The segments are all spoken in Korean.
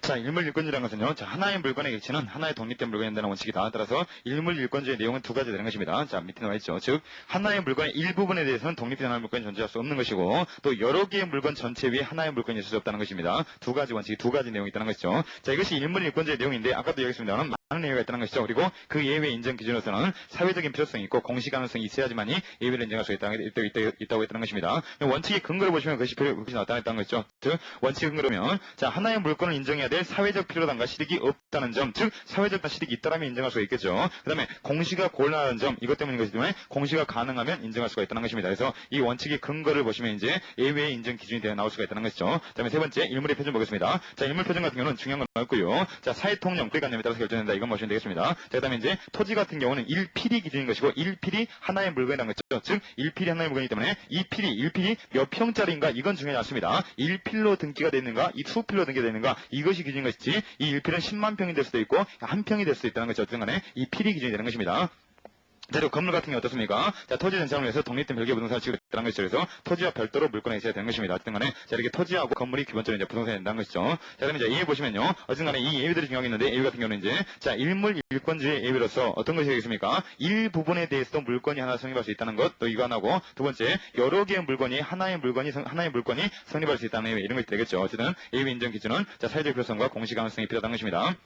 자, 일물일권주라는 것은요, 자, 하나의 물건의 객체는 하나의 독립된 물건이 된다는 원칙이다. 따라서 일물일권주의 내용은 두 가지 되는 것입니다. 자, 밑에 나와 있죠. 즉, 하나의 물건의 일부분에 대해서는 독립된 하나의 물건이 존재할 수 없는 것이고, 또 여러 개의 물건 전체 위에 하나의 물건이 있을 수 없다는 것입니다. 두 가지 원칙이 두 가지 내용이 있다는 것이죠. 자, 이것이 일물일권주의 내용인데, 아까도 얘기했습니다만 많은 예외가 있다는 것이죠. 그리고 그 예외 인정 기준으로서는 사회적인 필요성이 있고 공시 가능성이 있어야지만이 예외를 인정할 수 있다고 했다는 것입니다. 원칙의 근거를 보시면 그것이 나타났다는 것이죠. 즉, 원칙의 근거로면, 자, 하나의 물건을 인정해야 될 사회적 필요단과 실익이 없다는 점, 즉 사회적 실익이 있다라면 인정할 수가 있겠죠. 그 다음에 공시가 곤란한 점, 이것 때문인 것이기 때문에 공시가 가능하면 인정할 수가 있다는 것입니다. 그래서 이 원칙의 근거를 보시면 이제 예외의 인정 기준이 되어 나올 수가 있다는 것이죠. 그 다음에 세 번째, 일물의 표준 보겠습니다. 자, 일물 표준 같은 경우는 중요한 건 없고요. 자, 사회통념, 권리관념에 따라서 결정된다. 이건 보시면 되겠습니다. 자, 그 다음에 이제 토지 같은 경우는 1필이 기준인 것이고 1필이 하나의 물건이라는 것이죠. 즉 1필이 하나의 물건이기 때문에 1필이 몇 평짜리인가 이건 중요하지 않습니다. 1필로 등기가 되어 있는가, 이 2필로 등기가 되어 있는가, 이것이 기준인 것이지 이 1필은 10만 평이 될 수도 있고 한 평이 될 수도 있다는 것이죠. 어쨌든 간에 이 필이 기준이 되는 것입니다. 자, 그리고 건물 같은 경우 어떻습니까? 자, 토지 전체를 위해서 독립된 별개의 부동산을 취급을 했다는 것이죠. 그래서 토지와 별도로 물건이 있어야 되는 것입니다. 어쨌든 간에 자, 이렇게 토지하고 건물이 기본적으로 이제 부동산이 된다는 것이죠. 자, 그럼 이제 예외 보시면요. 어쨌든 간에 이 예외들이 중요하겠는데 예외 같은 경우는 이제 자, 일물일권주의 예외로서 어떤 것이 되겠습니까? 일부분에 대해서도 물건이 하나 성립할 수 있다는 것, 또 이거 하나고 두 번째, 여러 개의 물건이 하나의 물건이 성립할 수 있다는 예외 이런 것이 되겠죠. 어쨌든 예외 인정 기준은 자, 사회적 필요성과 공시 가능성이 필요하다는 것입니다.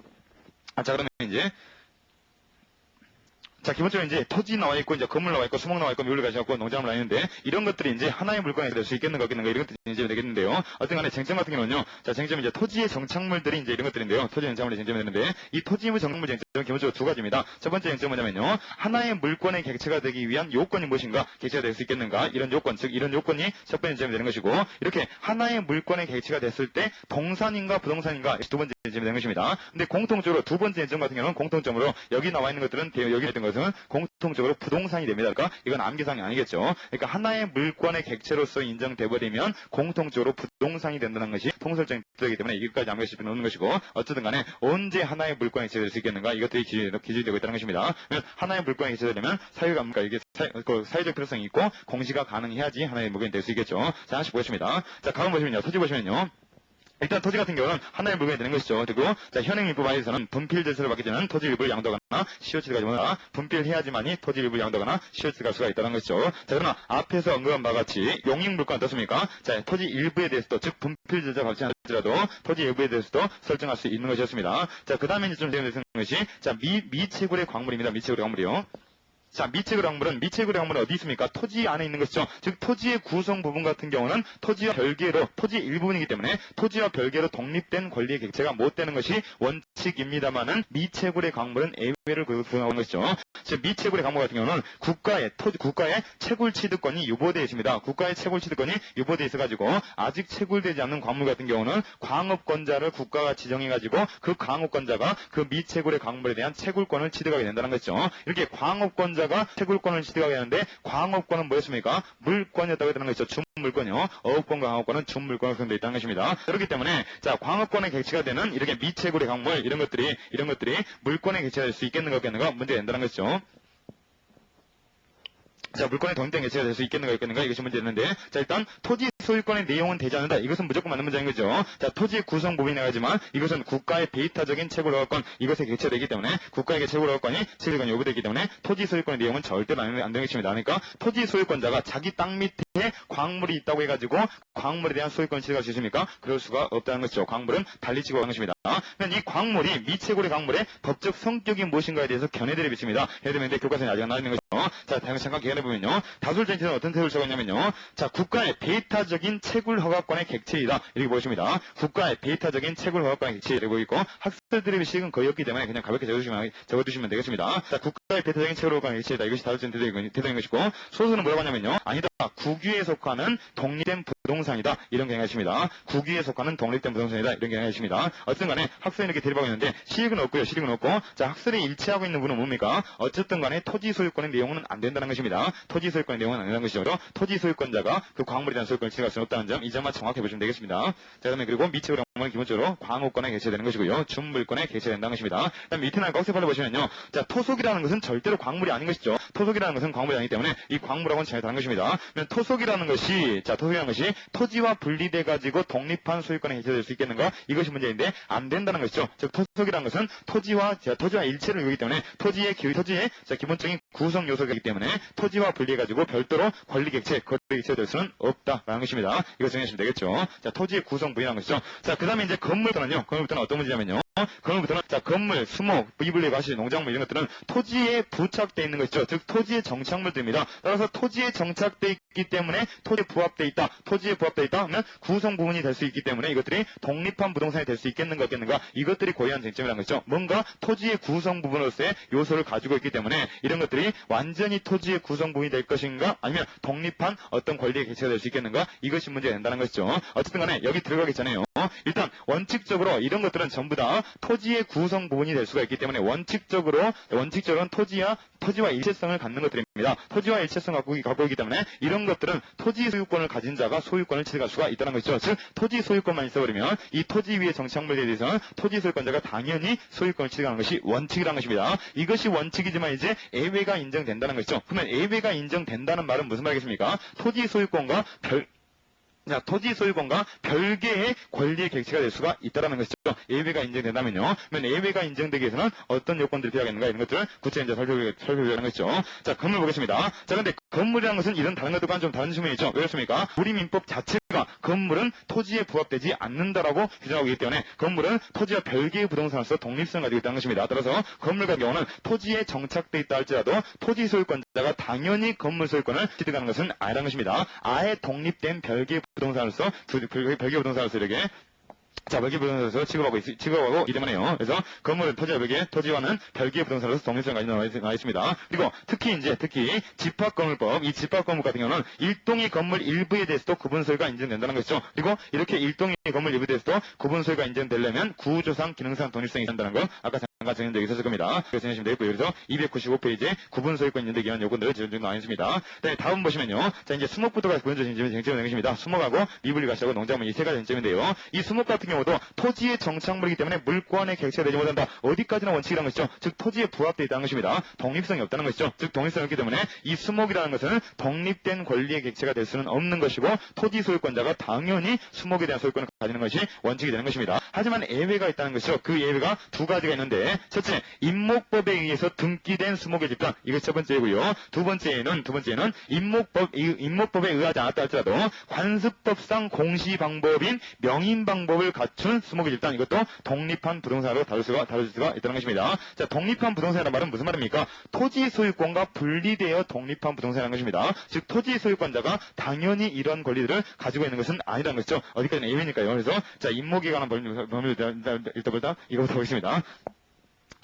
자, 그러면 이제 자, 기본적으로 이제 토지 나와 있고, 이제 건물 나와 있고, 수목 나와 있고, 묘를 가져갖고, 농장을 나와 있는데, 이런 것들이 이제 하나의 물건이 될 수 있겠는가, 없겠는가, 이런 것들이 이제 되겠는데요. 어떤 간에 쟁점 같은 경우는요, 자, 쟁점은 이제 토지의 정착물들이 이제 이런 것들인데요. 토지 정착물의 쟁점이 되는데, 이 토지의 정착물 쟁점은 기본적으로 두 가지입니다. 첫 번째 쟁점은 뭐냐면요, 하나의 물건의 객체가 되기 위한 요건이 무엇인가, 객체가 될 수 있겠는가, 이런 요건, 즉, 이런 요건이 첫 번째 쟁점이 되는 것이고, 이렇게 하나의 물건의 객체가 됐을 때, 동산인가, 부동산인가, 두 번째 쟁점이 되는 것입니다. 근데 공통적으로 두 번째 쟁점 같은 경우는 공통점으로, 여기 나와 있는 것들은, 여기 있던 것은 공통적으로 부동산이 됩니다. 그러니까 이건 암기사항이 아니겠죠. 그러니까 하나의 물건의 객체로서 인정돼버리면 공통적으로 부동산이 된다는 것이 통설적인 뜻이기 때문에 이것까지 암기할 필요는 없는 것이고, 어쨌든 간에 언제 하나의 물건의 객체가 될 수 있겠는가, 이것들이 기준이 되고 있다는 것입니다. 하나의 물건의 객체가 되면 사회가 이게 사회적 필요성이 있고 공시가 가능해야지 하나의 물건이 될 수 있겠죠. 자, 하나씩 보겠습니다. 자, 가끔 보시면요, 토지 보시면요, 일단 토지 같은 경우는 하나의 물건이 되는 것이죠. 그리고 자, 현행 일부화에서는 분필 절차를 받기 전에는 토지 일부를 양도하거나 COC를 가지거나 분필해야지만이 토지 일부를 양도하거나 COC를 갈 수가 있다는 것이죠. 자, 그러나 앞에서 언급한 바와 같이 용익물건 어떻습니까? 자, 토지 일부에 대해서도, 즉 분필 절차를 받지 않더라도 토지 일부에 대해서도 설정할 수 있는 것이었습니다. 자, 그 다음에 이제 좀 되는 것이 자, 미채굴의 광물입니다. 미채굴의 광물이요. 자, 미채굴의 광물은 어디 있습니까? 토지 안에 있는 것이죠. 즉, 토지의 구성 부분 같은 경우는 토지와 별개로, 토지 일부분이기 때문에 토지와 별개로 독립된 권리의 객체가 못 되는 것이 원칙입니다만은 미채굴의 광물은 예외를 구성하는 것이죠. 즉, 미채굴의 광물 같은 경우는 국가의 채굴 취득권이 유보되어 있습니다. 국가의 채굴 취득권이 유보되어 있어가지고 아직 채굴되지 않는 광물 같은 경우는 광업권자를 국가가 지정해가지고 그 광업권자가 그 미채굴의 광물에 대한 채굴권을 취득하게 된다는 것이죠. 이렇게 광업권자가 채굴권을 취득하게 하는데 광업권은 뭐였습니까? 물권이었다고 했다는 것이죠. 준물권이요. 어업권과 광업권은 준물권으로 구성되어 있다는 것입니다. 그렇기 때문에 자, 광업권의 객체가 되는 이렇게 미채굴의 광물 이런 것들이 물권의 객체가 될 수 있겠는가 없겠는가 문제가 된다는 것이죠. 자, 물건의 독립된 객체가 될 수 있겠는가 이것이 문제였는데, 자, 일단 토지 소유권의 내용은 되지 않는다. 이것은 무조건 맞는 문제인 거죠. 자, 토지의 구성 부분이 나가지만 이것은 국가의 데이터적인 채굴 허가권, 이것의 객체가 되기 때문에 국가에게 채굴 허가권이 채굴권이 요구되기 때문에 토지 소유권의 내용은 절대로 안 되는 것입니다. 그러니까 토지 소유권자가 자기 땅 밑에 광물이 있다고 해가지고 광물에 대한 소유권을 취득할 수 있습니까? 그럴 수가 없다는 것이죠. 광물은 달리 취급하는 것입니다. 그러면 이 광물이 미채굴의 광물의 법적 성격이 무엇인가에 대해서 견해들이 비칩니다. 예를 들면 교과서에 아직 안 나와 있는 것이죠. 자, 잠깐 기억해 보면요, 다술정치는 어떤 태도를 적었냐면요, 자, 국가의 데이터적인 채굴 허가권의 객체이다 이렇게 보십니다. 국가의 데이터적인 채굴 허가권의 객체 이렇게 보이고, 학생들의 식은 거의 없기 때문에 그냥 가볍게 적어두시면 되겠습니다. 자, 국가의 데이터적인 채굴 허가권의 객체이다, 이것이 다술정치 태도인 것이고, 소수는 뭐라고 하냐면요, 아니다, 국유에 속하는 독립된 부동산이다 이런 경향이십니다. 국유에 속하는 독립된 부동산이다 이런 경향이십니다. 어쨌든 간에 학설이 이렇게 대립하고 있는데 실익은 없고요. 실익은 없고, 자, 학설이 일치하고 있는 부분은 뭡니까? 어쨌든 간에 토지 소유권의 내용은 안 된다는 것입니다. 토지 소유권의 내용은 안 된다는 것이죠. 토지 소유권자가 그 광물에 대한 소유권을 취득할 수 없다는 점, 이 점만 정확히 보시면 되겠습니다. 자, 그다음에 그리고 미채굴의 광물은 기본적으로 광업권에 객체되는 것이고요. 준물권에 객체된다는 것입니다. 그다음 밑에 나온 꺽쇠팔로 보시면요, 자, 토속이라는 것은 절대로 광물이 아닌 것이죠. 토속이라는 것은 광물이 아니기 때문에 이 광물하고는 전혀 다른 것입니다. 토속이라는 것이 토지와 분리돼 가지고 독립한 소유권에 객체될 수 있겠는가? 이것이 문제인데 안 된다는 것이죠. 즉 토속이라는 것은 토지와 일체를 이루기 때문에 토지의 기본적인 구성 요소이기 때문에 토지와 분리해 가지고 별도로 권리 객체, 거래 객체될 수는 없다라는 것입니다. 이거 정리하시면 되겠죠. 자, 토지의 구성 부위라는 것이죠. 자, 그다음에 이제 건물부터는요. 건물부터는 어떤 문제냐면요. 건물부터는 자, 건물, 수목, 이불리, 과실, 농작물 이런 것들은 토지에 부착되어 있는 것이죠. 즉 토지의 정착물들입니다. 따라서 토지에 정착되어 있기 때문에 토지에 부합되어 있다. 토지에 부합되어 있다 하면 구성 부분이 될 수 있기 때문에 이것들이 독립한 부동산이 될 수 있겠는가 없겠는가 이것들이 고유한 쟁점이라는 것이죠. 뭔가 토지의 구성 부분으로서의 요소를 가지고 있기 때문에 이런 것들이 완전히 토지의 구성 부분이 될 것인가 아니면 독립한 어떤 권리의 객체가 될 수 있겠는가 이것이 문제가 된다는 것이죠. 어쨌든 간에 여기 들어가기 전에요. 일단 원칙적으로 이런 것들은 전부 다 토지의 구성 부분이 될 수가 있기 때문에 원칙적으로는 토지와 일체성을 갖는 것들입니다. 토지와 일체성을 갖고 있기 때문에 이런 것들은 토지 소유권을 가진 자가 소유권을 취득할 수가 있다는 것이죠. 즉 토지 소유권만 있어버리면 이 토지 위의 정착물에 대해서는 토지 소유권자가 당연히 소유권을 취득하는 것이 원칙이라는 것입니다. 이것이 원칙이지만 이제 예외가 인정된다는 것이죠. 그러면 예외가 인정된다는 말은 무슨 말이겠습니까? 토지 소유권과 별개의 권리의 객체가 될 수가 있다는 것이죠. 예외가 인정된다면요. 그러면 예외가 인정되기 위해서는 어떤 요건들이 필요하겠는가 이런 것들을 구체적으로 살펴보려는 것이죠. 자, 건물 보겠습니다. 자, 근데 건물이라는 것은 이런 다른 것들과는 좀 다른 측면이 있죠. 왜 그렇습니까? 우리민법 자체가 건물은 토지에 부합되지 않는다라고 규정하고 있기 때문에 건물은 토지와 별개의 부동산으로서 독립성을 가지고 있다는 것입니다. 따라서 건물 같은 경우는 토지에 정착돼 있다 할지라도 토지 소유권자가 당연히 건물 소유권을 취득하는 것은 아니라는 것입니다. 아예 독립된 별개의 부동산으로서 별개 부동산으로서 이렇게 별개 부동산으로서 취급하고 이름을 해요. 그래서 건물은 토지와는 별개의 부동산으로서 독립성을 가지고 나와 있습니다. 그리고 특히 집합건물법, 이 집합건물 같은 경우는 일동의 건물 일부에 대해서도 구분소유가 인정된다는 것이죠. 그리고 이렇게 일동의 건물 일부에 대해서도 구분소유가 인정되려면 구조상, 기능상 독립성이 있다는 거 아까 잠깐 정리되어 있었을 겁니다. 그래서 정리하시면 되겠고요. 그래서 295페이지에 구분소유권 인정되기 위한 요건들을 지금 나와 있습니다. 네, 다음 보시면요. 자, 이제 수목부터가 본질적인 쟁점이 되는 것입니다. 수목하고 미분리 과실하고 농작물 이 세 가지 쟁점인데요. 이 수목 같은 경우도 토지의 정착물이기 때문에 물권의 객체가 되지 못한다. 어디까지나 원칙이라는 것이죠. 즉 토지에 부합되어 있다는 것입니다. 독립성이 없다는 것이죠. 즉 독립성이 없기 때문에 이 수목이라는 것은 독립된 권리의 객체가 될 수는 없는 것이고 토지 소유권자가 당연히 수목에 대한 소유권을 가지는 것이 원칙이 되는 것입니다. 하지만 예외가 있다는 것이죠. 그 예외가 두 가지가 있는데 첫째, 임목법에 의해서 등기된 수목의 집단 이것이 첫 번째이고요. 두 번째는 임목법에 의하지 않았다 할지라도 관습법상 공시 방법인 명인 방법을 갖춘 수목의 집단 이것도 독립한 부동산으로 다룰 수가 있다는 것입니다. 자, 독립한 부동산이라는 말은 무슨 말입니까? 토지 소유권과 분리되어 독립한 부동산이라는 것입니다. 즉 토지 소유권자가 당연히 이런 권리들을 가지고 있는 것은 아니라는 것이죠. 어디까지나 예외니까요. 그래서 자, 임목에 관한 법률 일단 이거부터 보겠습니다.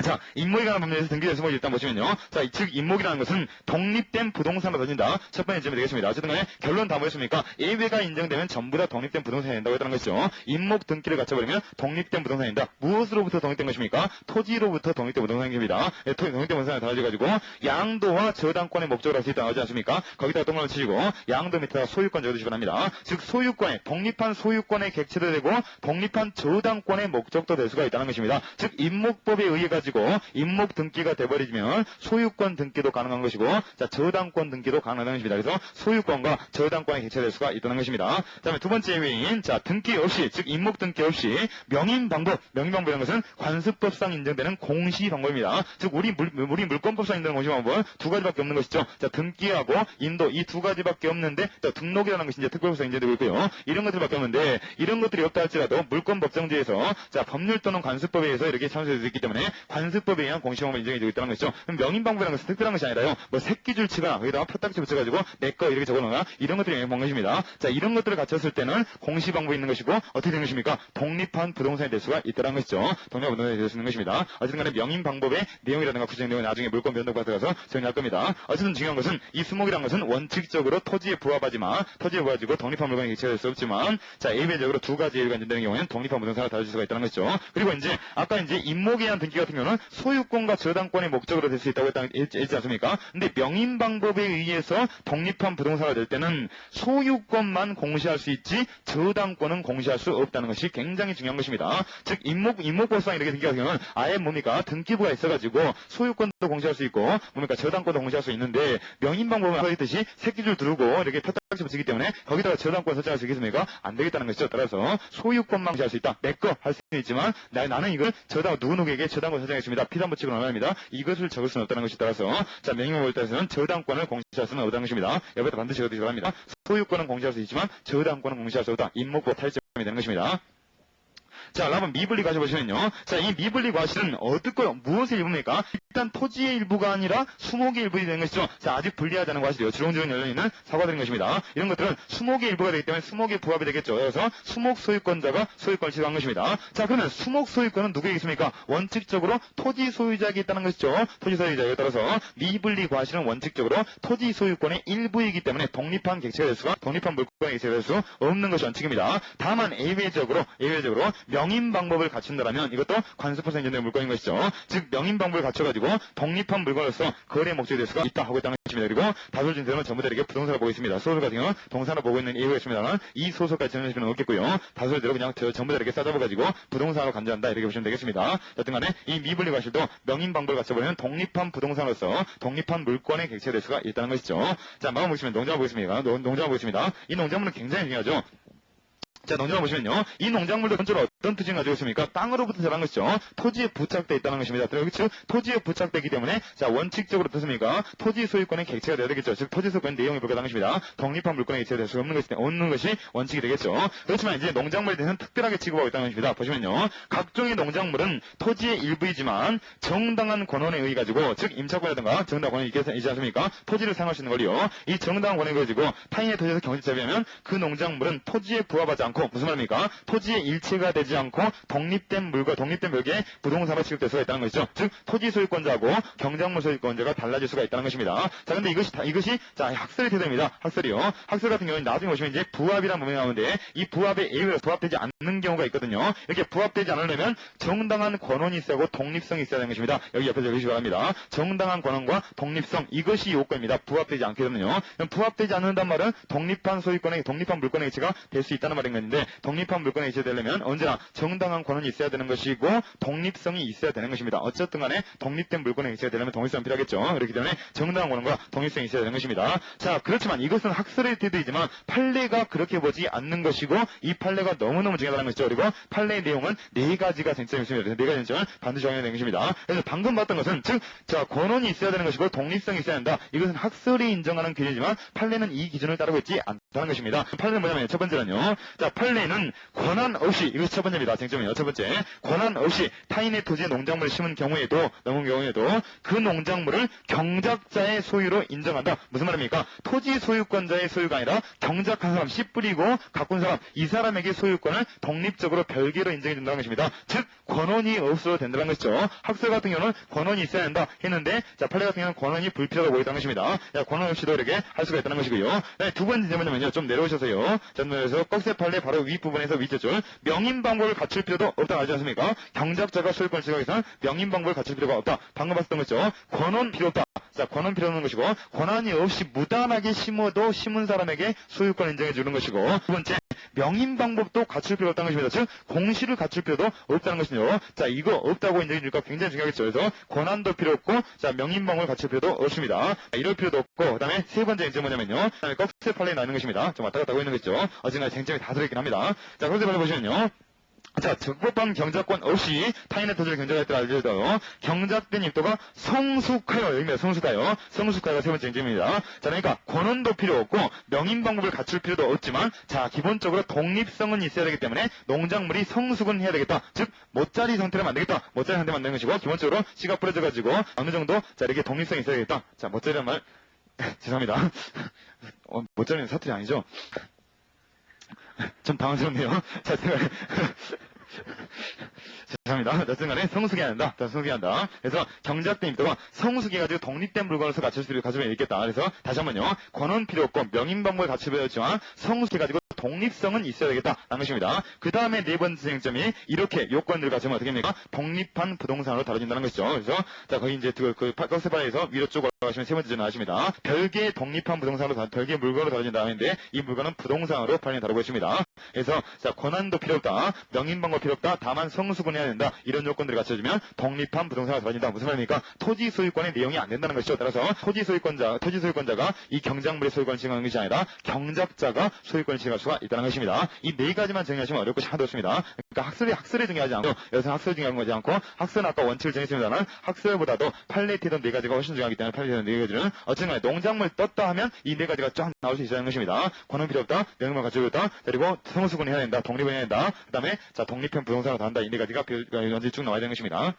자, 임목에 관한 법률에서 등기된 수목을 일단 보시면요. 자, 즉 임목이라는 것은 독립된 부동산으로 던진다. 첫 번째 질문이 되겠습니다. 어쨌든 간에 결론 다 뭐였습니까? 예외가 인정되면 전부 다 독립된 부동산이 된다고 했다는 것이죠. 임목 등기를 갖춰버리면 독립된 부동산이 된다. 무엇으로부터 독립된 것입니까? 토지로부터 독립된 부동산입니다. 독립된 부동산을 달아가지고 양도와 저당권의 목적으로 할 수 있다고 하지 않습니까? 거기다가 동그라미 치시고 양도 밑에다가 소유권 적어주시기 바랍니다. 즉 독립한 소유권의 객체도 되고 독립한 저당권의 목적도 될 수가 있다는 것입니다. 즉 임목법에 의해 가지고 임목 등기가 돼버리면 소유권 등기도 가능한 것이고 자 저당권 등기도 가능한 것입니다. 그래서 소유권과 저당권이 객체될 수가 있다는 것입니다. 그다음에 두 번째 예외인 자 등기 없이 즉 임목 등기 없이 명인 방법이라는 것은 관습법상 인정되는 공시 방법입니다. 즉 우리 물권법상 인정되는 공시 방법은 두 가지밖에 없는 것이죠. 자 등기하고 인도 이 두 가지밖에 없는데 등록이라는 것이 이제 특별법상 인정되고 있고요. 이런 것들밖에 없는데 이런 것들이 없다 할지라도 물권법정지에서 자 법률 또는 관습법에 의해서 이렇게 참수될 수 있기 때문에 관습법에 의한 공시방법을 인정해주고 있다는 것이죠. 그럼 명인방법이라는 것은 특별한 것이 아니라요. 뭐 새끼줄 치거나 여기다가 표딱지 붙여가지고 내거 이렇게 적어놓거나 이런 것들이 명인방법인 것입니다. 자 이런 것들을 갖췄을 때는 공시방법이 있는 것이고 어떻게 되는 것입니까? 독립한 부동산이 될 수가 있다는 것이죠. 독립한 부동산이 될 수 있는 것입니다. 어쨌든 간에 명인방법의 내용이라든가 구체적 내용은 나중에 물권 변동과 들어가서 정리할 겁니다. 어쨌든 중요한 것은 이 수목이라는 것은 원칙적으로 토지에 부합하지만 토지에 부합하고 독립한 물건이 객체될 수 없지만 자 예외적으로 두 가지 예외가 인정되는 경우에는 독립한 부동산을 다룰 수가 있다는 것이죠. 그리고 이제 아까 이제 임목에 의한 등기 같은 경우는 소유권과 저당권의 목적으로 될 수 있다고 했지 않습니까? 근데 명인 방법에 의해서 독립한 부동산이 될 때는 소유권만 공시할 수 있지 저당권은 공시할 수 없다는 것이 굉장히 중요한 것입니다. 즉 임목보상 이렇게 생기면 아예 뭡니까 등기부가 있어가지고 소유권도 공시할 수 있고 뭡니까 저당권도 공시할 수 있는데 명인 방법은 아까 했듯이 새끼줄 두르고 이렇게 펴딱지 붙이기 때문에 거기다가 저당권 설정할 수 있겠습니까? 안 되겠다는 것이죠. 따라서 소유권만 공시할 수 있다. 내 거 할 수 있지만 나는 이걸 누구에게 저당권 설정했습니다. 피단 붙이고 나갑니다. 이것을 적을 수는 없다는 것이 따라서 자 명인 방법에 따라서는 저당권을 공시할 수는 없다는 것입니다. 여기다 반드시 적어두시기 바랍니다. 소유권은 공시할 수 있지만 저당권은 공시할 수 없다. 임목보 탈점이 되는 것입니다. 자, 한번 미분리 과실 보시면요. 자, 이 미분리 과실은 무엇의 일부입니까? 일단 토지의 일부가 아니라 수목의 일부가 되는 것이죠. 자, 아직 분리하자는 과실이요. 주렁주렁 열려있는 사과드린 것입니다. 이런 것들은 수목의 일부가 되기 때문에 수목의 부합이 되겠죠. 그래서 수목 소유권자가 소유권을 취득한 것입니다. 자, 그러면 수목 소유권은 누구에게 있습니까? 원칙적으로 토지 소유자에게 있다는 것이죠. 토지 소유자에 따라서 미분리 과실은 원칙적으로 토지 소유권의 일부이기 때문에 독립한 객체가 될 수가, 독립한 물권의 객체가 될 수 없는 것이 원칙입니다. 다만 예외적으로 명인 방법을 갖춘다라면 이것도 관습포상 인정된 물건인 것이죠. 즉 명인 방법을 갖춰가지고 독립한 물건으로서 거래 목적이 될 수가 있다 하고 있다는 것입니다. 그리고 다솔 진술은 전부 다 이렇게 부동산을 보고 있습니다. 소설 같은 경우는 동산을 보고 있는 이유가 있습니다만 이 소설까지 전할 필요는 없겠고요. 다솔대로 그냥 전부 다 이렇게 싸잡아가지고 부동산으로 간주한다 이렇게 보시면 되겠습니다. 여튼간에 이 미분리 과실도 명인 방법을 갖춰버리면 독립한 부동산으로서 독립한 물건의 객체가 될 수가 있다는 것이죠. 자, 마음 보시면 농장을 보겠습니다. 농장을 보겠습니다. 이 농작물은 굉장히 중요하죠. 자, 농장을 보시면요. 이 농작물도 전체로 어떤 특징을 가지고 있습니까? 땅으로부터 자란 것이죠. 토지에 부착되어 있다는 것입니다. 즉, 토지에 부착되기 때문에, 자, 원칙적으로 어떻습니까? 토지 소유권의 객체가 되어야 되겠죠. 즉, 토지 소유권 내용이 불가능한 것입니다. 독립한 물권의 객체가 될 수 없는 것이 원칙이 되겠죠. 그렇지만 이제 농작물에 대해서는 특별하게 취급하고 있다는 것입니다. 보시면요. 각종의 농작물은 토지의 일부이지만 정당한 권한에 의해 가지고, 즉, 임차권이라든가 정당한 권한이 있지 않습니까? 토지를 사용할 수 있는 거리요. 이 정당한 권한에 의해 가지고 타인의 토지에서 경제자비하면 그 농작물은 토지에 부합하지 않고 무슨 말입니까? 토지의 일체가 되지 않고 독립된 별개의 부동산으로 취급될 수가 있다는 것이죠. 즉 토지 소유권자하고 경작물 소유권자가 달라질 수가 있다는 것입니다. 자, 근데 이것이 자 학설의 태도입니다. 학설이요. 학설 같은 경우는 나중에 보시면 이제 부합이라는 부분이 나오는데 이 부합의 예외로 부합되지 않는 경우가 있거든요. 이렇게 부합되지 않으려면 정당한 권한이 있어야 하고 독립성이 있어야 하는 것입니다. 여기 옆에 적으시기 바랍니다. 정당한 권한과 독립성 이것이 요건입니다. 부합되지 않게 되면요. 부합되지 않는단 말은 독립한 물권의 가치가 될 수 있다는 말인 건데 독립한 물건에 있어야 되려면 언제나 정당한 권한이 있어야 되는 것이고 독립성이 있어야 되는 것입니다. 어쨌든 간에 독립된 물건에 있어야 되려면 독립성이 필요하겠죠. 그렇기 때문에 정당한 권한과 독립성이 있어야 되는 것입니다. 자, 그렇지만 이것은 학설의 태도이지만 판례가 그렇게 보지 않는 것이고 이 판례가 너무너무 중요하다는 것이죠. 그리고 판례의 내용은 네 가지가 쟁점이 있습니다. 그래서 네 가지 쟁점을 반드시 정해야 되는 것입니다. 그래서 방금 봤던 것은 즉, 자, 권한이 있어야 되는 것이고 독립성이 있어야 한다. 이것은 학설이 인정하는 기준이지만 판례는 이 기준을 따르고 있지 않다는 것입니다. 판례는 뭐냐면 첫 번째는요. 자, 판례는 권한 없이 이것이 첫 번째입니다. 쟁점이요. 첫 번째 권한 없이 타인의 토지에 농작물을 심은 경우에도 그 농작물을 경작자의 소유로 인정한다. 무슨 말입니까? 토지 소유권자의 소유가 아니라 경작한 사람, 씨 뿌리고 가꾼 사람 이 사람에게 소유권을 독립적으로 별개로 인정해 준다는 것입니다. 즉 권한이 없어도 된다는 것이죠. 학설 같은 경우는 권한이 있어야 한다 했는데 자 판례 같은 경우는 권한이 불필요하다고 보였다는 것입니다. 권한 없이도 이렇게 할 수가 있다는 것이고요. 두 번째 질문은요. 좀 내려오셔서요. 전문에서 꺽쇠 판례 바로 윗부분에서 위쪽줄 명인 방법을 갖출 필요도 없다 하지 않습니까? 경작자가 소유권을 취득하기 위해서는 명인 방법을 갖출 필요가 없다. 방금 봤던 거죠. 권한 필요 없다. 자, 권한 필요 없는 것이고 권한이 없이 무단하게 심어도 심은 사람에게 소유권 인정해 주는 것이고 두 번째 명인 방법도 갖출 필요가 없다는 것입니다. 즉 공시를 갖출 필요도 없다는 것이요. 자, 이거 없다고 인정해 주니까 굉장히 중요하겠죠. 그래서 권한도 필요 없고 자 명인 방법을 갖출 필요도 없습니다. 이럴 필요도 없고 그다음에 세 번째 쟁점 뭐냐면요. 그다음에 꺽쇠 판례에 나는 것입니다. 좀 왔다 갔다 하고 있는 것이죠. 어쨌든 쟁점이 다 들어있긴 합니다. 자, 꺽쇠 판례 보시면요. 자, 적법한 경작권 없이 타인의 토지를 경작할 때 알려도 경작된 입도가 성숙하여 여기입니다. 성숙하여가 세 번째 쟁점입니다. 자, 그러니까 권한도 필요 없고 명인 방법을 갖출 필요도 없지만 자, 기본적으로 독립성은 있어야 되기 때문에 농작물이 성숙은 해야 되겠다. 즉 못자리 상태로 만들겠다. 못자리 상태 만드는 것이고 기본적으로 씨가 뿌려져 가지고 어느 정도 자 이렇게 독립성이 있어야 되겠다. 자, 못자리란 말 죄송합니다. 못자리는 사투리 아니죠? 좀 당황스럽네요. 자, 죄송합니다. 어쨌든 간에 성숙해야 한다. 성숙해야 한다. 그래서 경제학적 임도가 성숙해가지고 독립된 물건으로서 가지고 있겠다. 그래서 다시 한번요. 권한 필요 없고 명인방법을 같이 배웠지만 성숙해가지고 독립성은 있어야 되겠다라는 것입니다. 그 다음에 네 번째 쟁점이 이렇게 요건들을 가지면 어떻게 됩니까? 독립한 부동산으로 다뤄진다는 것이죠. 그래서 자 거기 이제 그 박스바에서 위로 쭉 올라가시면 세 번째 줄 나와십니다. 별개의 독립한 부동산으로 별개의 물건으로 다뤄진다 하는데 이 물건은 부동산으로 판례 다루고 있습니다. 그래서 자 권한도 필요 없다, 명인방법 필요 없다, 다만 성숙은 해야 된다. 이런 요건들을 갖춰주면 독립한 부동산으로 다뤄진다. 무슨 말입니까? 토지 소유권의 내용이 안 된다는 것이죠. 따라서 토지 소유권자가 이 경작물의 소유권을 시행하는 것이 아니라 경작자가 소유권을 시행할 수가 있다는 것입니다. 이 네 가지만 정리하시면 어렵고 참 어렵습니다. 그러니까 학설이 중요하지 않고 여기서 학설이 중요한 거지 않고 학설은 아까 원칙을 정했습니다만 학설보다도 팔레티던 네 가지가 훨씬 중요하기 때문에 팔레티던 네 가지는 어쨌든 농작물 떴다 하면 이 네 가지가 쫙 나올 수 있다는 것입니다. 권한 필요 없다, 명령만 가지고 있다, 그리고 성수군 해야 된다, 독립은 해야 된다, 그 다음에 자 독립형 부동산으로 다한다. 이 네 가지가 언제 쭉 나와야 되는 것입니다.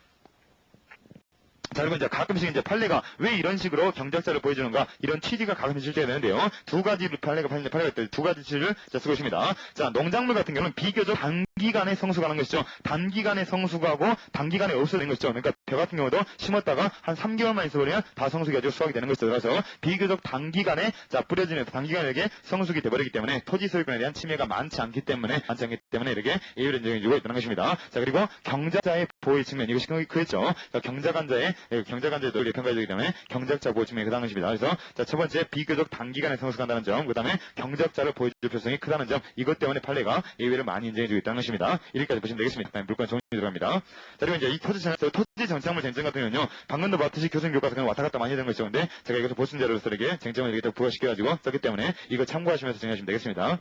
자, 그리고 이제 가끔씩 이제 판례가 왜 이런 식으로 경작자를 보여주는가, 이런 취지가 가끔씩 실제가 되는데요. 두 가지 판례가 있대. 두 가지 취지를 쓰고 있습니다. 자, 농작물 같은 경우는 비교적 단기간에 성숙하는 것이죠. 단기간에 성숙하고 단기간에 없어지는 것이죠. 그러니까 벼 같은 경우도 심었다가 한 3개월만 있어버리면 다 성숙해가지고 수확이 되는 것이죠. 그래서 비교적 단기간에 뿌려지는 단기간에 이렇게 성숙이 돼버리기 때문에 토지 소유권에 대한 침해가 많지 않기 때문에 이렇게 예외를 인정해주고 있다는 것입니다. 자, 그리고 경작자의 보호의 측면, 이것이 그랬죠. 경작한자의 노력이 평가되기 때문에 경작자 보호 측면이 크다는 것입니다. 그래서 자, 첫 번째 비교적 단기간에 성숙한다는 점, 그 다음에 경작자를 보여줄 필요성이 크다는 점, 이것 때문에 판례가 예외를 많이 인정해주고 있다는 것입니다. 이렇게까지 보시면 되겠습니다. 다음에 물건 정리 들어갑니다. 자, 그리고 이제 이 토지 정착물 쟁점 같은 경우는요, 방금도 봤듯이 교수님 교과 같은 경우 왔다 갔다 많이 되는 것이죠. 근데 제가 이것을 보충 자료로서 이렇게 쟁점을 이렇게 부과시켜가지고 썼기 때문에 이거 참고하시면서 정리하시면 되겠습니다.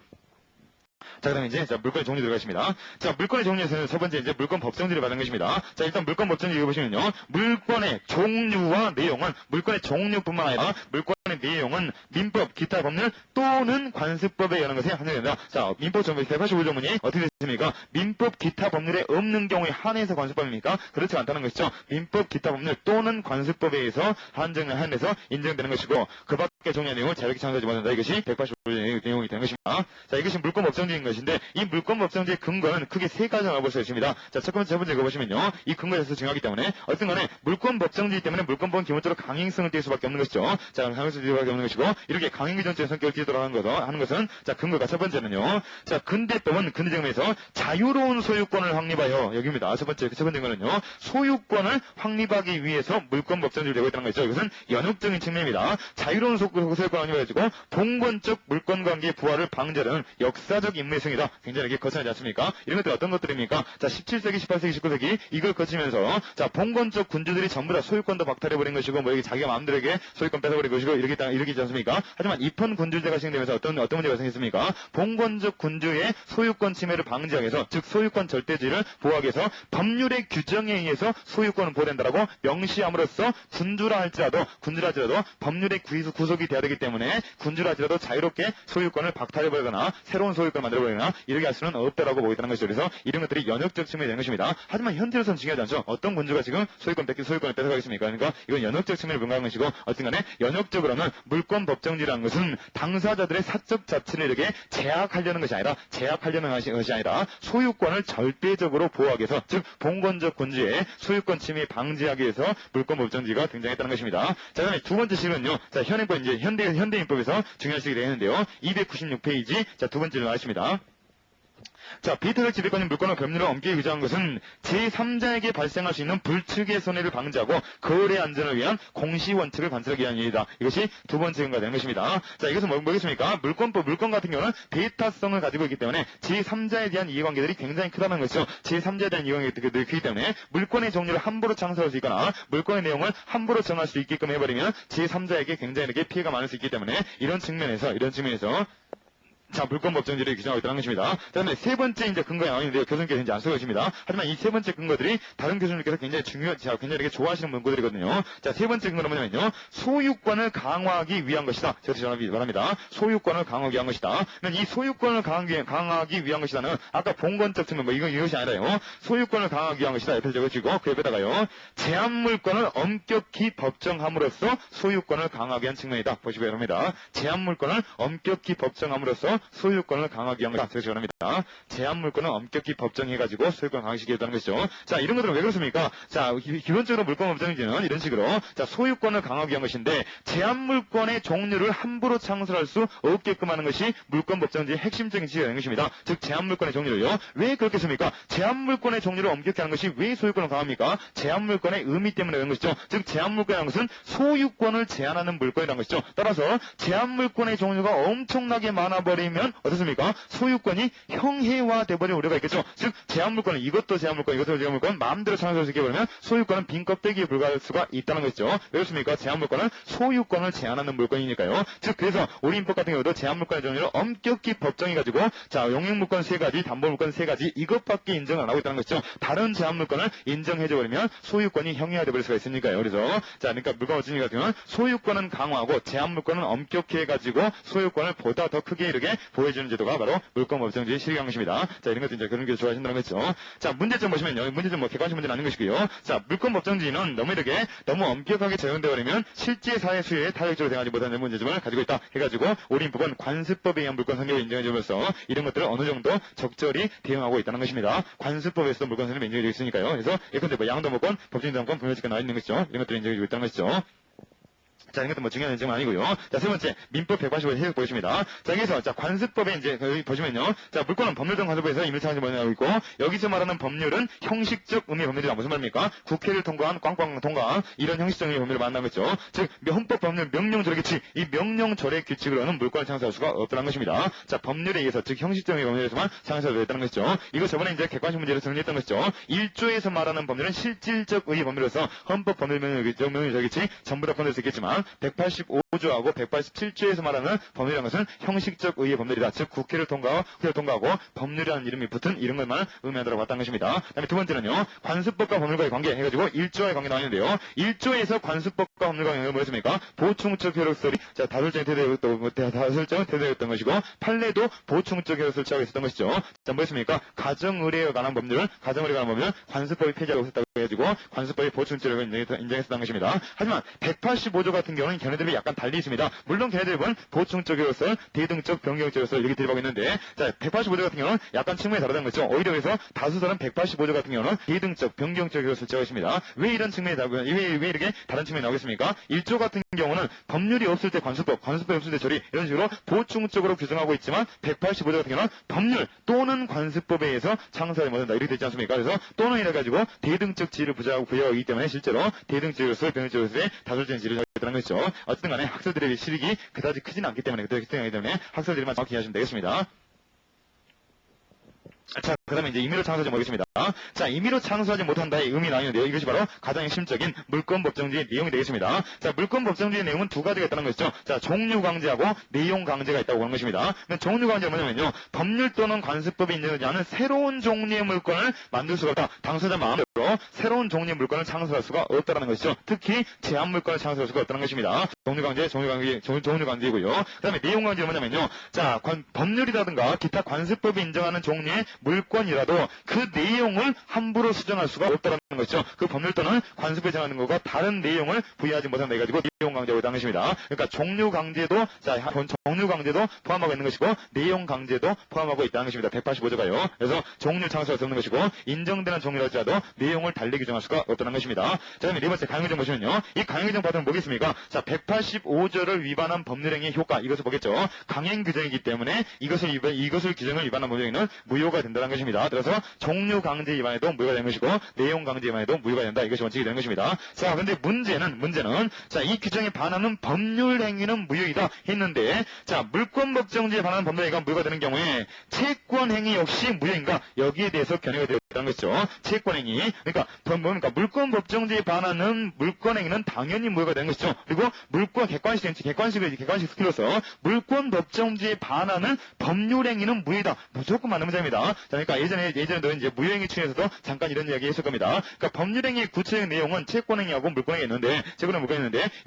자, 그 다음에 이제, 물건의 종류 들어가겠습니다. 자, 물건의 종류에서는 첫 번째 이제 물건 법정지를 받는 것입니다. 자, 일단 물건 법정지 읽어보시면요. 물건의 종류와 내용은, 물건의 종류뿐만 아니라, 물건의 내용은 민법, 기타 법률 또는 관습법에 의한 것에 한정된다. 자, 민법 전문 185조문이 어떻게 됐습니까? 민법, 기타 법률에 없는 경우에 한해서 관습법입니까? 그렇지 않다는 것이죠. 민법, 기타 법률 또는 관습법에 의해서 한해서 인정되는 것이고, 그 밖의 종류의 내용을 자유롭게 참고하지 못한다. 이것이 185조의 내용이 되는 것입니다. 자, 이것이 물건 법정지인 것인데, 이 물건 법정지의 근거는 크게 세 가지 나눠볼 수 있습니다. 자, 첫 번째 읽어보시면요. 이 근거에서 정하기 때문에, 어떤 간에 물건 법정지이기 때문에 물건법은 기본적으로 강행성을 띌 수밖에 없는 것이죠. 자, 강행성을 띌 수밖에 없는 것이고, 이렇게 강행규정적인 성격을 띠도록 하는 것은, 자, 근거가 첫 번째는요. 자, 근대법은 근대정에서 자유로운 소유권을 확립하여, 여기입니다. 첫 번째 근거는요. 소유권을 확립하기 위해서 물건 법정지를 되고 있다는 것이죠. 이것은 연역적인 측면입니다. 자유로운 소유권을 확립해가지고, 봉건적 물건관계의 부활을 방지하는 역사적 인물성이다. 굉장히 이렇게 거창하지 않습니까? 이런 것들 어떤 것들입니까? 자, 17세기, 18세기, 19세기 이걸 거치면서 자, 봉건적 군주들이 전부 다 소유권도 박탈해버린 것이고, 뭐 이게 자기가 마음대로게 소유권 뺏어버린 것이고, 이렇게 있지 않습니까? 하지만 입헌 군주제가 시행되면서 어떤 문제가 발생했습니까? 봉건적 군주의 소유권 침해를 방지하기 위해서, 즉 소유권 절대주의를 보호하기 위해서 법률의 규정에 의해서 소유권을 보호된다라고 명시함으로써 군주라 할지라도 법률의 구속이 돼야 되기 때문에 군주라 할지라도 자유롭게 소유권을 박탈해버리거나 새로운 소유권을 만들어버리거나 이렇게 할 수는 없다라고 보고 있다는 것이죠. 그래서 이런 것들이 연역적 측면이 되는 것입니다. 하지만 현재로서는 중요하지 않죠. 어떤 군주가 지금 소유권을 뺏어가겠습니까? 그러니까 이건 연역적 측면을 분간하는 것이고, 어쨌든 간에 연역적으로는 물권 법정지라는 것은 당사자들의 사적 자치를 이렇게 제약하려는 것이 아니라 소유권을 절대적으로 보호하기 위해서, 즉 봉건적 군주의 소유권 침해 방지하기 위해서 물권 법정지가 등장했다는 것입니다. 자, 그다음에 두 번째 식은요. 자, 현행법 이제 현대인법에서 중요한 식이 되는데요. 296페이지 자, 두 번째로 나왔습니다. 자, 비토적 지배권인 물권의 법률을 엄격히 규정한 것은 제3자에게 발생할 수 있는 불특의 손해를 방지하고 거래 안전을 위한 공시 원칙을 관철하기 위한 일이다. 이것이 두 번째 근거가 되는 것입니다. 자, 이것은 뭐겠습니까? 물권 같은 경우는 데이터성을 가지고 있기 때문에 제3자에 대한 이해관계들이 굉장히 크다는 것이죠. 제3자에 대한 이해관계들이 크기 때문에 물권의 종류를 함부로 창설할 수 있거나 물권의 내용을 함부로 정할 수 있게끔 해버리면 제3자에게 굉장히 이렇게 피해가 많을 수 있기 때문에 이런 측면에서 자, 물권 법정지를 규정하고 있다는 것입니다. 그 다음에 세 번째 이제 근거가 나오는데요. 교수님께서 이제 안 쓰고 계십니다. 하지만 이 세 번째 근거들이 다른 교수님께서 굉장히 굉장히 이렇게 좋아하시는 문구들이거든요. 자, 세 번째 근거는 뭐냐면요. 소유권을 강화하기 위한 것이다. 제가 말합니다. 소유권을 강화하기 위한 것이다. 이 소유권을 강화하기 위한 것이다는 아까 봉건적 측면 이것이 아니라요. 소유권을 강화하기 위한 것이다. 옆에 적어주고 그 옆에다가요. 제한물권을 엄격히 법정함으로써 소유권을 강화하기 위한 측면이다. 보시기 바랍니다. 제한물권을 엄격히 법정함으로써 소유권을 강하게 한 것이다. 적용합니다. 제한 물권은 엄격히 법정해가지고 소유권 강화시키겠다는 것이죠. 자, 이런 것들은 왜 그렇습니까? 자, 기본적으로 물권 법정지는 이런 식으로 자, 소유권을 강하게 한 것인데 제한 물권의 종류를 함부로 창설할 수 없게끔 하는 것이 물권 법정지의 핵심적인 지혜가 되는 것입니다. 즉, 제한 물권의 종류를요. 왜 그렇게 했습니까? 제한 물권의 종류를 엄격히 하는 것이 왜 소유권을 강합니까? 제한 물권의 의미 때문에 그런 것이죠. 즉, 제한 물권이라는 것은 소유권을 제한하는 물권이라는 것이죠. 따라서 제한 물권의 종류가 엄청나게 많아버리면 어떻습니까? 소유권이 형해화돼버릴 우려가 있겠죠. 즉, 제한 물권은 이것도 제한 물권, 이것도 제한 물권 마음대로 창설할 수 있게 버리면 소유권은 빈 껍데기에 불과할 수가 있다는 것이죠. 왜 그렇습니까? 제한 물권은 소유권을 제한하는 물권이니까요. 즉, 그래서 우리 민법 같은 경우도 제한 물권의 종류를 엄격히 법정해가지고 자, 용익 물권 3가지, 담보 물권 3가지 이것밖에 인정을 안 하고 있다는 것이죠. 다른 제한 물권을 인정해줘버리면 소유권이 형해화돼버릴 수가 있으니까요. 그래서 자, 그러니까 물권 법정지 같은 경우는 소유권은 강화하고 제한 물권은 엄격히 해가지고 소유권을 보다 더 크게 이르게 보여주는 제도가 바로 물권 법정지의 실기한 것입니다. 자, 이런 것도 이제 그런 게 좋아하신다는 거죠. 자, 문제점 보시면요. 문제점 뭐 객관식 문제는 아닌 것이고요. 자, 물권 법정지는 너무 이렇게 너무 엄격하게 적용되어 버리면 실제 사회 수요에 타격적으로 대응하지 못하는 문제점을 가지고 있다 해가지고 우리 민법은 관습법에 의한 물권 성격을 인정해주면서 이런 것들을 어느 정도 적절히 대응하고 있다는 것입니다. 관습법에서도 물권 성격이 인정되어 있으니까요. 그래서 예컨대 뭐 양도물권, 법정지정권, 분묘지권 나와 있는 것이죠. 이런 것들을 인정해주고 있다는 것이죠. 자, 이런 것도 뭐 중요한 인증은 아니고요. 자, 세 번째, 민법 185의 해석 보겠습니다. 자, 여기서, 자, 관습법에 이제, 여기 보시면요. 자, 물권은 법률 등 관습법에서 임의차항이 뭐냐고 있고, 여기서 말하는 법률은 형식적 의미의 법률이다. 무슨 말입니까? 국회를 통과한, 꽝꽝 통과한, 이런 형식적 의미의 법률을 말한다는 거죠. 즉, 헌법 법률 명령절의 규칙, 이 명령절의 규칙으로는 물권을 창설할 수가 없다는 것입니다. 자, 법률에 의해서, 즉, 형식적 의미의 법률에서만 창설할 수 있다는 것이죠. 이거 저번에 이제 객관식 문제를 정리했던 것이죠. 1조에서 말하는 법률은 실질적 의의 법률로서 헌법 법률 명령절의 규칙, 전부 다 포함될 수 있겠지만, 185조하고 187조에서 말하는 법률이라는 것은 형식적 의의 법률이다. 즉 국회를 통과하고 법률이라는 이름이 붙은 이런 것만 의미하도록 봤다는 것입니다. 그 다음에 두 번째는요. 관습법과 법률과의 관계 해가지고 1조의 관계 나와 있는데요. 1조에서 관습법과 법률과의 관계가 뭐였습니까? 보충적 효력설이 자 다술적인 태도였던 것이고 판례도 보충적 효력설 취하고 있었던 것이죠. 자 뭐였습니까? 가정의례에 관한 법률 관습법이 폐지하고 있었다고 해가지고 관습법이 보충적으로 인정했었던 것입니다. 하지만 185조 같은 경우는 걔네들이 약간 달리 있습니다. 물론 걔네들은 보충적 효력설, 대등적 변경적 효력설 이렇게 들어가고 있는데 자 185조 같은 경우는 약간 측면이 다르다는 거죠. 오히려 그래서 다수설은 185조 같은 경우는 대등적 변경적 효력설 취하고 있습니다. 왜 이런 측면이 다르고요? 왜 이렇게 다른 측면이 나오겠습니까? 1조 같은 경우는 법률이 없을 때 관습법이 없을 때 처리 이런 식으로 보충적으로 규정하고 있지만 185조 같은 경우는 법률 또는 관습법에 의해서 창설이 못한다 이렇게 되지 않습니까? 그래서 또는 이래가지고 대등적 지위를 부여하기 때문에 실제로 대등적 효력설, 변경적 효력설의 다수적인 지위를 하는 것이죠. 어쨌든 간에 학설들의 실익이 그다지 크지는 않기 때문에 학설들만 정확히 이해하시면 되겠습니다. 자, 그 다음에 이제 임의로 창설하지 보겠습니다. 자, 임의로 창설하지 못한다의 의미 나뉘는데요. 이것이 바로 가장 핵심적인 물권법정지의 내용이 되겠습니다. 자, 물권법정지의 내용은 두 가지가 있다는 것이죠. 자, 종류강제하고 내용강제가 있다고 하는 것입니다. 종류강제는 뭐냐면요. 법률 또는 관습법이 인정되지 않은 새로운 종류의 물권을 만들 수가 없다. 당사자 마음대로 새로운 종류의 물권을 창설할 수가 없다는 것이죠. 특히 제한 물권을 창설할 수가 없다는 것입니다. 종류강제이고요. 그 다음에 내용강제는 뭐냐면요. 자, 법률이라든가 기타 관습법이 인정하는 종류의 물권이라도 그 내용을 함부로 수정할 수가 없다는 것이죠. 그 법률 또는 관습에 정하는 것과 다른 내용을 부여하지 못한다 해가지고 내용 강제가 있다는 것입니다. 그러니까 종류 강제도 포함하고 있는 것이고 내용 강제도 포함하고 있다는 것입니다. 185조가요. 그래서 종류 창설할 수 없는 것이고 인정되는 종류라 할지라도 내용을 달리 규정할 수가 없다는 것입니다. 자, 그다음에 네 번째 강행규정 보시면요. 이 강행규정 파트는 뭐겠습니까? 자, 185조를 위반한 법률행위의 효과 이것을 보겠죠. 강행규정이기 때문에 이것을 규정을 위반한 법률행위는 무효가 된다는 것입니다. 그래서 종류 강제 위반에도 무효가 되는 것이고 내용 강제 위반에도 무효가 된다. 이것이 원칙이 되는 것입니다. 자, 근데 문제는 자, 이 규정에 반하는 법률 행위는 무효이다 했는데 자, 물권법정지에 반하는 법률 행위가 무효가 되는 경우에 채권 행위 역시 무효인가? 여기에 대해서 견해가 되었다는 것이죠. 채권 행위. 그러니까 물권법정지에 반하는 물권 행위는 당연히 무효가 되는 것이죠. 그리고 물권 객관식 스킬로서 물권법정지에 반하는 법률 행위는 무효이다. 무조건 맞는 문제입니다. 자, 그러니까 예전에도 이제 무효행위 층에서도 잠깐 이런 이야기 했을 겁니다. 그러니까 법률행위의 구체적인 내용은 채권행위하고 물권행위 있는데,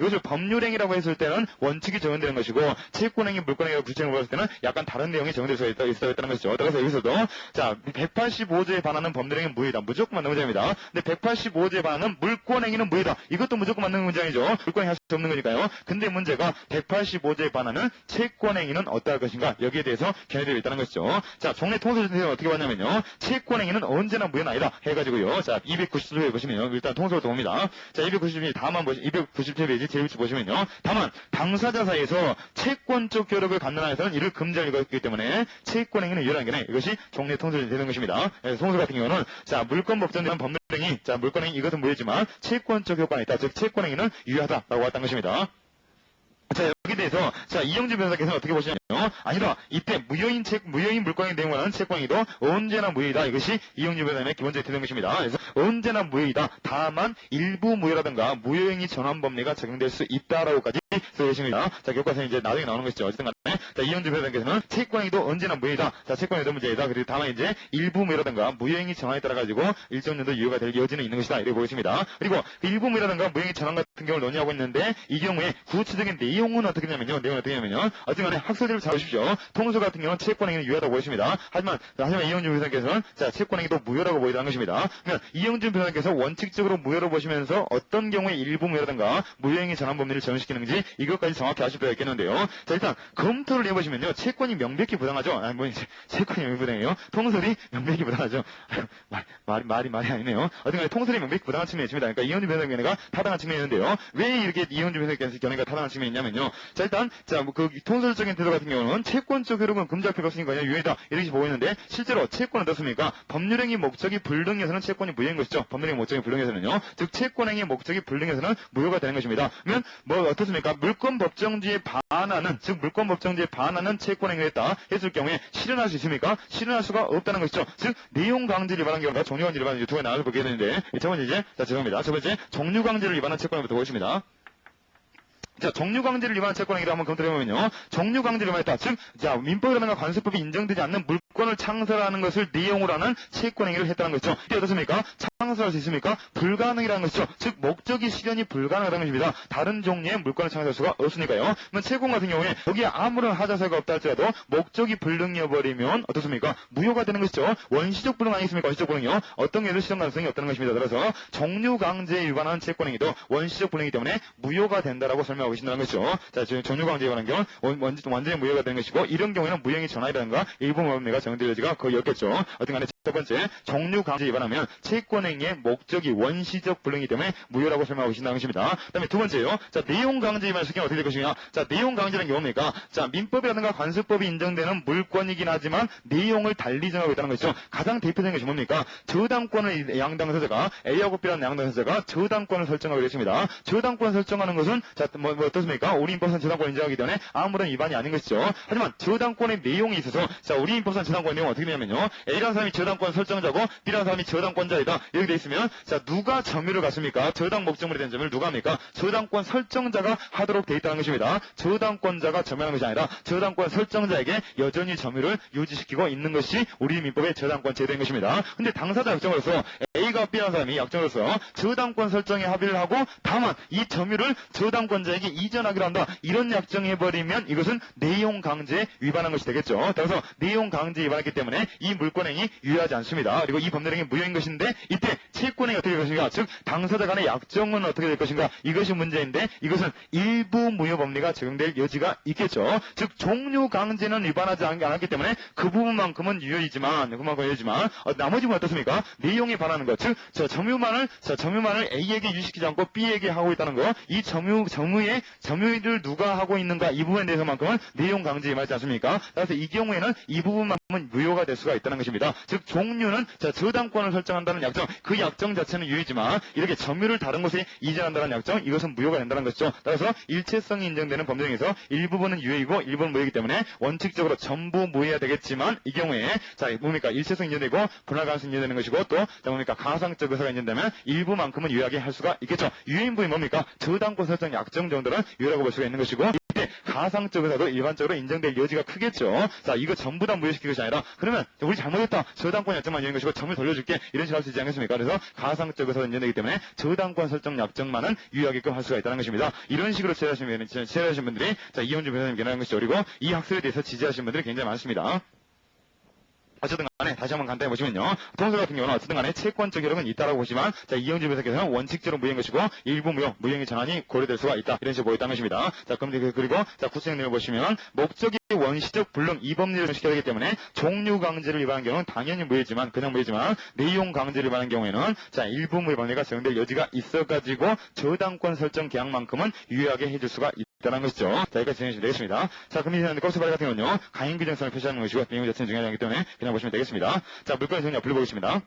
이것을 법률행위라고 했을 때는 원칙이 적용되는 것이고, 채권행위, 물권행위와 구체적으로 봤을 때는 약간 다른 내용이 적용될 수 있다는 것이죠. 따라서 여기서도, 자, 185조에 반하는 법률행위는 무효이다. 무조건 맞는 문제입니다. 근데 185조에 반하는 물권행위는 무효다. 이것도 무조건 맞는 문장이죠. 물권행위 할 수 없는 거니까요. 근데 문제가 185조에 반하는 채권행위는 어떠할 것인가? 여기에 대해서 견해들이 있다는 것이죠. 자, 종래 통솔에서 어떻게 봤냐면요. 채권행위는 언제나 무효는 아니다. 해가지고요. 자, 290조에 보시면요. 일단 통솔부터 봅니다. 자, 290조 다만 290조 제일 위치 보시면요. 다만 당사자 사이에서 채권적 효력을 갖는 한에서는 이를 금지할 이유가 있기 때문에 채권행위는 유효한 게 이것이 종래 통솔이 되는 것입니다. 통솔 같은 경우는 자, 물권 법정대한 법률행위, 자, 물권행위 이것은 무효지만 채권적 효과가 있다. 즉 채권행위는 유효하다라고 왔던 것입니다. 자, 여기에 대해서, 자, 이영주 변호사께서는 어떻게 보시냐면요. 아니다. 이때 무효인 물권행위 내용을 하는 채권행위도 언제나 무효이다. 이것이 이영주 변호사의 기본적인 되는 것입니다. 그래서 언제나 무효이다. 다만 일부 무효라든가 무효행위 전환법리가 적용될 수 있다라고까지 써주십니다. 자, 교과서에 이제 나중에 나오는 것이죠. 어쨌든 간에, 자, 이영주 변호사께서는 채권행위도 언제나 무효이다. 자, 채권행위도 문제이다. 그리고 다만 이제 일부 무효라든가 무효행위 전환에 따라가지고 일정 정도 유효가 될 여지는 있는 것이다. 이렇게 보겠습니다. 그리고 그 일부 무효라든가 무효행위 전환 같은 경우를 논의하고 있는데 이 경우에 구체적인 내용은 어떻게 되냐면요. 어쨌든 간에 학설들을 잘 보십시오. 통솔 같은 경우는 채권행위는 유효하다고 보십니다. 하지만 이영준 변호사께서는 자, 채권행위도 무효라고 보이다는 것입니다. 그러면 이영준 변호사께서 원칙적으로 무효로 보시면서 어떤 경우에 일부 무효라든가 무효행위 전환 법리를 적용시키는지 이것까지 정확히 아실 필요가 있겠는데요. 자, 일단 검토를 해보시면요. 채권이 명백히 부당하죠. 아니, 뭐 이제 채권이 명백히 부당해요. 통솔이 명백히 부당하죠. 말이 아니네요. 어쨌든 간에 통솔이 명백히 부당한 측면이 있습니다. 그러니까 이영준 변호사의 견해가 타당한 측면이 있는데요. 왜 이렇게 이영준 변호사의 견해가 타당한 측면이 있냐면요. 자, 일단 그 통솔적인 태도 같은 경우는 채권적 효력은 금지할 필요가 없으니까 그냥 유효이다 이렇게 보이는데 실제로 채권은 어떻습니까? 법률행위 목적이 불능해서는 채권이 무효인 것이죠. 법률행위 목적이 불능해서는요. 즉 채권행위 목적이 불능해서는 무효가 되는 것입니다. 그러면 뭐 어떻습니까? 물권 법정주의에 반하는 즉 물권 법정주의에 반하는 채권행위를 했다 했을 경우에 실현할 수 있습니까? 실현할 수가 없다는 것이죠. 즉 내용 강제를 위반한 경우가 종류 강제를 위반한 두 가지 나눠서 보게 되는데 첫 번째 이제 죄송합니다. 첫 번째 종류 강제를 위반한 채권부터 보겠습니다. 자, 정류강제를 위반한 채권행위를 한번 검토해보면요. 정류강제를 위반했다. 즉, 자, 민법이라든가 관습법이 인정되지 않는 물권을 창설하는 것을 내용으로 하는 채권행위를 했다는 것이죠. 이게 어떻습니까? 창설할 수 있습니까? 불가능이라는 것이죠. 즉, 목적이 실현이 불가능하다는 것입니다. 다른 종류의 물권을 창설할 수가 없으니까요. 그러면 채권 같은 경우에 여기에 아무런 하자사가 없다 할지라도 목적이 불능이어버리면 어떻습니까? 무효가 되는 것이죠. 원시적 불능 아니겠습니까? 원시적 불능이요. 어떤 경우에도 실현 가능성이 없다는 것입니다. 따라서 정류강제에 위반하는 채권행위도 원시적 불능이기 때문에 무효가 된다라고 설명하고 계신다는 것이죠. 자, 지금 정류강제에 관한 경우는 완전히 무효가 되는 것이고 이런 경우에는 무효행위 전환이라든가 일부 법리가 적용될 여지가 거의 없겠죠. 어떤 간에 첫 번째 정류강제 위반하면 채권행위의 목적이 원시적 불능이기 때문에 무효라고 설명하고 계신다는 것입니다. 그 다음에 두 번째요. 자, 내용강제 위반을 시키면 어떻게 될 것이냐. 자, 내용강제라는 게 뭡니까? 자, 민법이라든가 관습법이 인정되는 물권이긴 하지만 내용을 달리 정하고 있다는 것이죠. 가장 대표적인 것이 뭡니까? 저당권을 양당사자가 A하고 B라는 양당사자가 저당권을 설정하고 있습니다. 저당권 설정하는 것은 자, 뭐 어떻습니까? 우리 민법상 저당권 인정하기 때문에 아무런 위반이 아닌 것이죠. 하지만 저당권의 내용이 있어서 자, 우리 민법상 저당권 내용은 어떻게 되냐면요. A라는 사람이 저당권 설정자고 B라는 사람이 저당권자이다. 이렇게 돼 있으면 자, 누가 점유를 갖습니까? 저당 목적물이 된 점유를 누가 합니까? 저당권 설정자가 하도록 돼 있다는 것입니다. 저당권자가 점유하는 것이 아니라 저당권 설정자에게 여전히 점유를 유지시키고 있는 것이 우리 민법의 저당권 제도인 것입니다. 근데 당사자 약정으로서 A가 B라는 사람이 약정으로서 저당권 설정에 합의를 하고 다만 이 점유를 저당권자에게 이전하기로 한다. 이런 약정해버리면 이것은 내용 강제에 위반한 것이 되겠죠. 따라서 내용 강제에 위반했기 때문에 이 물권행위 유효하지 않습니다. 그리고 이 법률행위 무효인 것인데 이때 채권행위 어떻게 될 것인가? 즉 당사자 간의 약정은 어떻게 될 것인가? 이것이 문제인데 이것은 일부 무효 법리가 적용될 여지가 있겠죠. 즉 종류 강제는 위반하지 않았기 때문에 그 부분만큼은 유효이지만 나머지 부분 어떻습니까? 내용에 반하는 것. 즉 점유만을 A에게 유지시키지 않고 B에게 하고 있다는 거. 이 점유를 누가 하고 있는가? 이 부분에 대해서만큼은 내용 강제에 맞지 않습니까? 따라서 이 경우에는 이 부분만큼은 무효가 될 수가 있다는 것입니다. 즉 종류는 저당권을 설정한다는 약정, 그 약정 자체는 유효이지만 이렇게 점유를 다른 곳에 이전한다는 약정, 이것은 무효가 된다는 것이죠. 따라서 일체성이 인정되는 법령에서 일부분은 유효이고 일부분은 무효이기 때문에 원칙적으로 전부 무효해야 되겠지만 이 경우에 자 뭡니까? 일체성이 인정되고 분할 가능성이 인정되는 것이고 또 뭡니까? 가상적 의사가 인정되면 일부만큼은 유효하게 할 수가 있겠죠. 유효인 부분이 뭡니까? 저당권 설정 약정 정도는 유효라고 볼 수가 있는 것이고 이때 가상적 의사도 일반적으로 인정될 여지가 크겠죠. 자, 이거 전부 다 무효시키는 것이 아니라 그러면 우리 잘못했다. 저당권 약정만 유효인 것이고 점을 돌려줄게. 이런 식으로 할 수 있지 않겠습니까? 그래서 가상적 의사도 인정되기 때문에 저당권 설정 약정만은 유효하게끔 할 수가 있다는 것입니다. 이런 식으로 체결하신 분들이 자, 이영준 변호사님 견해하는 것이죠. 그리고 이 학설에 대해서 지지하시는 분들이 굉장히 많습니다. 어쨌든 간에 다시 한번 간단히 보시면요. 부동산 같은 경우는 어쨌든 간에 채권적 효력은 있다라고 보지만, 자, 이영주 변호사께서는 원칙적으로 무효인 것이고, 일부 무효의 전환이 고려될 수가 있다. 이런 식으로 보였다는 것입니다. 자, 그리고, 자, 구체적 내용을 보시면, 목적이 원시적 불능 이법률을 시켜야 되기 때문에, 종류 강제를 위반한 경우는 당연히 무효지만, 그냥 무효지만, 내용 강제를 위반한 경우에는, 자, 일부 무효 방해가 적용될 여지가 있어가지고, 저당권 설정 계약만큼은 유효하게 해줄 수가 있다는 것이죠. 자, 여기까지 진행해 주시면 되겠습니다. 자, 그럼 이제 껌스바리 같은 경우는요, 가인 규정성을 표시하는 것이고, 내용 자체는 중요하기 때문에, 그냥 보시면 되겠습니다. 자, 물건의 정리 불러보겠습니다.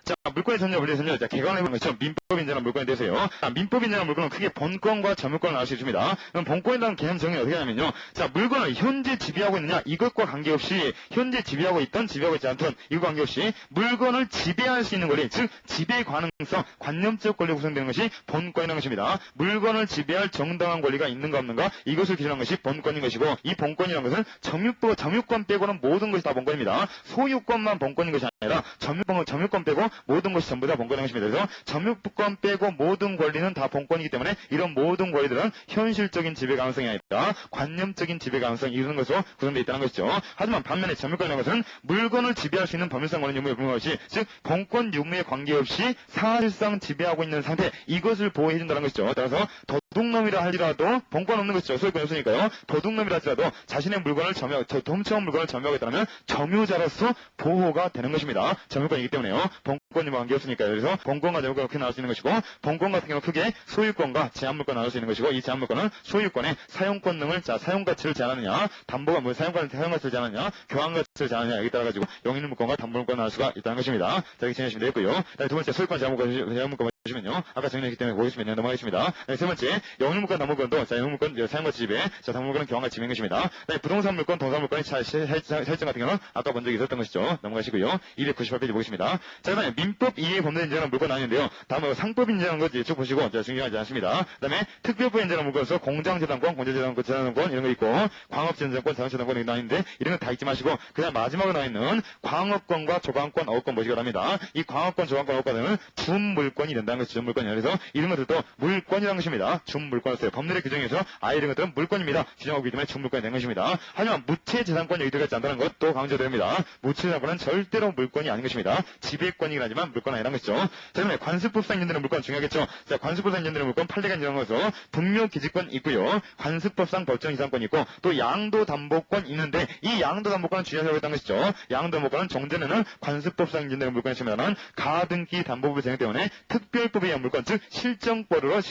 자, 물건의 전혀 분리에서는요, 자, 개관해보는 것처럼 민법 인정한 물건에 대해서요. 민법 인정한 물건은 크게 본권과 점유권을 나눌 수 있습니다. 그럼 본권이라는 개념 정의 어떻게 하냐면요. 자, 물건을 현재 지배하고 있느냐, 이것과 관계없이, 현재 지배하고 있던, 지배하고 있지 않던, 이거 관계없이, 물건을 지배할 수 있는 권리, 즉, 지배 가능성, 관념적 권리가 구성되는 것이 본권이라는 것입니다. 물건을 지배할 정당한 권리가 있는가 없는가, 이것을 기준한 것이 본권인 것이고, 이 본권이라는 것은 점유권 빼고는 모든 것이 다 본권입니다. 소유권만 본권인 것이 아니라, 점유권 빼고 모든 것이 전부 다 본권인 것입니다. 그래서 점유권 빼고 모든 권리는 다 본권이기 때문에 이런 모든 권리들은 현실적인 지배 가능성이 아니라 관념적인 지배 가능성이 이런 것으로 구성되어 있다는 것이죠. 하지만 반면에 점유권이라는 것은 물건을 지배할 수 있는 법률상 권한 유무에 불과한 것이, 즉 본권 유무에 관계없이 사실상 지배하고 있는 상태, 이것을 보호해준다는 것이죠. 따라서 도둑놈이라 할지라도 본권 없는 것이죠. 소유권이 없으니까요. 도둑놈이라 할지라도 자신의 물건을 훔쳐온 물건을 점유하고 있다면 점유자로서 보호가 되는 것입니다. 점유권이기 때문에요. 본권이 관계없으니까요. 그래서 본권과 점유권을 크게 나눌 수 있는 것이고, 본권 같은 경우는 크게 소유권과 제한물권 나눌 수 있는 것이고, 이 제한물권은 소유권의 사용권 등을, 자, 사용가치를 제한하느냐, 담보가 뭐 사용가치를 제한하느냐, 교환가치를 제한하느냐, 여기 따라가지고 영인물권과 담보물권 나눌 수가 있다는 것입니다. 자, 여기 정리하시면 되겠고요. 두 번째 소유권 제한물권 보시면요. 아까 정리했기 때문에 보겠습니다. 넘어가겠습니다. 세 번째, 영유물권, 담보물권도, 자, 영유물권, 사용가치 지배, 자, 담보물권은 교환가치 지배인 것입니다. 부동산 물권, 동산 물권의 설정 같은 경우는 아까 본 적이 있었던 것이죠. 넘어가시고요. 298페이지 보겠습니다. 자, 그 다음에 민법 이해 법률 인정하는 물건 나뉘는데요. 다음으로 상법 인정하는 것 쭉 보시고, 자, 중요하지 않습니다. 그 다음에 특별법 인정하는 물건에서 공장재단권, 공제재단권, 이런 거 있고, 광업재단권, 자동재단권 이런 거 나뉘는데, 이런 거 다 잊지 마시고, 그다음 마지막으로 나있는 광업권과 조강권, 어업권 보시기 바랍니다. 이 광업권, 조강권, 어업권은 준물권이 된다는 것이죠. 준물권이. 그래서 이런 것들도 물권이라는 것입니다. 준물권이었어요. 법률의 규정에서 이런 것들은 물권입니다. 규정하고 있기 때문에 준물권이 된 것입니다. 하지만 무채재산권 여기 들어가지 않다는 것도 강조됩니다. 무채재산권은 절대로 물권이 아닌 것입니다. 지배권이긴 하지만 물권 아니라는 것이죠. 자, 그러면 관습법상 인정되는 물권 중요하겠죠. 자, 관습법상 인정되는 물권 판례가 인정한 것으로 분묘기지권 있고요. 관습법상 법정 이상권 있고, 또 양도담보권 있는데, 이 양도담보권은 중요하다고 했다는 것이죠. 양도담보권은 정전에는 관습법상 인정되는 물권이 있으면 가등기 담보법이 진행 때문에 특별법에 의한 물권, 즉 실정권으로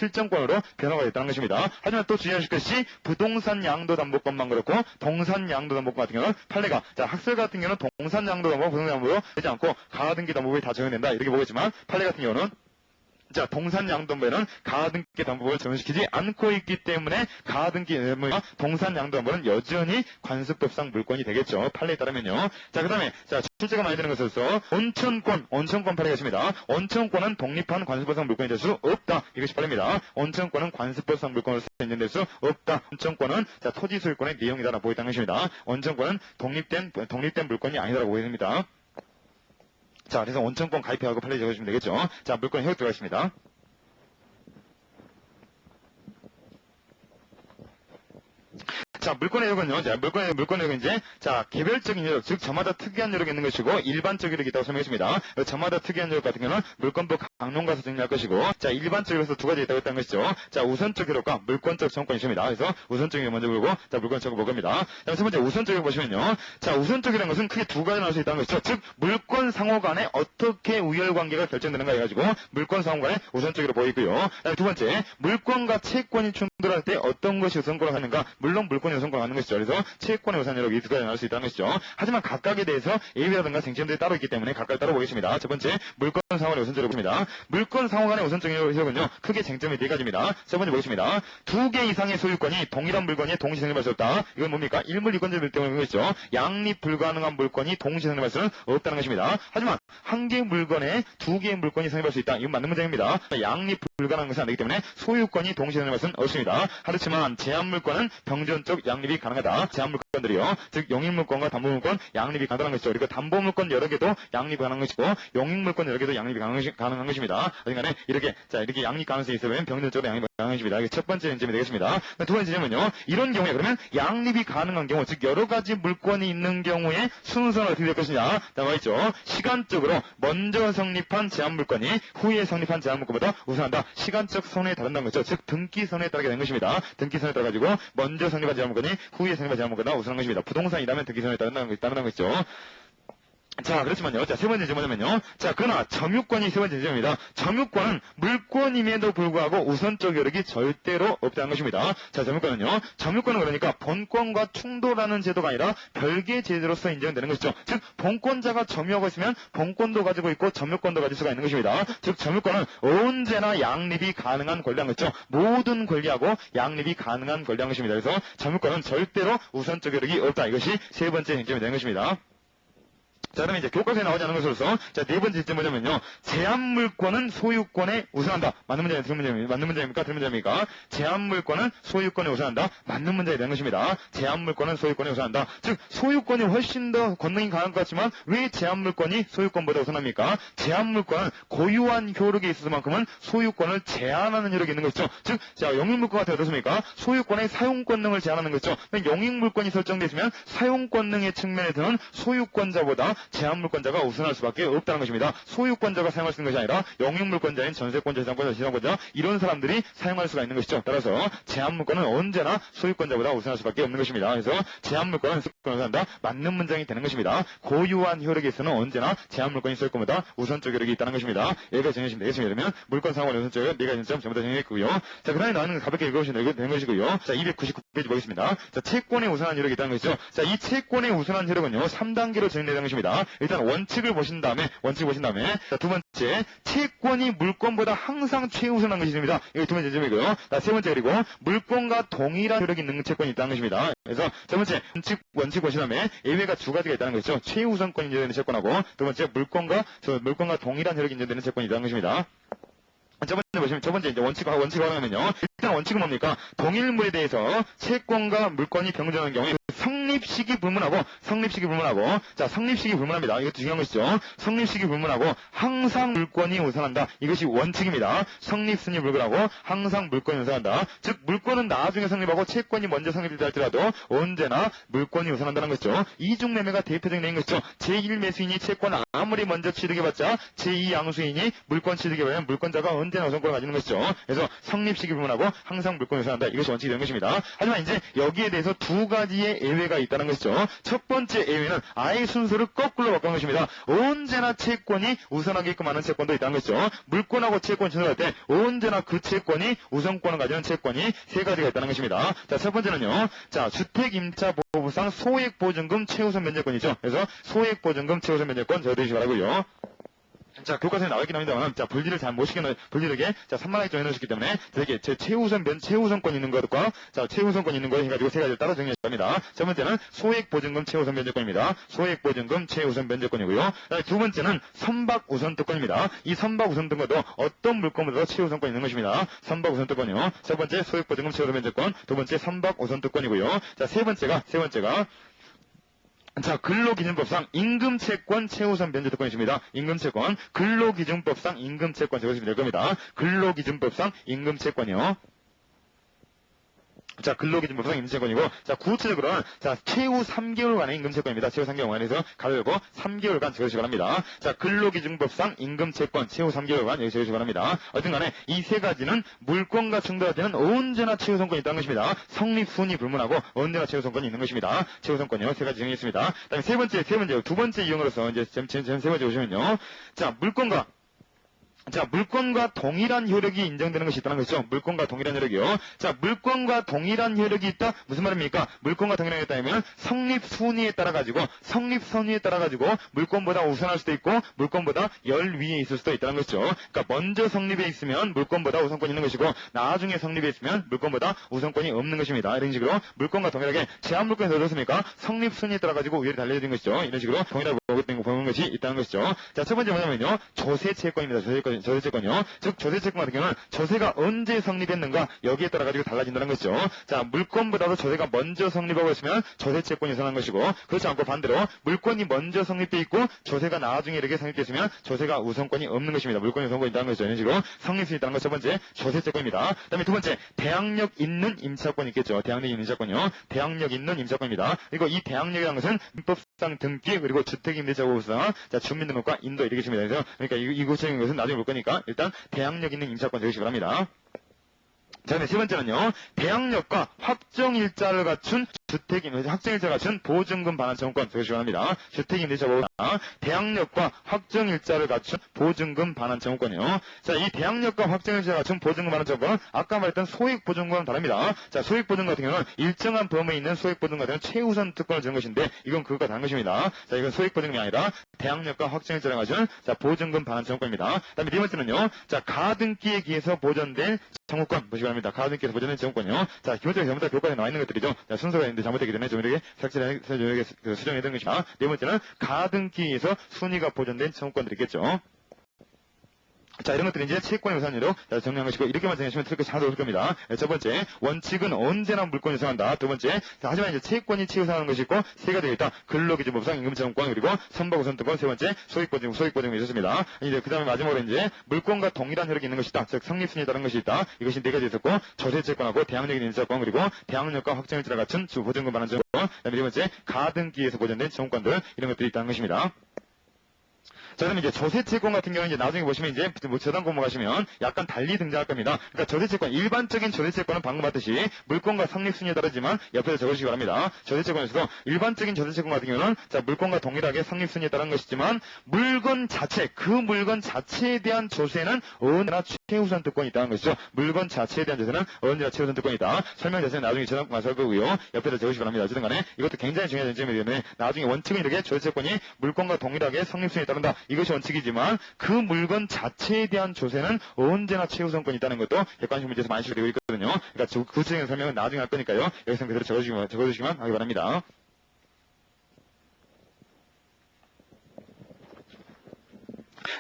변화가 됐다는 것입니다. 하지만 또 주의하실 것이 부동산 양도담보권만 그렇고 동산 양도담보권 같은 경우는 판례가, 자, 학설 같은 경우는 동산 양도담보, 부동산 양도로 되지 않고 가등기 담보법이 다 적용된다 이렇게 보겠지만, 판례 같은 경우는, 자, 동산 양도담보에는 가등기 담보법을 적용시키지 않고 있기 때문에 동산 양도담보는 여전히 관습법상 물권이 되겠죠. 판례에 따르면요. 자, 그 다음에, 자, 출제가 많이 되는 것으로서 온천권 판례가 있습니다. 온천권은 독립한 관습법상 물권이 될 수 없다. 이것이 판례입니다. 온천권은 관습법상 물권으로 인정될 수 없다. 온천권은, 자, 토지 소유권의 내용이다라고 보였다는 것입니다. 온천권은 독립된 물권이 아니다라고 보입니다. 자, 그래서 온천권 가입하고 판례 적어주시면 되겠죠. 자, 물권 효력 들어가겠습니다. 자, 물권의 효력은요. 자, 물권의 효력은 이제, 자, 개별적인 효력, 즉 저마다 특이한 효력이 있는 것이고 일반적 효력이 있다고 설명했습니다. 저마다 특이한 효력 같은 경우는 물권법 강론가서 정리할 것이고, 자, 일반적 효력에서 두 가지 있다고 했다는 것이죠. 자, 우선적 효력과 물권적 정권이 있습니다. 그래서 우선적 효력 먼저 보고, 자, 물권적 볼 겁니다. 자, 세 번째 우선적 효력 보시면요. 자, 우선적 효력은 것은 크게 두 가지 나올 수 있다는 것이죠. 즉 물권 상호 간에 어떻게 우열 관계가 결정되는가 해가지고 물권 상호 간에 우선적 효력 보이고요. 두 번째, 물권과 채권이 충돌할 때 어떤 것이 우선권을 하는가? 물론 물권이 우선권을 하는 것이죠. 그래서 채권의 우선효력이 두 가지 나올 수 있다는 것이죠. 하지만 각각에 대해서 예외라든가 쟁점들이 따로 있기 때문에 각각 따로 보겠습니다. 첫 번째, 물권 상호 간의 우선적 효력입니다. 물권 상호 간의 우선적 효력은요, 크게 쟁점이 네 가지입니다. 첫 번째 보겠습니다. 두 개 이상의 소유권이 동일한 물건에 동시 성립할 수 없다. 이건 뭡니까? 일물 이권자일 때문에 것이죠. 양립 불가능한 물건이 동시 성립할 수는 없다는 것입니다. 하지만 한 개의 물건에 두 개의 물건이 성립할 수 있다. 이건 맞는 문장입니다. 양립 불가능한 것이 안 되기 때문에 소유권이 동시 성립할 수는 없습니다. 하지만 제한물권은 병존적 양립이 가능하다. 제한물권 물건들이요. 즉 용익물건과 담보물건 양립이 가능한 것이죠. 그리고 담보물건 여러 개도 양립이 가능한 것이고 용익물건 여러 개도 양립이 가능한 것입니다. 그러니까 이렇게 이렇게 양립 가능성이 있으면 병렬적으로 양립이 가능한 것입니다. 이게 첫 번째 점이 되겠습니다. 두 번째 점은요. 이런 경우에 그러면 양립이 가능한 경우, 즉 여러 가지 물건이 있는 경우에 순서는 어떻게 될 것이냐 나와 있죠. 시간적으로 먼저 성립한 제한물건이 후에 성립한 제한물건보다 우선한다. 시간적 선에 따른다는 거죠. 즉 등기선에 따르게 된 것입니다. 등기선에 따라가지고 먼저 성립한 제한물건이 후에 성립한 제한물건보다 우선한 것입니다. 부동산이라면 등기선에 따른다는 것이죠. 자, 그렇지만요. 자, 세 번째 지점은요. 자, 그러나 점유권이 세 번째 지점입니다. 점유권은 물권임에도 불구하고 우선적 효력이 절대로 없다는 것입니다. 자, 점유권은요. 점유권은 그러니까 본권과 충돌하는 제도가 아니라 별개의 제도로서 인정되는 것이죠. 즉, 본권자가 점유하고 있으면 본권도 가지고 있고 점유권도 가질 수가 있는 것입니다. 즉, 점유권은 언제나 양립이 가능한 권리한 것이죠. 모든 권리하고 양립이 가능한 권리한 것입니다. 그래서 점유권은 절대로 우선적 효력이 없다. 이것이 세 번째 쟁점이 되는 것입니다. 자, 그러면 이제 교과서에 나오지 않은 것으로서, 자, 네 번째 지점 뭐냐면요. 제한물권은 소유권에 우선한다. 맞는 문제입니까? 틀린 문제입니까? 맞는 문제입니까? 틀린 문제입니까? 제한물권은 소유권에 우선한다. 맞는 문제에 대한 것입니다. 제한물권은 소유권에 우선한다. 즉, 소유권이 훨씬 더 권능이 강한 것 같지만, 왜 제한물권이 소유권보다 우선합니까? 제한물권은 고유한 효력에 있어서만큼은 소유권을 제한하는 효력이 있는 것이죠. 즉, 자, 영익물권 같은 게 어떻습니까? 소유권의 사용권능을 제한하는 것이죠. 영익물권이 설정되어 있으면 사용권능의 측면에서는 소유권자보다 제한물권자가 우선할 수밖에 없다는 것입니다. 소유권자가 사용할 수 있는 것이 아니라 영익물권자인 전세권자, 재산권자, 지상권자 이런 사람들이 사용할 수가 있는 것이죠. 따라서 제한물권은 언제나 소유권자보다 우선할 수밖에 없는 것입니다. 그래서 제한물권은 소유권을 우선한다. 맞는 문장이 되는 것입니다. 고유한 효력에서는 언제나 제한물권이 소유권보다 우선적 효력이 있다는 것입니다. 여기까지 정리하시면 되겠습니다. 그러면 물권 상환 우선적 효력 4가지 점 전부 다 정리했고요. 자, 그 다음에 나오는 거 가볍게 읽어보시면 되는 것이고요. 자, 299페이지 보겠습니다. 자, 채권에 우선한 효력이 있다는 것이죠. 자, 이 채권에 우선한 효력은요. 3단계로 정리되는 것입니다. 일단 원칙을 보신 다음에 자, 두 번째 채권이 물권보다 항상 최우선한 것이 됩니다. 이게 두 번째 점이고요. 자, 세 번째 그리고 물권과 동일한 효력이 있는 채권이 있다는 것입니다. 그래서 첫 번째 원칙 보신 다음에 예외가 두 가지가 있다는 것이죠. 최우선권이 인정되는 채권하고 두 번째 물권과 동일한 효력이 인정되는 채권이 있다는 것입니다. 첫 번째 이제 원칙을 확인하면요. 일단 원칙은 뭡니까? 동일물에 대해서 채권과 물권이 병존하는 경우에 성립식이 불문하고 자, 성립식이 불문합니다. 이것도 중요한 것이죠. 성립식이 불문하고 항상 물권이 우선한다. 이것이 원칙입니다. 성립순이 불문하고 항상 물권이 우선한다. 즉 물권은 나중에 성립하고 채권이 먼저 성립되다 할지라도 언제나 물권이 우선한다는 것이죠. 이중매매가 대표적인 내용인 것이죠. 제1매수인이 채권을 아무리 먼저 취득해봤자 제2양수인이 물권 취득해보면 물권자가 언제나 우선권을 가지는 것이죠. 그래서 성립식이 불문하고 항상 물권이 우선한다. 이것이 원칙이 되는 것입니다. 하지만 이제 여기에 대해서 두 가지의 예외가 있다는 것이죠. 첫 번째 예외는 아예 순서를 거꾸로 바꾼 것입니다. 언제나 채권이 우선하게끔 하는 채권도 있다는 것이죠. 물권하고 채권이 충돌할 때 언제나 그 채권이 우선권을 가지는 채권이 세 가지가 있다는 것입니다. 자, 첫 번째는요. 자, 주택임차보호부상 소액보증금 최우선 면제권이죠. 그래서 소액보증금 최우선 면제권 적어두시기 바라고요. 자, 교과서에 나와 있긴 합니다만, 자, 분리를 잘 분리되게, 자, 3만원에 좀 해놓으셨기 때문에, 되게, 최우선권 있는 것과, 자, 최우선권 있는 것 해가지고 세 가지를 따로 정리하셔야 합니다. 첫 번째는 소액보증금 최우선 면제권입니다. 소액보증금 최우선 면제권이고요. 두 번째는 선박우선특권입니다. 이 선박우선특권도 어떤 물건보다도 최우선권이 있는 것입니다. 선박우선특권이요. 첫 번째 소액보증금 최우선 면제권, 두 번째 선박우선특권이고요. 자, 세 번째가, 자, 근로기준법상 임금채권 최우선 면제특권이십니다. 임금채권, 근로기준법상 임금채권 적으시면 될 겁니다. 근로기준법상 임금채권이요. 자, 근로기준법상 임금채권이고, 자, 구체적으로는, 자, 최후 3개월간의 임금채권입니다. 최후 3개월간에서 가로 열고 3개월간 적으시기 바랍니다. 자, 근로기준법상 임금채권, 최후 3개월간 여기 적으시기 바랍니다. 어쨌든 간에 이 세 가지는 물권과 충돌할 때는 언제나 최우선권이 있다는 것입니다. 성립순위 불문하고 언제나 최우선권이 있는 것입니다. 최우선권이요. 세 가지 정리했습니다. 그 다음에 두 번째 유형으로서 이제 세 번째 보시면요. 자, 물권과 동일한 효력이 인정되는 것이 있다는 것이죠. 물권과 동일한 효력이요. 자, 물권과 동일한 효력이 있다? 무슨 말입니까? 물권과 동일한 효력이 있다면 성립순위에 따라가지고 물권보다 우선할 수도 있고 물권보다 열 위에 있을 수도 있다는 것이죠. 그러니까 먼저 성립해 있으면 물권보다 우선권이 있는 것이고 나중에 성립해 있으면 물권보다 우선권이 없는 것입니다. 이런 식으로 물권과 동일하게 제한물권이 어떻습니까? 성립순위에 따라가지고 우열이 달려진 것이죠. 이런 식으로 동일하게 보는 것이 있다는 것이죠. 자, 첫 번째 뭐냐면요. 조세채권입니다. 저세채권이요. 즉 저세채권 같은 경우는 저세가 언제 성립했는가 여기에 따라 가지고 달라진다는 것이죠. 자, 물권보다도 저세가 먼저 성립하고 있으면 저세채권이 우선한 것이고, 그렇지 않고 반대로 물권이 먼저 성립돼 있고 저세가 나중에 이렇게 성립돼 있으면 저세가 우선권이 없는 것입니다. 물권이 우선권이 있다는 것이죠. 이런 식으로 성립이 있다는 것 첫 번째 저세채권입니다. 그다음에 두 번째 대항력 있는 임차권 있겠죠. 대항력 있는 임차권이요. 대항력 있는 임차권입니다. 그리고 이 대항력이라는 것은 민법상 등기 그리고 주택임대차보호상, 자, 주민등록과 인도 이렇게 있습니다. 그래서 그러니까 이곳에 있는 것은 나중에 볼 거니까 일단 대항력 있는 임차권 적으시기 바랍니다. 자, 네, 세 번째는요, 대항력과 확정일자를 갖춘 확정일자를 갖춘 보증금 반환 청구권 적으시기 바랍니다. 주택임대차 보호상, 대항력과 확정일자를 갖춘 보증금 반환 청구권이요. 자, 이 대항력과 확정일자를 갖춘 보증금 반환 청구권은 아까 말했던 소액보증금과는 다릅니다. 자, 소액보증금 같은 경우는 일정한 범위에 있는 소액보증금 같은 경우는 최우선 특권을 주는 것인데, 이건 그것과 다른 것입니다. 자, 이건 소액보증금이 아니라 대항력과 확정일자를 갖춘 자, 보증금 반환 청구권입니다. 그 다음에 네 번째는요, 자, 가등기에 기해서 보존된 청구권 보시기 바랍니다. 가등기에서 보존된 청구권이요. 자, 기본적으로 전부 다 교과서에 나와 있는 것들이죠. 자, 순서가 있는데 잘못되기 전에 좀 이렇게 수정해야 되는 것이다. 네 번째는 가등기에서 순위가 보존된 청구권들이겠죠. 자, 이런 것들이 이제 채권의 우선으로 정리한 것이고, 이렇게만 정리하시면 틀릴 것이 하나도 없을 겁니다. 첫 번째, 원칙은 언제나 물권이 우선한다. 두 번째, 자, 하지만 이제 채권이 최우선하는 것이 있고, 세 가지가 있다. 근로기준법상 임금청구권, 그리고 선박우선특권, 세 번째, 소액보증이 있었습니다. 이제 그 다음에 마지막으로 이제 물권과 동일한 효력이 있는 것이다. 즉, 성립순위에 따른 것이 있다. 이것이 네 가지 있었고, 저세채권하고 대항력인 임차권, 그리고 대항력과 확정일자를 갖춘 보증금 반환 청구권, 그 다음에 네 번째, 가등기에서 보존된 청구권들, 이런 것들이 있다는 것입니다. 자, 그러면 이제 저세채권 같은 경우는 이제 나중에 보시면 이제 저당 공부하시면 약간 달리 등장할 겁니다. 그러니까 저세채권, 일반적인 저세채권은 방금 봤듯이 물권과 성립순위에 따르지만 옆에서 적으시기 바랍니다. 저세채권에서도 일반적인 저세채권 같은 경우는 자, 물권과 동일하게 성립순위에 따른 것이지만 물건 자체, 그 물건 자체에 대한 조세는 언제나 최우선 특권이 있다는 것이죠. 물건 자체에 대한 조세는 언제나 최우선 특권이 있다. 설명 자세는 나중에 저당 공부 할 거고요. 옆에서 적으시기 바랍니다. 어쨌든 간에 이것도 굉장히 중요한 점이기 때문에 나중에 원칙은 이렇게 저세채권이 물권과 동일하게 성립순위에 따른다. 이것이 원칙이지만 그 물건 자체에 대한 조세는 언제나 최우선권이 있다는 것도 객관식 문제에서 많이 시도되고 있거든요. 그러니까 구체적인 설명은 나중에 할 거니까요. 여기서 그대로 적어주시기만 하기 바랍니다.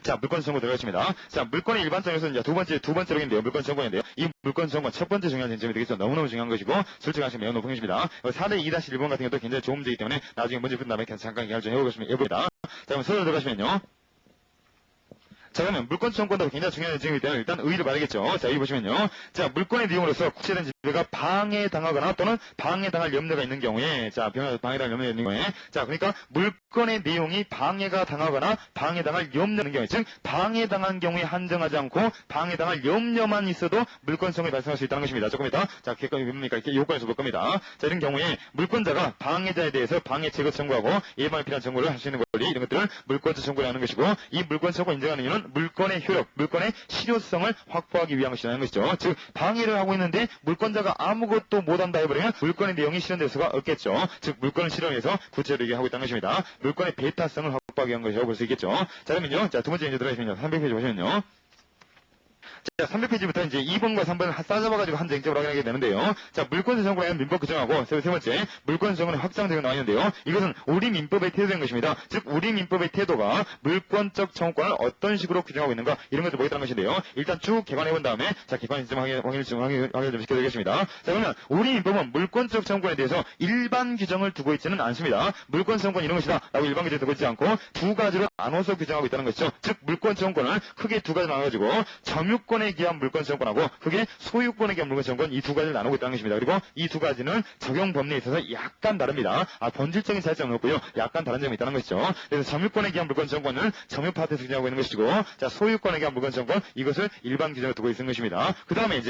자, 물권 청구 들어가겠습니다. 자, 물권의 일반적에서는 이제 두 번째로인데요. 물권 청구인데요. 이 물권 청구가 첫 번째 중요한 쟁점이 되겠죠. 너무너무 중요한 것이고, 솔직하게 매우 높은 것입니다. 4대 2-1번 같은 경우도 굉장히 좋은 문제이기 때문에 나중에 문제 푼 다음에 잠깐 얘기를 좀 해보겠습니다. 자, 그럼 서로 들어가시면요. 자, 그러면 물권 청구권도 굉장히 중요한 쟁점이기 때문에 일단 의의를 봐야겠죠. 자, 여기 보시면요. 자, 물권의 내용으로서 구체된 지배가 방해당하거나 또는 방해당할 염려가 있는 경우에, 자, 방해당할 염려가 있는 경우에, 자, 그러니까 물권의 내용이 방해가 당하거나 방해당할 염려는 경우에, 즉, 방해당한 경우에 한정하지 않고 방해당할 염려만 있어도 물권 청구이 발생할 수 있다는 것입니다. 조금 이따, 자, 뭡니까? 이렇게 요건에서 볼 겁니다. 자, 이런 경우에 물권자가 방해자에 대해서 방해 제거 청구하고 예방에 필요한 청구를 할 수 있는 권리, 이런 것들을 물권자 청구를 하는 것이고, 이 물권 청구 인정하는 이유는 물권의 효력, 물권의 실효성을 확보하기 위한 것이라는 것이죠. 즉, 방해를 하고 있는데 물권자가 아무것도 못한다 해버리면 물권의 내용이 실현될 수가 없겠죠. 즉, 물권을 실현해서 구체적으로 얘기하고 있다는 것입니다. 물권의 배타성을 확보하기 위한 것이라고 볼 수 있겠죠. 자, 그러면요. 자, 두 번째 문제 들어가시면요. 300페이지 보시면요. 자, 300페이지부터 이제 2번과 3번을 싸잡아가지고 한 쟁점으로 확인하게 되는데요. 자, 물권세 청구에는 민법 규정하고, 세 번째, 물권세 청구는 확장되어 나와 있는데요. 이것은 우리 민법의 태도인 것입니다. 즉, 우리 민법의 태도가 물권적 청구권을 어떤 식으로 규정하고 있는가, 이런 것을 보겠다는 것인데요. 일단 쭉 개관해본 다음에, 자, 개관 좀 확인을 좀 시켜드리겠습니다. 자, 그러면 우리 민법은 물권적 청구권에 대해서 일반 규정을 두고 있지는 않습니다. 물권 청구권 이런 것이다 라고 일반 규정을 두고 있지 않고 두 가지로 나눠서 규정하고 있다는 것이죠. 즉, 물권 청구권을 크게 두 가지 나눠가지고 점유권에 기한 물권 청구권하고 그게 소유권에 기한 물권 청구권, 이 두 가지를 나누고 있다는 것입니다. 그리고 이 두 가지는 적용 범위에 있어서 약간 다릅니다. 본질적인 차이점은 없고요. 약간 다른 점이 있다는 것이죠. 그래서 점유권에 기한 물권 청구권은 점유 파트에서 규정하고 있는 것이고, 자, 소유권에 기한 물권 청구권, 이것을 일반 규정을 두고 있는 것입니다. 그 다음에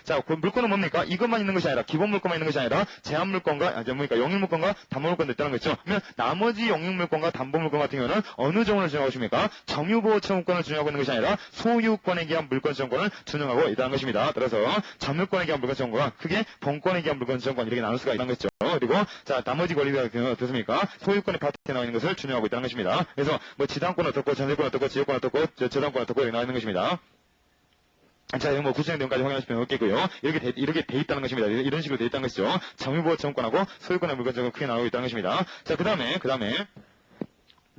자, 그 물권은 뭡니까? 이것만 있는 것이 아니라, 기본 물권만 있는 것이 아니라 제한 물권과 영유 물권과 담보 물권도 있다는 것이죠. 그러면 나머지 영유 물권과 담보 물권 같은 경우는 어느 정도를 준용하고 있습니까? 점유보호 청구권을 준용하고 있는 것이 아니라 소유권에 기한 물권 청구권을 준용하고 있다는 것입니다. 따라서 점유권에 기한 물권 청구가 크게 본권에 기한 물권 청구권 이렇게 나눌 수가 있다는 것이죠. 그리고 자, 나머지 권리가 어떻습니까? 소유권의 파트에 나와 있는 것을 준용하고 있다는 것입니다. 그래서 뭐 지당권 어떻고 전세권 어떻고 지역권 어떻고 저당권 어떻고 이렇게 나와 있는 것입니다. 자, 이거 뭐 구체적인 내용까지 확인하실 필요는 없겠고요. 이렇게 돼 있다는 것입니다. 이런 식으로 돼 있다는 것이죠. 점유보호 청구권하고 소유권의 물권 청구권 크게 나오고 있다는 것입니다. 자, 그 다음에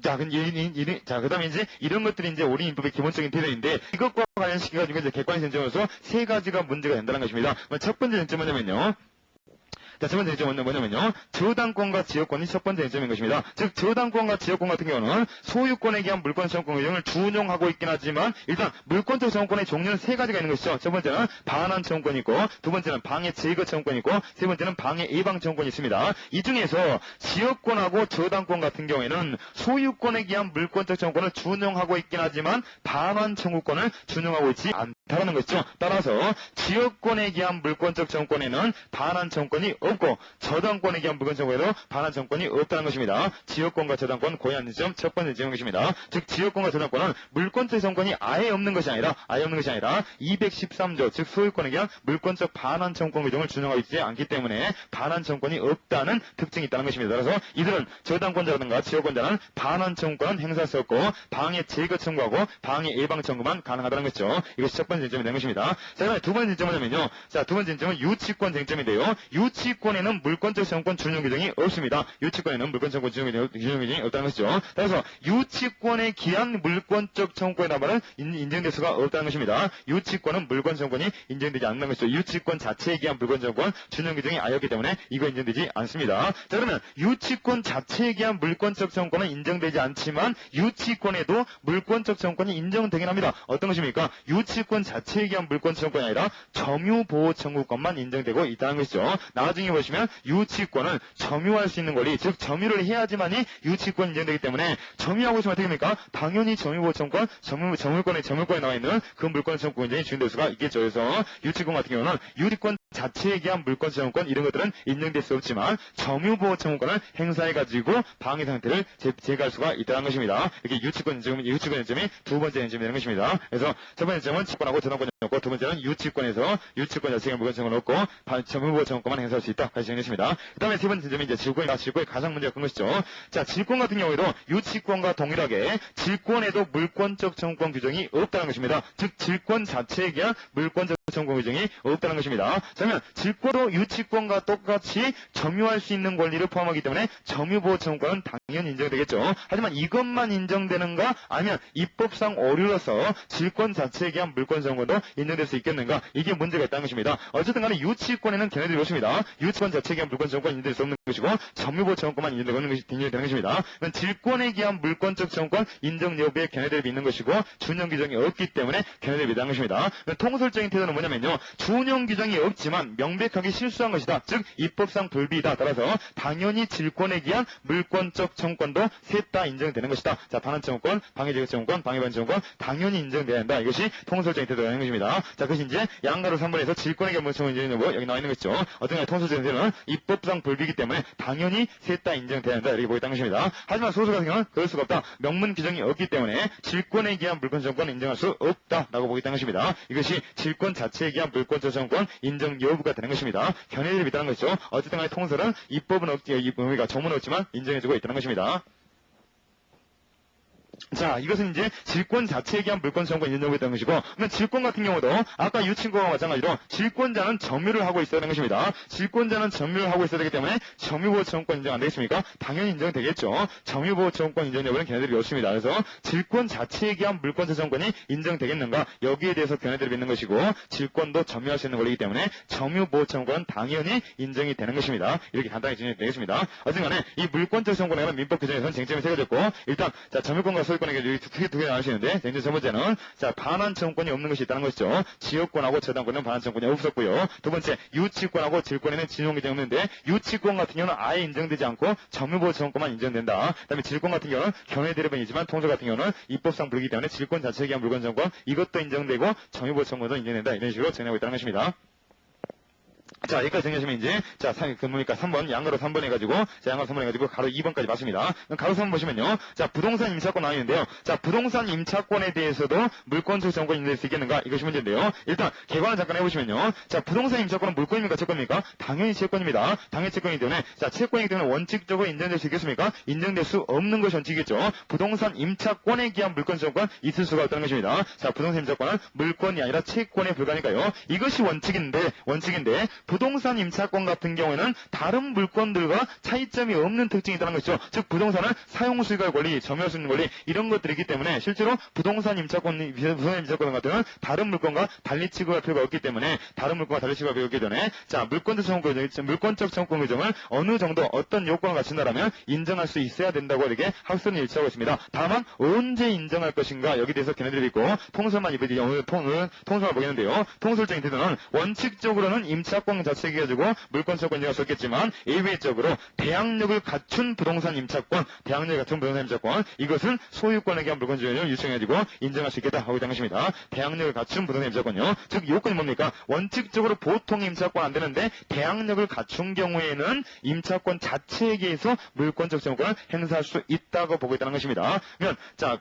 그 다음에 이제 이런 것들이 이제 우리 민법의 기본적인 태도인데 이것과 관련시켜가지고 이제 객관적 쟁점으로서 세 가지가 문제가 된다는 것입니다. 첫 번째 쟁점은 뭐냐면요. 자, 첫 번째 쟁점은 뭐냐면요. 저당권과 지역권이 첫 번째 쟁점인 것입니다. 즉, 저당권과 지역권 같은 경우는 소유권에 기한 물권 시험권 규정을 준용하고 있긴 하지만 일단 물권적 시험권의 종류는 세 가지가 있는 것이죠. 첫 번째는 반환 시험권이 있고, 두 번째는 방해 제거 시험권이 있고, 세 번째는 방해 예방 시험권이 있습니다. 이 중에서 지역권하고 저당권 같은 경우에는 소유권에 기한 물권적 시험권을 준용하고 있긴 하지만 반환 청구권을 준용하고 있지 않다는 것이죠. 따라서 지역권에 기한 물권적 시험권에는 반환 청구권이 없고 저당권에 기한 물권 청구에도 반환 청구권이 없다는 것입니다. 지역권과 저당권 고유한 점 첫 번째 지적인 것입니다. 즉 지역권과 저당권은 물권적 청구권이 아예 없는 것이 아니라 213조 즉 소유권에 기한 물권적 반환 청구권 규정을 준용하고 있지 않기 때문에 반환 청구권이 없다는 특징이 있다는 것입니다. 따라서 이들은 저당권자라든가 지역권자는 반환 청구권은 행사할 수 없고 방해 제거 청구하고 방해 예방 청구만 가능하다는 것이죠. 이것이 첫 번째 쟁점이 되는 것입니다. 자, 그다음에 두 번째 쟁점은 뭐냐면요. 자, 두 번째 쟁점은 유치권 쟁점인데요. 유치권에는 물권적 시험권 준용 규정이 없습니다. 유치권에는 물권적 시험권 준용 규정이 없다는 것이죠. 따라서 유치권에 기한 물권적 청구권의 담화는 인정될 수가 없다는 것입니다. 유치권은 물권 청구권이 인정되지 않는 것이죠. 유치권 자체에 기한 물권 청구권 준용 규정이 아니었기 때문에 이거 인정되지 않습니다. 자, 그러면 유치권 자체에 기한 물권적 청구권은 인정되지 않지만 유치권에도 물권적 청구권이 인정되긴 합니다. 어떤 것입니까? 유치권 자체에 기한 물권적 청구권이 아니라 점유보호 청구권만 인정되고 있다는 것이죠. 나중에 보시면 유치권은 점유할 수 있는 권리, 즉 점유를 해야지만이 유치권 인정되기 때문에 점유하고 있으면 어떻게 됩니까? 당연히 점유보호 청구권, 점유권에 나와 있는 그 물권 청구권 인정이 준용될 수가 있겠죠. 그래서 유치권 같은 경우는 유치권 자체에 기한 물권 청구권 이런 것들은 인정될 수 없지만 점유보호 청구권을 행사해가지고 방해 상태를 제거할 수가 있다는 것입니다. 이렇게 유치권 인정이 두 번째 인정이 되는 것입니다. 그래서 첫 번째 점은 치권하고 저당권이 없고 두 번째는 유치권에서 유치권 자체에 물권 청구는 없고 점유보호 청구권만 행사할 수 있다. 다시 정리했습니다. 그 다음에 세 번째 점이 이제 질권의 가장 문제가 큰 것이죠. 자, 질권 같은 경우에도 유치권과 동일하게 질권에도 물권적 청구권 규정이 없다는 것입니다. 즉 질권 자체에 기한 물권적 청구권 규정이 없다는 것입니다. 자, 그러면 질권도 유치권과 똑같이 점유할 수 있는 권리를 포함하기 때문에 점유보호 청구권은 당연히 인정되겠죠. 하지만 이것만 인정되는가 아니면 입법상 오류로서 질권 자체에 기한 물권 청구권도 인정될 수 있겠는가 이게 문제가 있다는 것입니다. 어쨌든 간에 유치권에는 걔네들이 그렇습니다. 유치권 자체에 기한 물권 청구권 인정될 수 없는 것이고 점유보호 청구권만 인정되는 것입니다. 질권에 기한 물권적 청구권 인정 여부에 걔네들이 믿는 것이고 준용 규정이 없기 때문에 걔네들이 믿는 것입니다. 통설적인 태도는 뭐냐면요. 준용 규정이 없지만 명백하게 실수한 것이다. 즉 입법상 불비이다. 따라서 당연히 질권에 기한 물권적 청구권도 셋 다 인정되는 것이다. 자, 반환 청구권, 방해제거 청구권, 방해반 청구권 당연히 인정돼야 한다. 이것이 통설적인 태도라는 것입니다. 자, 그것이 이제 양가로 3번에서 질권에 기한 물권적 인정 여부 여기 나와 있는 것이죠. 어떤 간에 통설적인 태도는 입법상 불비이기 때문에 당연히 셋 다 인정돼야 한다. 이렇게 보겠다는 것입니다. 하지만 소수 같은 경우는 그럴 수가 없다. 명문 규정이 없기 때문에 질권에 기한 물권적 청구권을 인정할 수 없다라고 보겠다는 것입니다. 이것이 질권 자체에 기한 물권적 청구권 인정 여부가 되는 것입니다. 견해들이 있다는 것이죠. 어쨌든 간에 통설은 입법은 우리가 정문은 없지만 인정해주고 있다는 것입니다. 자, 이것은 이제 질권 자체에 기한 물권 청구권 인정 여부가 있다는 것이고, 그러면 질권 같은 경우도 아까 유치권과 마찬가지로 질권자는 점유를 하고 있어야 하는 것입니다. 질권자는 점유를 하고 있어야 되기 때문에 점유보호 청구권 인정 안 되겠습니까? 당연히 인정되겠죠. 점유보호 청구권 인정 여부는 걔네들이 없습니다. 그래서 질권 자체에 기한 물권적 청구권이 인정되겠는가? 여기에 대해서 걔네들이 믿는 것이고, 질권도 점유할 수 있는 권리이기 때문에 점유보호 청구권은 당연히 인정이 되는 것입니다. 이렇게 간단히 진행이 되겠습니다. 어쨌든 간에 이 물권적 청구권에 관한 민법 규정에서는 쟁점이 세워졌고, 일단 자, 점유권과 소유권에게 크게 두 개 나누시는데, 쟁점 첫 번째는 자, 반환 청구권이 없는 것이 있다는 것이죠. 지역권하고 저당권은 반환 청구권이 없었고요. 두 번째, 유치권하고 질권에는 진용 규정이 없는데, 유치권 같은 경우는 아예 인정되지 않고 점유보호 청구권만 인정된다. 그다음에 질권 같은 경우는 견해대립은이지만 통설 같은 경우는 입법상 불기 때문에 질권 자체에 기한 물권 청구권 이것도 인정되고 점유보호 청구권도 인정된다. 이런 식으로 정리하고 있다는 것입니다. 자, 여기까지 정리하시면 이제, 자, 뭡니까? 3번, 양가로 3번 해가지고, 자, 양가로 3번 해가지고, 가로 2번까지 맞습니다. 그럼 가로 3번 보시면요. 자, 부동산 임차권 나와 있는데요. 자, 부동산 임차권에 대해서도 물권적 청구권이 인정될 수 있겠는가? 이것이 문제인데요. 일단, 개관을 잠깐 해보시면요. 자, 부동산 임차권은 물권입니까? 채권입니까? 당연히 채권입니다. 당연히 채권이기 때문에, 자, 채권이기 때문에 원칙적으로 인정될 수 있겠습니까? 인정될 수 없는 것이 원칙이겠죠. 부동산 임차권에 기한 물권적 청구권 있을 수가 없다는 것입니다. 자, 부동산 임차권은 물권이 아니라 채권에 불과하니까요. 이것이 원칙인데, 부동산 임차권 같은 경우에는 다른 물건들과 차이점이 없는 특징이 있다는 것이죠. 즉 부동산은 사용 수익의 권리, 점유할 수 있는 권리 이런 것들이 있기 때문에 실제로 부동산 임차권 같은 경우는 다른 물건과 달리 취급할 필요가 없기 때문에 자 물권적 청구권 규정을 어느 정도 어떤 요건을 갖춘다라면 인정할 수 있어야 된다고 이렇게 학설은 일치하고 있습니다. 다만 언제 인정할 것인가 여기 대해서 견해들이 있고 통설만 오늘 통설만 보겠는데요. 통설적인 태도는 원칙적으로는 임차권 자체가 가지고 물권청구권 인정할 수 없겠지만 예외적으로 대항력을 갖춘 부동산 임차권 이것은 소유권에 대한 물권주의를 유추해가지고 인정할 수 있겠다 하고 있다는 것입니다. 대항력을 갖춘 부동산 임차권요. 즉 요건이 뭡니까? 원칙적으로 보통 임차권 안 되는데 대항력을 갖춘 경우에는 임차권 자체에 의해서 물권적 청구권을 행사할 수 있다고 보고 있다는 것입니다. 그러면 자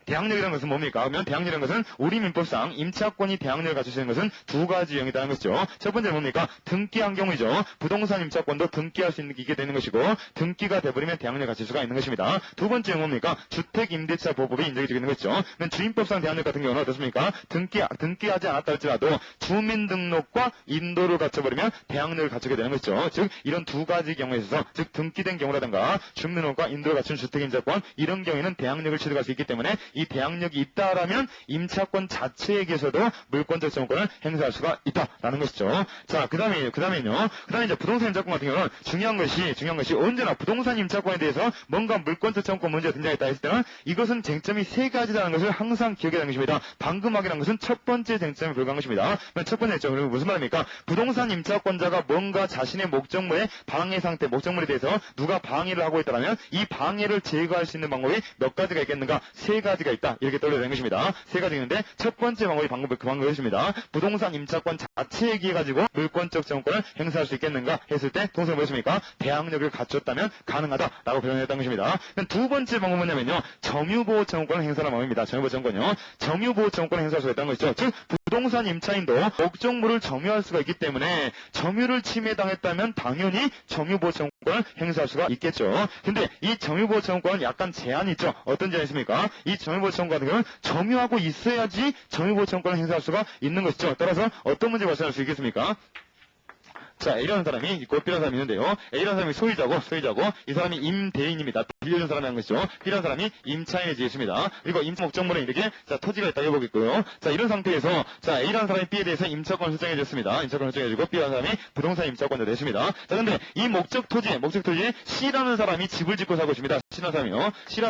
대항력이라는 것은 뭡니까? 그러면 대항력이라는 것은 우리 민법상 임차권이 대항력을 갖추시는 것은 두 가지 유형이 있다는 것이죠. 첫 번째는 뭡니까? 등기한 경우이죠. 부동산 임차권도 등기할 수 있게 되는 것이고 등기가 돼버리면 대항력을 갖출 수가 있는 것입니다. 두 번째는 뭡니까? 주택임대차 보호법이 인정이 되고 있는 것이죠. 그러면 주임법상 대항력 같은 경우는 어떻습니까? 등기하지 않았다 할지라도 주민등록과 인도를 갖춰버리면 대항력을 갖추게 되는 것이죠. 즉 이런 두 가지 경우에 있어서 즉 등기된 경우라든가 주민등록과 인도를 갖춘 주택임차권 이런 경우에는 대항력을 취득할 수 있기 때문에 이 대항력이 있다라면 임차권 자체에게서도 물권적 청구권을 행사할 수가 있다라는 것이죠. 자, 그다음에 이제 부동산 임차권 같은 경우는 중요한 것이 언제나 부동산 임차권에 대해서 뭔가 물권적 청구권 문제가 등장했다 했을 때는 이것은 쟁점이 세 가지라는 것을 항상 기억해야 하는 것입니다. 방금 하기라는 것은 첫 번째 쟁점에 불과한 것입니다. 첫 번째 쟁점은 무슨 말입니까? 부동산 임차권자가 뭔가 자신의 목적물의 방해 상태, 목적물에 대해서 누가 방해를 하고 있다면 이 방해를 제거할 수 있는 방법이 몇 가지가 있겠는가? 세 가지가 있다. 이렇게 떠올려야 되는 것입니다. 세 가지가 있는데 첫 번째 방법이 방법이었습니다. 부동산 임차권 자체에 의해 가지고 물권적 청구권을 행사할 수 있겠는가 했을 때 동사가 무엇입니까? 대항력을 갖췄다면 가능하다라고 표현했던 것입니다. 두 번째 방법은 뭐냐면요. 점유보호 청구권을 행사하는 방법입니다. 점유보호 청구권요. 점유보호 청구권을 행사할 수가 있다는 것이죠. 즉 부동산 임차인도 목적물을 점유할 수가 있기 때문에 점유를 침해당했다면 당연히 점유보호 청구권을 행사할 수가 있겠죠. 근데 이 점유보호 청구권은 약간 제한이 있죠. 어떤 제한이 있습니까? 이 점유보호 청구 같은 경우는 점유하고 있어야지 점유보호 청구권을 행사할 수가 있는 것이죠. 따라서 어떤 문제가 발생할 수 있겠습니까? 자, A라는 사람이 있고 B라는 사람이 있는데요. A라는 사람이 소유자고 이 사람이 임대인입니다. 빌려준 사람이라는 것이죠. B라는 사람이 임차인에 지었습니다. 그리고 임차 목적물에 이렇게 자 토지가 있다고 해보겠고요. 자, 이런 상태에서 자 A라는 사람이 B에 대해서 임차권을 설정해줬습니다. 임차권을 설정해주고 B라는 사람이 부동산 임차권을 냈습니다. 자, 근데 이 목적 토지 C라는 사람이 집을 짓고 살고 있습니다. C라는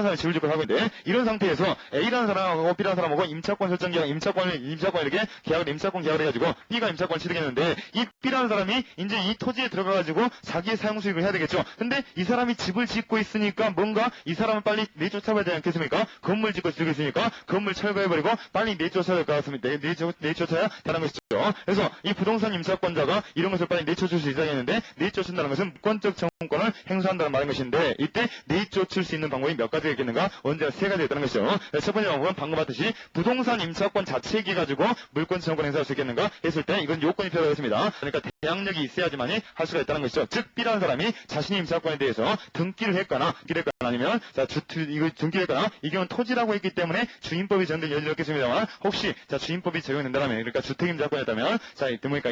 사람이 집을 짓고 살고 있는데 이런 상태에서 A라는 사람하고 B라는 사람하고 임차권 설정 계약, 임차권 이렇게 임차권 계약을 해가지고 B가 임차권을 취득했는데 이 B라는 사람이 이제 이 토지에 들어가가지고 자기의 사용 수익을 해야 되겠죠. 근데 이 사람이 집을 짓고 있으니까 뭔가 이 사람을 빨리 내쫓아봐야 되지 않겠습니까? 건물 짓고 있으니까 건물 철거해버리고 빨리 내쫓아야 될 것 같습니다. 내쫓아야 되는 것이죠. 그래서 이 부동산 임차권자가 이런 것을 빨리 내쫓을 수 있어야 하는데 내쫓는다는 것은 무권적 청구권을 행사한다는 말인 것인데 이때 내쫓을 수 있는 방법이 몇 가지가 있겠는가? 언제나 세 가지가 있다는 것이죠. 첫 번째 방법은 방금 봤듯이 부동산 임차권 자체에 가지고 물권 청구권 행사할 수 있겠는가? 했을 때 이건 요건이 필요하겠습니다. 그러니까 대항력이 있어야지만이 할 수가 있다는 것이죠. 즉 B라는 사람이 자신의 임차권에 대해서 등기를 했거나 아니면 이거 등기를 했거나 이 경우는 토지라고 했기 때문에 주임법이 적용된 여지는 없겠습니다만 혹시 주임법이 적용된다면 그러니까 주택임차권이었다면 그러니까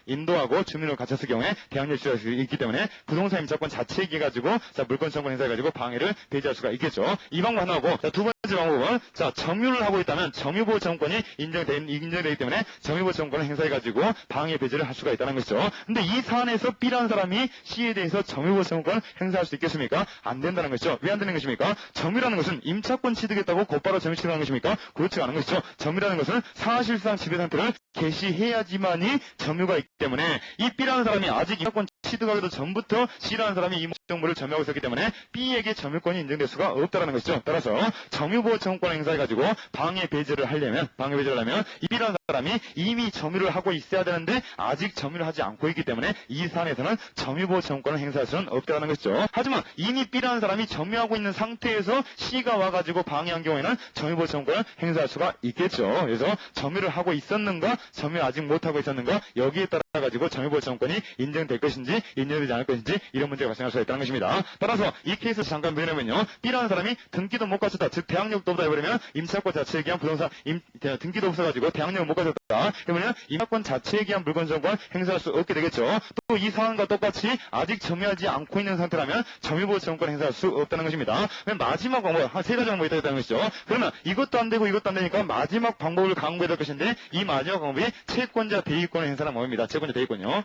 인도하고 주민을 갖췄을 경우에 대항력이 필요할 수 있기 때문에 부동산 임차권 자체에 가지고 물권 청구권 행사해가지고 방해를 배제할 수가 있겠죠. 이 방법 하나고 두 번째 방법은 점유를 하고 있다면 점유보호 청구권이 인정되기 때문에 점유보호 청구권을 행사해가지고 방해 배제를 할 수가 있다는 것이죠. 근데 이 사안에서 B라는 사람이 C에 대해서 점유보호 청구권을 행사할 수 있겠습니까? 안 된다는 것이죠. 왜 안 되는 것입니까? 점유라는 것은 임차권 취득했다고 곧바로 점유 취득하는 것입니까? 그렇지 않은 것이죠. 점유라는 것은 사실상 지배 상태를 개시해야지만이 점유가 있기 때문에 이 B라는 사람이 아직 임차권 취득하기도 전부터 C라는 사람이 이 목적물을 점유하고 있었기 때문에 B에게 점유권이 인정될 수가 없다는 것이죠. 따라서 점유보호 청구권을 행사해가지고 방해 배제를 하려면 이 B라는 사람이 이미 점유를 하고 있어야 되는데 아직 점유를 하지 않고 있기 때문에 이 사안에서는 점유보호 청구권을 행사할 수는 없다는 것이죠. 하지만 이미 B라는 사람이 점유하고 있는 상태에서 C가 와가지고 방해한 경우에는 점유보호 청구권을 행사할 수가 있겠죠. 그래서 점유를 하고 있었는가 점유 아직 못하고 있었는가 여기에 따라 가지고 점유보호 청구권이 인정될 것인지 인정되지 않을 것인지 이런 문제가 발생할 수가 있다. 있다는 것입니다. 따라서 이 케이스에서 잠깐 뭐냐면요. B라는 사람이 등기도 못 갖췄다. 즉 대항력도 없다 해버리면 임차권 자체에 기한 부동산 등기도 없어가지고 대항력을 못 갖췄다. 그러면 임차권 자체에 기한 물권정권 행사할 수 없게 되겠죠. 또 이 상황과 똑같이 아직 점유하지 않고 있는 상태라면 점유보증권 행사할 수 없다는 것입니다. 마지막 방법 한 세 가지 방법이 있다는 것이죠. 그러면 이것도 안 되고 이것도 안 되니까 마지막 방법을 강구해야 될 것인데 이 마지막 방법이 채권자 대위권을 행사하는 방법입니다. 채권자 대위권요.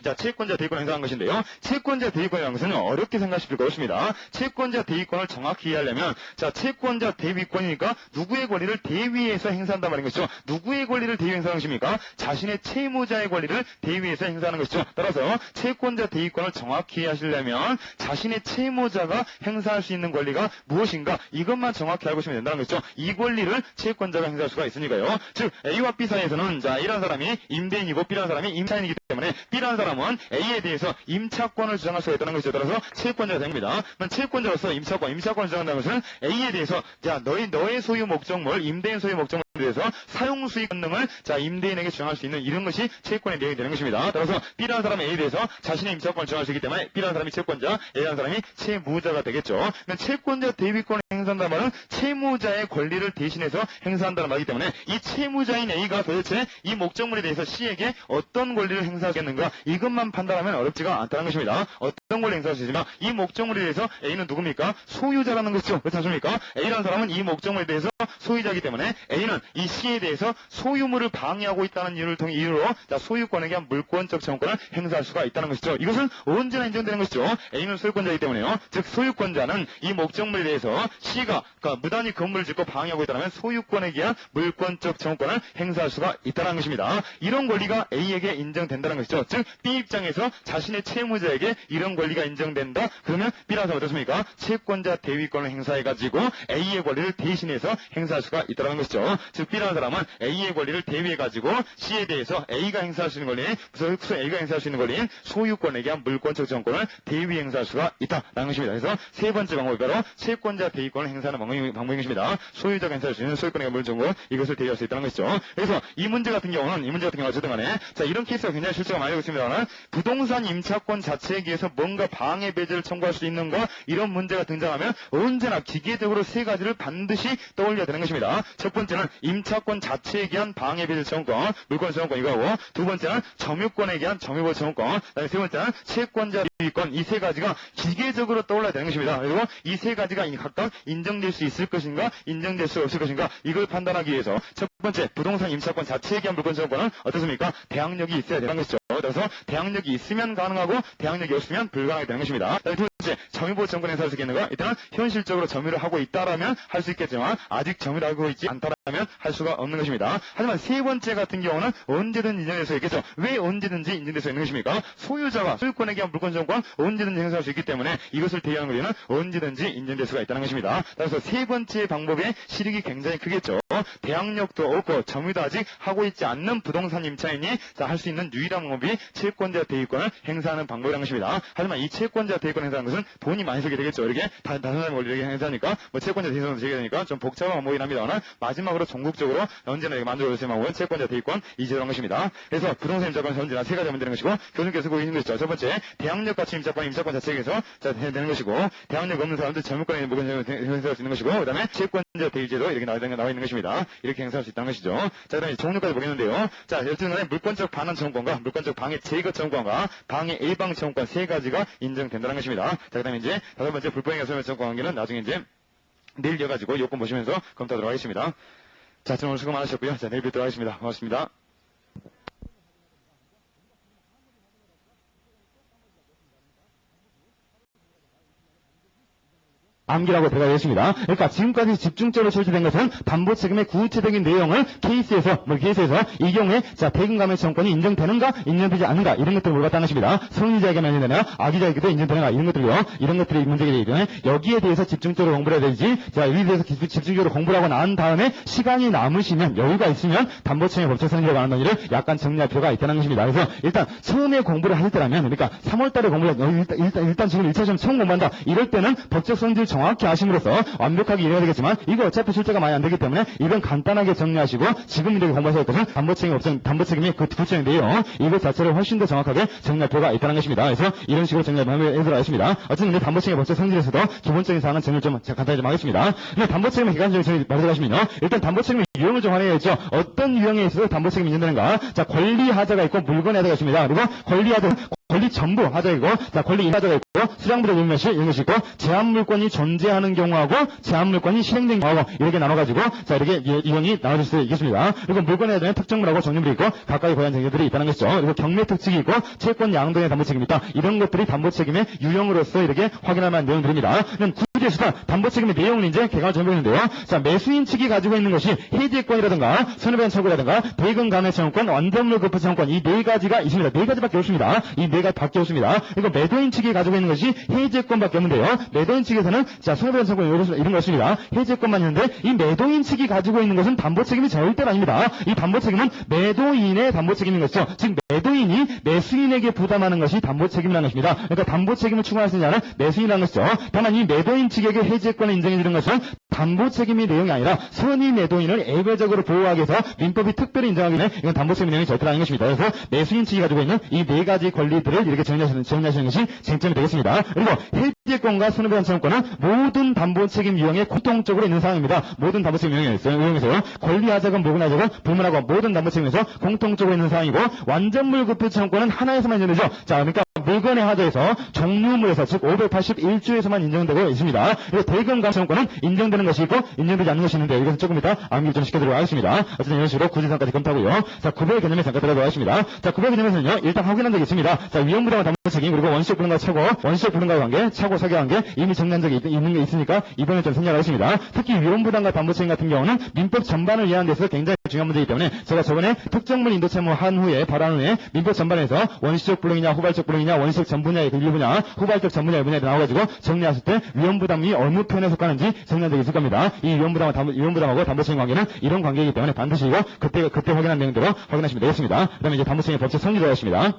자, 채권자 대위권을 행사한 것인데요. 채권자 대위권이라는 것은 어렵게 생각하실 필요가 없습니다. 채권자 대위권을 정확히 이해하려면, 자, 채권자 대위권이니까 누구의 권리를 대위에서 행사한단 말인 것이죠. 누구의 권리를 대위에 행사하는 것입니까? 자신의 채무자의 권리를 대위에서 행사하는 것이죠. 따라서 채권자 대위권을 정확히 이해하시려면 자신의 채무자가 행사할 수 있는 권리가 무엇인가 이것만 정확히 알고 있으면 된다는 것이죠. 이 권리를 채권자가 행사할 수가 있으니까요. 즉 A와 B 사이에서는 자, A라는 사람이 임대인이고 B라는 사람이 임차인이기 때문에 B라는 사람은 A에 대해서 임차권을 주장할 수가 있다는 것이죠. 따라서 채권자가 됩니다. 채권자로서 임차권을 주장한다는 것은 A에 대해서 자, 너의 소유 목적물, 임대인 소유 목적물에 대해서 사용 수익 권능을 자, 임대인에게 주장할 수 있는 이런 것이 채권의 내용이 되는 것입니다. 따라서 B라는 사람은 A에 대해서 자신의 임차권을 주장할 수 있기 때문에 B라는 사람이 채권자, A라는 사람이 채무자가 되겠죠. 채권자 대위권을 행사한다는 말은 채무자의 권리를 대신해서 행사한다는 말이기 때문에 이 채무자인 A가 도대체 이 목적물에 대해서 C에게 어떤 권리를 행사하겠는가 이것만 판단하면 어렵지가 않다는 것입니다. 어떤 권리 행사할 수 있지만 이 목적물에 대해서 A는 누굽니까? 소유자라는 것이죠. 그렇지 않습니까? A라는 사람은 이 목적물에 대해서 소유자이기 때문에 A는 이 C에 대해서 소유물을 방해하고 있다는 이유로 자, 소유권에 대한 물권적 정권을 행사할 수가 있다는 것이죠. 이것은 언제나 인정되는 것이죠. A는 소유권자이기 때문에요. 즉 소유권자는 이 목적물에 대해서 C가 그러니까 무단히 건물을 짓고 방해하고 있다면 소유권에 대한 물권적 정권을 행사할 수가 있다는 것입니다. 이런 권리가 A에게 인정된다는 것이죠. 즉 B 입장에서 자신의 채무자에게 이런 권리가 인정된다. 그러면 B라는 사람은 어떻습니까? 채권자 대위권을 행사해가지고 A의 권리를 대신해서 행사할 수가 있다는 것이죠. 즉 B라는 사람은 A의 권리를 대위해가지고 C에 대해서 A가 행사할 수 있는 권리인 무슨 A가 행사할 수 있는 권리인 소유권에 대한 물권적 정권을 대위 행사할 수가 있다라는 것입니다. 그래서 세 번째 방법이 바로 채권자 대위권을 행사하는 방법인 것입니다. 소유자가 행사할 수 있는 소유권에 대한 물정권 이것을 대위할 수 있다는 것이죠. 그래서 이 문제 같은 경우는 어쨌든 간에 자, 이런 케이스가 굉장히 실제가 많이 되고 있습니다만 부동산 임차권 자체에 의해서 뭔가 방해 배제를 청구할 수 있는가 이런 문제가 등장하면 언제나 기계적으로 세 가지를 반드시 떠올려야 되는 것입니다. 첫 번째는 임차권 자체에 대한 방해 배제 청구권, 물권 청구권 이거고 두 번째는 점유권에 대한 점유보호 청구권, 그다음에 세 번째는 채권자 대위권 이 세 가지가 기계적으로 떠올라야 되는 것입니다. 그리고 이 세 가지가 각각 인정될 수 있을 것인가 인정될 수 없을 것인가 이걸 판단하기 위해서 첫 번째 부동산 임차권 자체에 대한 물권 청구권은 어떻습니까? 대항력이 있어야 되는 것이죠. 그래서 대항력이 있으면 가능하고 대항력이 없으면 불가능하게 되는 것입니다. 두 번째 점유보호 청구권 행사할 수 있겠는가? 일단은 현실적으로 점유를 하고 있다라면 할 수 있겠지만 아직 점유를 하고 있지 않다라면 할 수가 없는 것입니다. 하지만 세 번째 같은 경우는 언제든 인정될 수 있겠죠. 왜 언제든지 인정될 수 있는 것입니까? 소유자가 소유권에 대한 물권 청구권 언제든지 행사할 수 있기 때문에 이것을 대위하는 권리는 언제든지 인정될 수가 있다는 것입니다. 따라서 세 번째 방법의 실익이 굉장히 크겠죠. 대항력도 없고 점유도 아직 하고 있지 않는 부동산 임차인이 할 수 있는 유일한 방법이 채권자 대위권을 행사하는 방법이라는 것입니다. 하지만 이 채권자 대위권 행사하는 것은 돈이 많이 쓰게 되겠죠. 이렇게 다른 사람의 권리를 행사하니까 채권자 대위권을 제게 되니까 좀 복잡한 방법이긴 합니다만 마지막으로 전국적으로 언제나 만들어질 수 있는 방법은 채권자 대위권 이제라는 것입니다. 그래서 부동산 임차권 언제나 세 가지 하면 되는 것이고 교수님께서 보고 계신 것이죠. 첫 번째 대항력 가치 임차권 자체에서 되는 것이고 대항력 없는 사람들 점유권에 있는 물건 행사할 수 있는 것이고 그다음에 채권자 대위제도 이렇게 나와 있는 것입니다. 이렇게 행사할 수 있다는 것이죠. 자, 그다음에 종류까지 보겠는데요. 자, 여튼간에 물권적 반환 청구권과 물권적 방해 제거 청구권과 방해 예방 청구권 세 가지가 인정된다는 것입니다. 자, 그다음에 이제 다섯 번째 불법행위 소멸 청구권 관계는 나중에 이제 내일 이어가지고 요건 보시면서 검토하도록 하겠습니다. 자, 오늘 수고 많으셨고요. 자, 내일 뵙도록 하겠습니다. 고맙습니다. 암기라고 대답했습니다. 그러니까 지금까지 집중적으로 출제된 것은 담보 책임의 구체적인 내용을 케이스에서 이 경우에 자 대금 감액 청구권이 인정되는가 인정되지 않는가 이런 것들을 물어봤다는 것입니다. 성의자에게만 인정되나 악의자에게도 인정되는가 이런 것들이 문제가 되기 때문에 여기에 대해서 집중적으로 공부를 해야 되지. 자 여기에 대해서 집중적으로 공부를 하고 난 다음에 시간이 남으시면 여유가 있으면 담보 책임의 법적 성질에 관한 논의를 약간 정리할 필요가 있다는 것입니다. 그래서 일단 처음에 공부를 할 때라면 그러니까 3월달에 공부를 일단 지금 1차 시험 처음 공부한다 이럴 때는 법적 성질 정확히 아심으로써 완벽하게 이해가 되겠지만 이거 어차피 출제가 많이 안 되기 때문에 이건 간단하게 정리하시고 지금 이렇게 공부하셔야 할 것은 담보책임이 그 구체적인 내용 이것 자체를 훨씬 더 정확하게 정리할 필요가 있다는 것입니다. 그래서 이런 식으로 정리하도록 하겠습니다. 어쨌든 담보책임의 법적 성질에서도 기본적인 사항은 정리를 좀 간단히 좀 하겠습니다. 근데 담보책임의 기간적인 정리 말하자고 하시면요. 일단 담보책임의 유형을 좀 확인해야죠. 어떤 유형에 있어서 담보책임이 인정되는가? 자, 권리하자가 있고 물권의 하자가 있습니다. 그리고 권리하자 권리 전부 하자이고, 자, 권리 인하자가 있고, 수장부적 이런 것이 있고, 제한물권이 존재하는 경우하고, 제한물권이 실행된 경우하고, 이렇게 나눠가지고, 자, 이렇게 유형이 나눠질 수 있겠습니다. 그리고 물권에 대한 특정물하고 정리물이 있고, 가까이 고유한 쟁점들이 있다는 것이죠. 그리고 경매 특칙이 있고, 채권 양도의 담보책임이 있다. 이런 것들이 담보책임의 유형으로서 이렇게 확인할 만한 내용들입니다. 그럼 구제수단, 담보책임의 내용을 이제 개괄 정리했는데요. 자, 매수인 측이 가지고 있는 것이 해지권이라든가, 손해배상 청구라든가, 대금 감액 청구권, 완전물 급부 청구권, 이 네 가지가 있습니다. 네 가지밖에 없습니다. 이 네 가지밖에 없습니다. 그리고 매도인 측이 가지고 있는 것이 해지권밖에 없는데요. 매도인 측에서는, 자, 손해배상 청구권 이런 것입니다. 해지권만 있는데, 이 매도인 측이 가지고 있는 것은 담보책임이 절대로 아닙니다. 이 담보책임은 매도인의 담보책임인 것이죠. 즉, 매도인이 매수인에게 부담하는 것이 담보책임이라는 것입니다. 그러니까 담보책임을 추구할 수 있는 자는 매수인이라는 것이죠. 다만 이 매도인 측에게 해지권을 인정해주는 것은 담보책임의 내용이 아니라 선의 매도인을 예외적으로 보호하기 위해서 민법이 특별히 인정하기 때문에 이건 담보책임 내용이 절대로 아닌 것입니다. 그래서 매수인 측이 가지고 있는 이 네 가지 권리들을 이렇게 정리하시는 것이 쟁점이 되겠습니다. 그리고 해지권과 손해배상 청구권은 모든 담보책임 유형에 공통적으로 있는 사항입니다. 모든 담보책임 유형에서요. 권리하자건 물권하자건 불문하고 모든 담보책임에서 공통적으로 있는 사항이고 완전물 급부 청구권은 하나에서만 인정되죠. 자, 그러니까 물건의 하자에서 종류물에서 즉 581조에서만 인정되고 있습니다. 그리고 대금 감액 청구권은 인정되는 것이 있고 인정되지 않는 것이 있는데 이것은 조금 이따 암기 좀 시켜드리도록 하겠습니다. 어쨌든 이런 식으로 구제사항까지 검토하고요. 자, 구별 개념에 잠깐 들어가도록 하겠습니다. 자, 구별 개념에서는요. 일단 확인한 적이 있습니다. 자, 위험부당한 담보책임 그리고 원시적 불능과 차고, 원시적 불능과의 관계, 차고 사기 관계 이미 정리한 적이 있는 게 있으니까 이번에 좀 생략하겠습니다. 특히 위험부당과 담보책임 같은 경우는 민법 전반을 이해하는 데서 굉장히 중요한 문제이기 때문에 제가 저번에 특정물 인도채무 한 후에 발언 후에 민법 전반에서 원시적 불능이냐 후발적 불능이냐 원시적 전분야의 그 일부냐 후발적 전분야의 분야에 나와가지고 정리했을 때 위험부담이 어느 편에 속하는지 정리한 적이 있을 겁니다. 이 위험부담하고 담보책임 관계는 이런 관계이기 때문에 반드시 이거 그때 확인한 내용대로 확인하시면 되겠습니다. 그 다음에 이제 담보책임 법적 성질을 하겠습니다.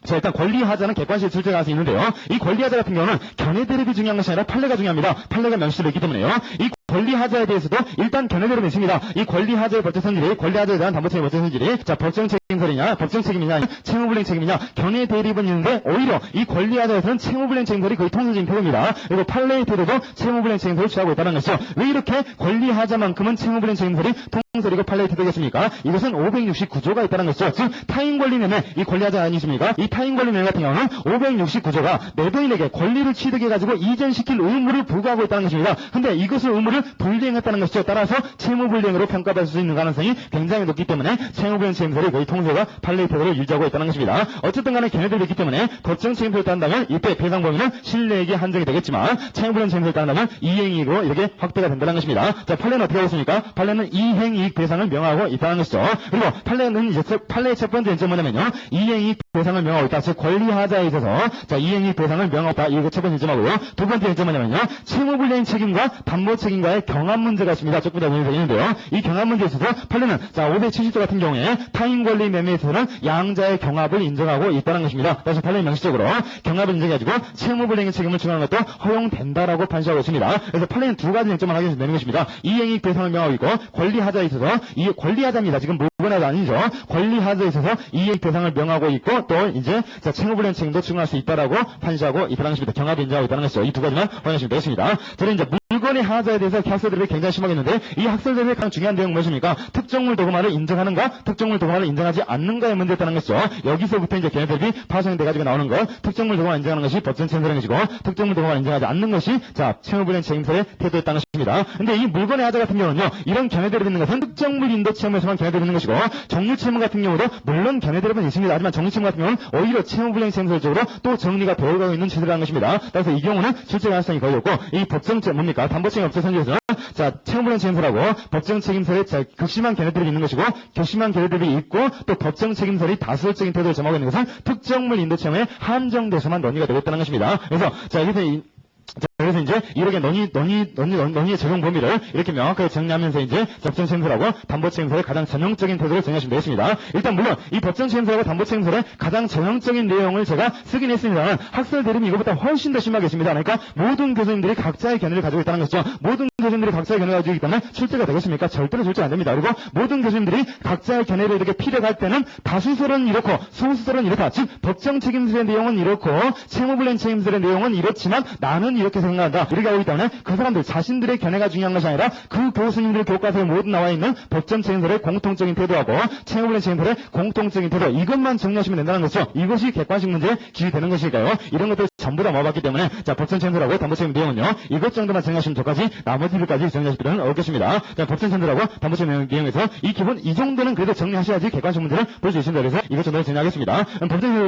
자, 일단 권리하자는 객관식 출제가 할 수 있는데요. 이 권리하자 같은 경우는 견해 대립이 중요한 것이 아니라 판례가 중요합니다. 판례가 명시되어 있기 때문에요. 이 권리하자에 대해서도 일단 견해 대립이 있습니다. 이 권리하자의 법적 성질이, 권리하자에 대한 담보책임의 법적 성질이, 자, 법정 책임설이냐, 법정 책임이냐, 채무불이행 책임이냐, 견해 대립은 있는데, 오히려 이 권리하자에서는 채무불이행 책임설이 거의 통설적인 태도입니다. 그리고 판례의 태도도 채무불이행 책임설을 취하고 있다는 것이죠. 왜 이렇게 권리하자만큼은 채무불이행 책임설이 통설이고 판례의 태도겠습니까? 이것은 569조가 있다는 것이죠. 즉, 타인권리매매, 이 권리하자 아니십니까? 이 타인권리매매 같은 경우는 569조가 매도인에게 권리를 취득해가지고 이전시킬 의무를 부과하고 있다는 것입니다. 근데 이것을 의무를 불이행했다는 것이죠. 따라서 채무불이행으로 평가받을 수 있는 가능성이 굉장히 높기 때문에 채무불이행 책임설이 거의 통설과 판례의 태도를 유지하고 있다는 것입니다. 어쨌든 간에 걔네들이 있기 때문에 법정 책임설을 따른다면 이때 배상 범위는 신뢰액이 한정이 되겠지만 채무불이행 책임설을 따른다면 이행이익으로 이렇게 확대가 된다는 것입니다. 자, 판례는 어떻게 하고 있습니까? 판례는 이행이익 배상을 명하고 있다는 것이죠. 그리고 판례는 이제 판례의 첫 번째 인점 뭐냐면요. 이행이익 배상을 명하고 있다. 즉 권리하자에 있어서 자, 이행이익 배상을 명하고 있다. 이거 첫 번째 인점하고요. 두 번째 인점 뭐냐면요. 채무불이행 책임과 담보 책임과의 경합 문제가 있습니다. 조금 더 논의되어 있는데요. 이 경합 문제에 있어서 판례는 자, 570조 같은 경우에 타인권리 매매에서는 양자의 경합을 인정하고 있다는 것입니다. 그래서 판례는 명시적으로 경합을 인정해가지고 채무불이행의 책임을 중요한 것도 허용된다라고 판시하고 있습니다. 그래서 판례는 두 가지 쟁점을 확인해서 내는 것입니다. 이행이익 배상을 명하고 있고 권리하자에 있어서 이 권리하자입니다. 지금 물권하자 아니죠. 권리하자에 있어서 이행이익 배상을 명하고 있고 또 이제 자, 채무불이행 책임도 증언할 수 있다라고 판시하고 있다는 것입니다. 경합을 인정하고 있다는 것이죠. 이 두 가지만 확인하시면 되겠습니다. 저는 이제 물건의 하자에 대해서 학설들이 굉장히 심하겠는데 이 학설들의 가장 중요한 내용은 무엇입니까? 특정물 도금화를 인정하는가? 특정물 도금화를 인정하지 않는가의 문제였다는 것이죠. 여기서부터 이제 걔네들이 파생이 돼가지고 나오는 거 특정물 도금화 인정하는 것이 법정 책임설인 것이고 특정물 도금화 인정하지 않는 것이 자 채무불이행 책임설의 태도였다는 것입니다. 근데 이 물건의 하자 같은 경우는요. 이런 견해대립이 있는 것은 특정물 인도 채무에서만 견해대립이 있는 것이고 정유채무 같은 경우도 물론 견해대립은 있습니다. 하지만 정유채무 같은 경우는 오히려 채무불이행 책임설적으로 또 정리가 되어가고 있는 체제라는 것입니다. 따라서 이 경우는 실제 가능성이 거의 없고 이 법정 뭡니까? 담보책임 법적 성질에서는 자 채무불이행 책임설하고 법정 책임설에 자 극심한 견해들이 있는 것이고 극심한 견해들이 있고 또 법정 책임설이 다수적인 태도를 점하고 있는 것은 특정물 인도 채무에 한정돼서만 논의가 되고 있다는 것입니다. 그래서 자 여기서 그래서 이제 이렇게 논의의 적용 범위를 이렇게 명확하게 정리하면서 이제 법정책임서라고 담보책임서의 가장 전형적인 태도를 정리하시면 되겠습니다. 일단 물론 이 법정책임서라고 담보책임서의 가장 전형적인 내용을 제가 쓰긴 했습니다만 학설 대립이 이것보다 훨씬 더 심하겠습니다. 그러니까 모든 교수님들이 각자의 견해를 가지고 있다는 것이죠. 모든 교수님들이 각자의 견해를 가지고 있기 때문에 출제가 되겠습니까? 절대로 출제 안 됩니다. 그리고 모든 교수님들이 각자의 견해를 이렇게 필요할 때는 다수설은 이렇고 소수설은 이렇다. 즉 법정책임서의 내용은 이렇고 채무불이행 책임설의 내용은 이렇지만 나는 이렇게 생각한다. 이렇게 하기 때문에 그 사람들 자신들의 견해가 중요한 것이 아니라 그 교수님들 교과서에 모두 나와 있는 법정책임설의 공통적인 태도하고 채무불이행 책임설의 공통적인 태도 이것만 정리하시면 된다는 것이죠. 이것이 객관식 문제에 기준되는 것이니까요. 이런 것들 전부 다 모아봤기 때문에 자 법정책임설하고 담보책임 내용은요. 이것 정도만 정리하시면 좋까지 나머지들까지 정리하실 필요는 없겠습니다. 자 법정책임설하고 담보책임 내용에서 이 기본 이 정도는 그래도 정리하셔야지 객관식 문제를 볼 수 있습니다. 그래서 이것 정도는 정리하겠습니다.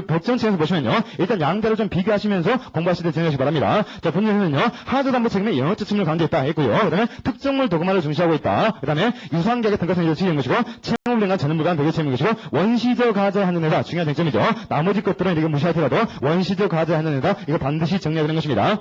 법정책임서 보시면요. 일단 양자를 좀 비교하시면서 공부하실 때 정리하시기 바랍니다. 자 법정책임서는요. 하자 담보책임의 영역적 측면을 가운데 있다 했고요. 그 다음에 특정물 도구만을 중시하고 있다. 그 다음에 유사한계약의 등가성이 지는 것이고 채무불이행과 전환불가한 배제 책임인 것이고 원시적 하자에 하는 데다 중요한 쟁점이죠. 나머지 것들은 이렇게 무시하더라도 원시적 하자에 하는 데다 이거 반드시 정리해야 되는 것입니다.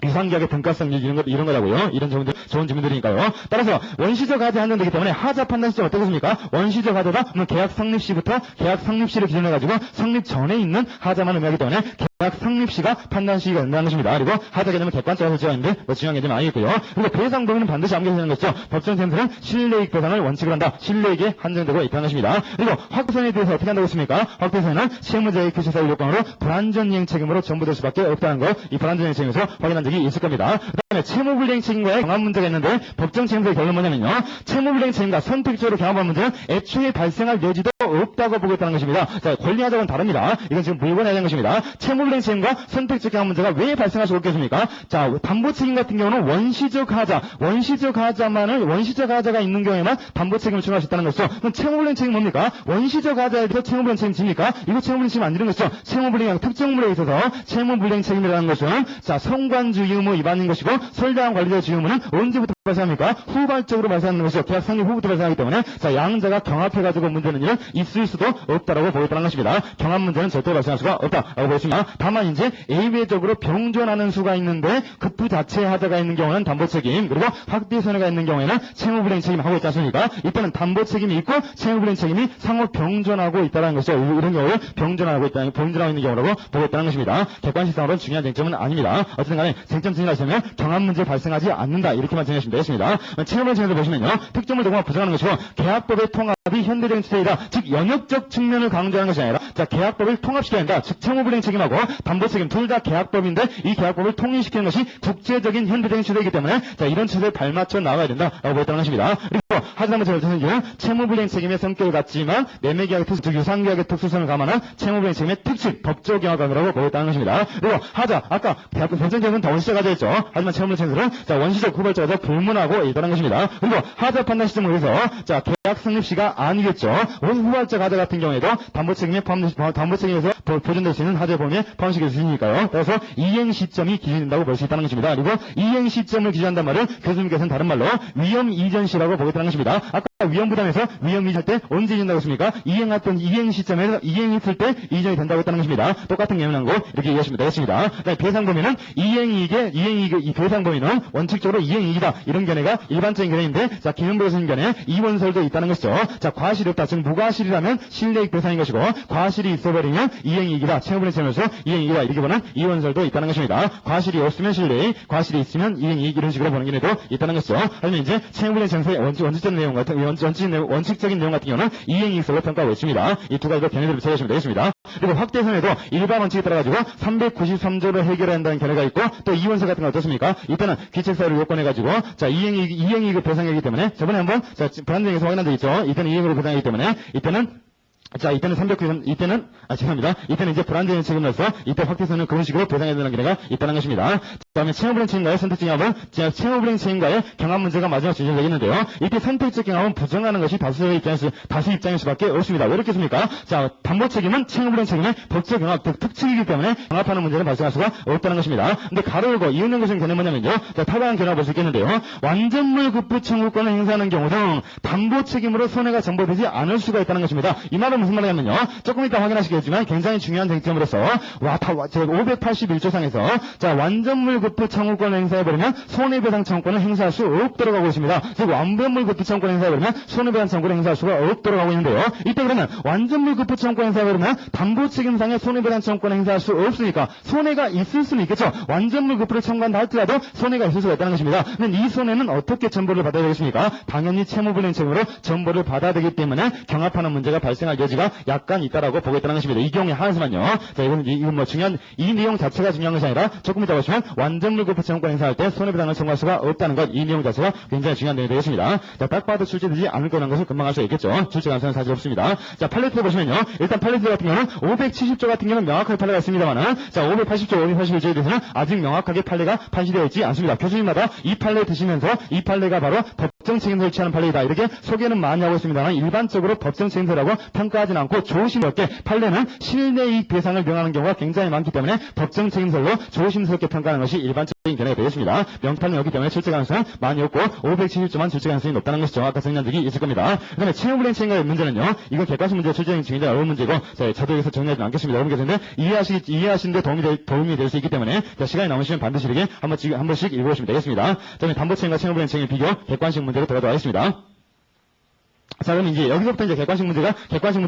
유상계약의 등가성 이런 거라고요. 이런 좋은 질문들이니까요. 따라서 원시적 하자 한정되기 때문에 하자 판단 시점 어떻겠습니까? 원시적 하자다. 그럼 계약 성립 시부터 계약 성립 시를 기준해 가지고 성립 전에 있는 하자만 의미하기 때문에 계약 성립 시가 판단 시기가 된다는 것입니다. 그리고 하자 개념은 객관적으로 설정하는데 중요한 개념은 아니겠고요. 그리고 배상 범위는 반드시 암기해야 되는 것이죠. 법정책임서는 실내이익 배상을 원칙으로 한다. 실내이익에 한정되고 있다는 것입니다. 그리고 확대선에 대해서 어떻게 한다고 했습니까? 확대선은 채무자의 규칙사유 요건으로 불완전 이행 책임으로 전부될 수밖에 없다는 거 이 불완전 이행 책임에서 확인한 적이 있을 겁니다. 그다음에 채무불이행 책임과의 경합 문제가 있는데 법정책임서의 결론 뭐냐면요. 채무불이행 책임과 선택적으로 경합한 문제는 애초에 발생할 여지도 없다고 보고 있다는 것입니다. 자, 권리하자고는 다릅니다. 이건 지금 물건해야 되는 것입니다. 채무불이행 책임과 선택적 경합 문제가 왜 발생할 수 없겠습니까? 자, 담보책임 같은 경우는 원시적 하자가 있는 경우에만 담보책임을 추가할 수 있다는 것이죠. 그럼 채무불이행 책임 뭡니까? 원시적 하자에 대해서 채무불이행 책임 집니까? 이거 채무불이행 책임 안 지는 것이죠. 채무불이행 특정물에 있어서 채무불이행 책임이라는 것은 자, 성관주의 의무 위반인 것이고 설대한 관리자 주의 의무는 언제부터 발생합니까? 후발적으로 발생하는 것이죠. 계약 성립 후부터 발생하기 때문에 자, 양자가 경합해가지고 문제는 일은 있을 수도 없다라고 보겠다는 것입니다. 경합 문제는 절대 발생할 수가 없다라고 보겠습니다. 다만 이제 예외적으로 병존하는 수가 있는데 급부 자체의 하자가 있는 경우는 담보책임 그리고 확대 손해가 있는 경우에는 채무불이행 책임 하고 있지 않습니까? 이때는 담보책임이 있고 채무불이행 책임이 상호 병존하고 있다는 것이죠. 이런 경우를 병존하고 있는 경우라고 보고 있다는 것입니다. 객관식상으로는 중요한 쟁점은 아닙니다. 어쨌든 간에 쟁점 정리하시면 경합 문제 발생하지 않는다 이렇게만 정리하시면 되겠습니다. 채무불이행 책임을 보시면요. 특정물 도구만 부정하는 것이고 계약법의 통합이 현대적인 추세이다. 즉 영역적 측면을 강조하는 것이 아니라 자 계약법을 통합시켜야 한다. 즉 채무불이행 책임하고 담보책임 둘 다 계약법인데 이 계약법을 통일시키는 것이 국제적인 현대적인 추세이기 때문에 자 이런 추세에 발맞춰 나가야 된다라고 보였다는 것입니다. 그리고 하자담보책임의 경우는 채무불이행 책임의 성격을 갖지만 매매계약의 특수, 즉 유상계약의 특수성을 감안한 채무불이행 책임의 특징, 법적 영역이라고 보였다는 것입니다. 그리고 하자 아까 법정계약은 다 원시적 하자였죠. 하지만 채무불이행 책임은 자 원시적 후발적 하자 불문하고 있다는 것입니다. 그리고 하자 판단 시점을 위해서 자 계약 성립 시가 아니겠죠. 후발적 하자 같은 경우에도 담보책임에서 보존될 수 있는 하자 범위에 포함시킬 수 있으니까요. 따라서 이행 시점이 기준된다고 볼 수 있다는 것입니다. 그리고 이행 시점을 기준한단 말을 교수님께서는 다른 말로 위험 이전 시라고 보겠다는 것입니다. 아까 위험 부담에서 위험 이전 때 언제 이전다고 했습니까? 이행했던 이행 시점에서 이행했을 때 이전이 된다고 했다는 것입니다. 똑같은 개념이라는 거 이렇게 이해하시면 되겠습니다. 배상 범위는 이 배상 범위는 원칙적으로 이행이익이다. 이런 견해가 일반적인 견해인데 자 김현보 교수님 견해 이원설도 있다는 것이죠. 자 과실이 없다. 즉 무과실이라면 실내익 배상인 것이고 과실이 있어버리면 이행이익이다. 채무불이행 책임에서 이행이익이다. 이렇게 보는 이원설도 있다는 것입니다. 과실이 없으면 실내익, 과실이 있으면 이행이익 이런 식으로 보는 견해도 있다는 것이죠. 하지만 이제 채무불이행 책임서의 원칙적인 내용 같은 경우는 이행이익설로 평가하고 있습니다. 이 두 가지로 견해들을 찾으시면 되겠습니다. 그리고 확대선에도 일반 원칙에 따라가지고 393조를 해결해야 한다는 견해가 있고 또 이원설 같은 건 어떻습니까? 이때는 귀책사유를 요건해가지고 자 이행이익을 배상하기 때문에 저번에 한번 자 불안정에서 확인한 적 있죠. 이때는 이행으로 배상하기 때문에 이때는 이때는 이제 불안정의 책임으로서 이때 확대선은 그런 식으로 배상해야 되는 견해가 있다는 것입니다. 그다음에 채무불이행 책임과의 선택적 경합은 채무불이행 책임과의 경합 문제가 마지막 지적되겠는데요. 이때 선택적 경합은 부정하는 것이 다수 입장일 수밖에 없습니다. 왜 그렇겠습니까? 자, 담보 책임은 채무불이행 책임의 법적 경합 특징이기 때문에 경합하는 문제는 발생할 수가 없다는 것입니다. 근데 가로 열고 이은영 교수님 견해 뭐냐면요. 자, 타당한 견해를 볼 수 있겠는데요. 완전물 급부 청구권을 행사하는 경우 등 담보 책임으로 손해가 전보되지 않을 수가 있다는 것입니다. 이 말은 무슨 말이냐면요. 조금 이따 확인하시겠지만 굉장히 중요한 쟁점으로서 581조상에서 자 완전물 완전물급부 청구권을 행사해버리면 손해배상 청구권을 행사할 수 없도록 하고 있습니다. 즉 완전물급부 청구권을 행사해버리면 손해배상 청구권을 행사할 수가 없도록 하고 있는데요. 이때 그러면 완전물급부 청구권 행사해버리면 담보책임상의 손해배상 청구권을 행사할 수 없으니까 손해가 있을 수는 있겠죠. 완전물급부를 청구한다 할지라도 손해가 있을 수가 있다는 것입니다. 그럼 이 손해는 어떻게 전보를 받아야 되겠습니까? 당연히 채무불이행 책임으로 전보를 받아야 되기 때문에 경합하는 문제가 발생할 여지가 약간 있다라고 보겠다는 것입니다. 이 경우에 한해서만요. 자, 이건 뭐 중요한, 이 내용 자체가 중요한 것이 아니라 조금 이따 보시면 완전물급부 청구권 행사할 때 손해배상을 청구할 수가 없다는 것, 이 내용 자체가 굉장히 중요한 내용이 되겠습니다. 자, 딱 봐도 출제되지 않을 거라는 것을 금방 알 수 있겠죠. 출제 가능성은 사실 없습니다. 자, 판례표 보시면요. 일단 판례표 같은 경우는 570조 같은 경우는 명확하게 판례가 있습니다만은, 자, 580조, 581조에 대해서는 아직 명확하게 판례가 판시되어 있지 않습니다. 교수님마다 이 판례 드시면서 이 판례가 바로 법정 책임서를 취하는 판례이다, 이렇게 소개는 많이 하고 있습니다만 일반적으로 법정 책임서라고 평가하지는 않고 조심스럽게 판례는 실내이익 배상을 명하는 경우가 굉장히 많기 때문에 법정 책임설로 조심스럽게 평가하는 것이 일반적인 견해가 되겠습니다. 명판이었기 때문에 출제 가능성은 많이 없고 570조만 출제 가능성이 높다는 것이 정확한 생략적이 있을 겁니다. 그 다음에 채무불이행 책임의 문제는요, 이건 객관식 문제가 출제되는 굉장히 어려운 문제고, 자, 저도 여기서 정리하지 않겠습니다. 여러분 계신데 이해하시는데 도움이 될 수 있기 때문에, 자, 시간이 남으시면 반드시 이렇게 한 번씩 읽어보시면 되겠습니다. 그다음에 담보책임과 채무불이행 책임의 비교, 객관식 문제로 들어가도록 하겠습니다. 자, 그럼 이제 여기서부터 이제 객관식 문제가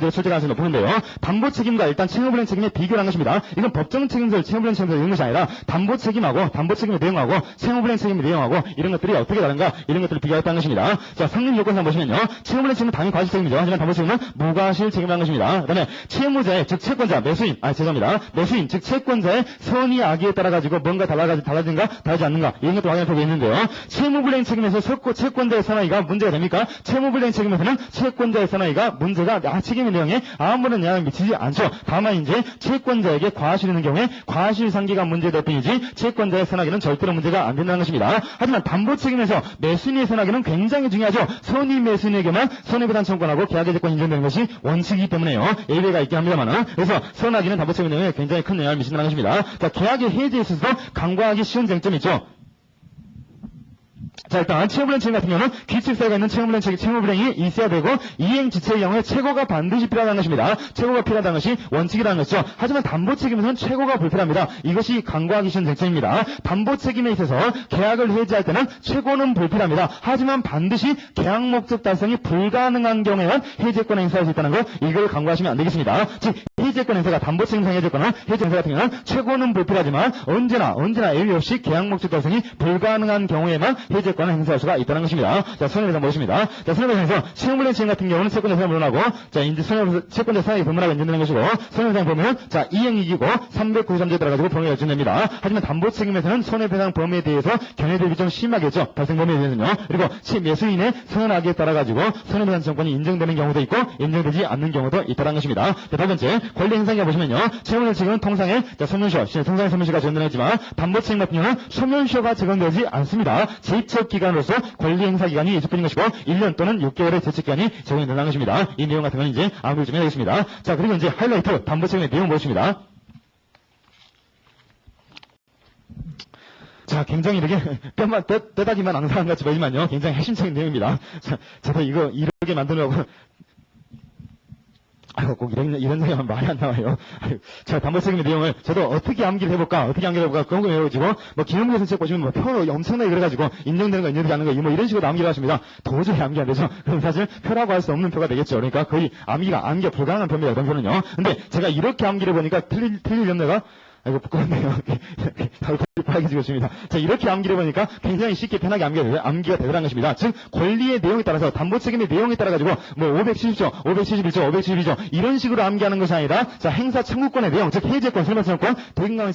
출제 가능성이 높은데요. 담보 책임과 일단 채무불이행 책임의 비교라는 것입니다. 이건 법정 책임설, 채무불이행 책임설 이런 것이 아니라 담보 책임하고 담보 책임의 내용하고 채무불이행 책임의 내용하고 이런 것들이 어떻게 다른가, 이런 것들을 비교했다는 것입니다. 자, 성립 요건상 보시면요. 채무불이행 책임은 당연히 과실 책임이죠. 하지만 담보 책임은 무과실 책임이라는 것입니다. 그다음에 채무자의, 즉 채권자, 매수인, 즉 채권자의 선의 악의에 따라 가지고 뭔가 달라진가, 다르지 않는가, 이런 것도 확인할 필요가 있는데요. 채무불이행 책임에서 채권자의 선의가 문제가 됩니까? 채무불이행 책임에서는 채권자의 선의가 문제가 책임의 내용에 아무런 영향을 미치지 않죠. 다만 이제 채권자에게 과실이 있는 경우에 과실상계가 문제될 뿐이지 채권자의 선악에는 절대로 문제가 안 된다는 것입니다. 하지만 담보 책임에서 매수인의 선악에는 굉장히 중요하죠. 선의 매수인에게만 손해배상 청구권하고 계약의 제권이 인정되는 것이 원칙이기 때문에요. 예외가 있긴 합니다만, 그래서 선악에는 담보 책임 내용에 굉장히 큰 영향을 미친다는 것입니다. 자, 계약의 해지에 있어서 간과하기 쉬운 쟁점이 있죠. 자, 일단 채무불이행 책임 같은 경우는 규칙사유가 있는 채무불이행이 있어야 되고 이행지체의 경우에 최고가 반드시 필요하다는 것입니다. 최고가 필요하다는 것이 원칙이라는 것이죠. 하지만 담보책임에서는 최고가 불필요합니다. 이것이 간과하기 쉬운 쟁점입니다. 담보책임에 있어서 계약을 해지할 때는 최고는 불필요합니다. 하지만 반드시 계약 목적 달성이 불가능한 경우에만 해제권 행사할 수 있다는 것, 이걸 간과하시면 안 되겠습니다. 즉 해제권 행사가 담보책임상 해제권은 해제 행사 같은 경우는 최고는 불필요하지만 언제나 예외 없이 계약 목적 달성이 불가능한 경우에만 해제권을 행사할 수가 있다는 것입니다. 자, 손해배상 보겠습니다. 자, 손해배상에서 채무불이행 책임 같은 경우는 채권자 선을 물어나고, 자, 이제 채권자 선악이 불문하게 인정되는 것이고, 손해배상 보면, 자, 이행이기고 393조에 따라가지고 범위가 결정됩니다. 하지만 담보책임에서는 손해배상 범위에 대해서 견해 대비 좀 심하겠죠. 발생 범위에 대해서는요. 그리고 매수인의 선악에 따라가지고 손해배상 청구권이 인정되는 경우도 있고, 인정되지 않는 경우도 있다는 것입니다. 자, 두 번째, 권리 행사에 보시면요. 채무불이행 책임은 통상의, 자, 통상의 소멸시효가 적용되지만, 담보책임 같은 경우는 소멸시효가 적용되지 않습니다. 제척기간으로서 권리 행사 기간이 예측되는 것이고 1년 또는 6개월의 제척기간이 적용된다는 것입니다. 이 내용 같은 건 이제 암기를 좀 해야겠습니다. 자, 그리고 이제 하이라이트 담보책임의 내용 보십니다. 자, 굉장히 이렇게 뼈다귀만 앙상한 같이 보이지만요, 굉장히 핵심적인 내용입니다. 자, 저도 이거 이렇게 만들려고 꼭 이런 내용은 말이 안 나와요. 자, 담보책임의 내용을 저도 어떻게 암기를 해볼까 그런 거 외워지고, 뭐, 기능부에서 책 보시면 뭐, 표로 엄청나게 그래가지고, 인정되는 거, 인정되지 않는 거, 뭐, 이런 식으로 암기를 하십니다. 도저히 암기 안 되죠. 그럼 사실, 표라고 할 수 없는 표가 되겠죠. 그러니까 거의 암기가 불가능한 표입니다. 이런 표는요. 근데 제가 이렇게 암기를 해보니까 틀릴 염려가, 아이고, 부끄럽네요. 얼굴이 빨개지고 있습니다. 자, 이렇게 암기를 해보니까 굉장히 쉽게 편하게 암기가 되더라는 것입니다. 즉, 권리의 내용에 따라서, 담보책임의 내용에 따라가지고, 뭐, 570조, 571조, 572조, 이런 식으로 암기하는 것이 아니라, 자, 행사 청구권의 내용, 즉, 해제권, 손해배상권, 도인강의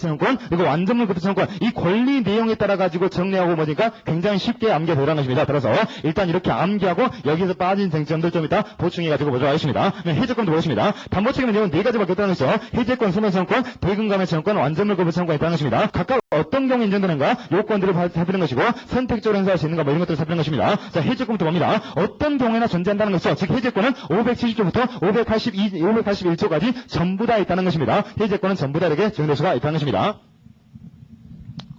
그리고 완전물급부 청구권, 이 권리 내용에 따라가지고 정리하고 보니까 굉장히 쉽게 암기가 되더라는 것입니다. 따라서, 일단 이렇게 암기하고, 여기서 빠진 쟁점들 좀 이따 보충해가지고 보도록 하겠습니다. 해제권도 보겠습니다. 담보책임의 내용은 네 가지밖에 없다는 것이죠. 해제권, 손해배상권, 도인강의 청구권, 완전물급부 청구가 있다는 것입니다. 각각 어떤 경우에 인정되는가, 요건들을 살피는 것이고, 선택적으로 행사할 수 있는가, 뭐 이런 것들을 살피는 것입니다. 자, 해제권부터 봅니다. 어떤 경우에나 존재한다는 것이죠. 즉, 해제권은 570조부터 581조까지 전부 다 있다는 것입니다. 해제권은 전부 다 이렇게 적용될 수가 있다는 것입니다.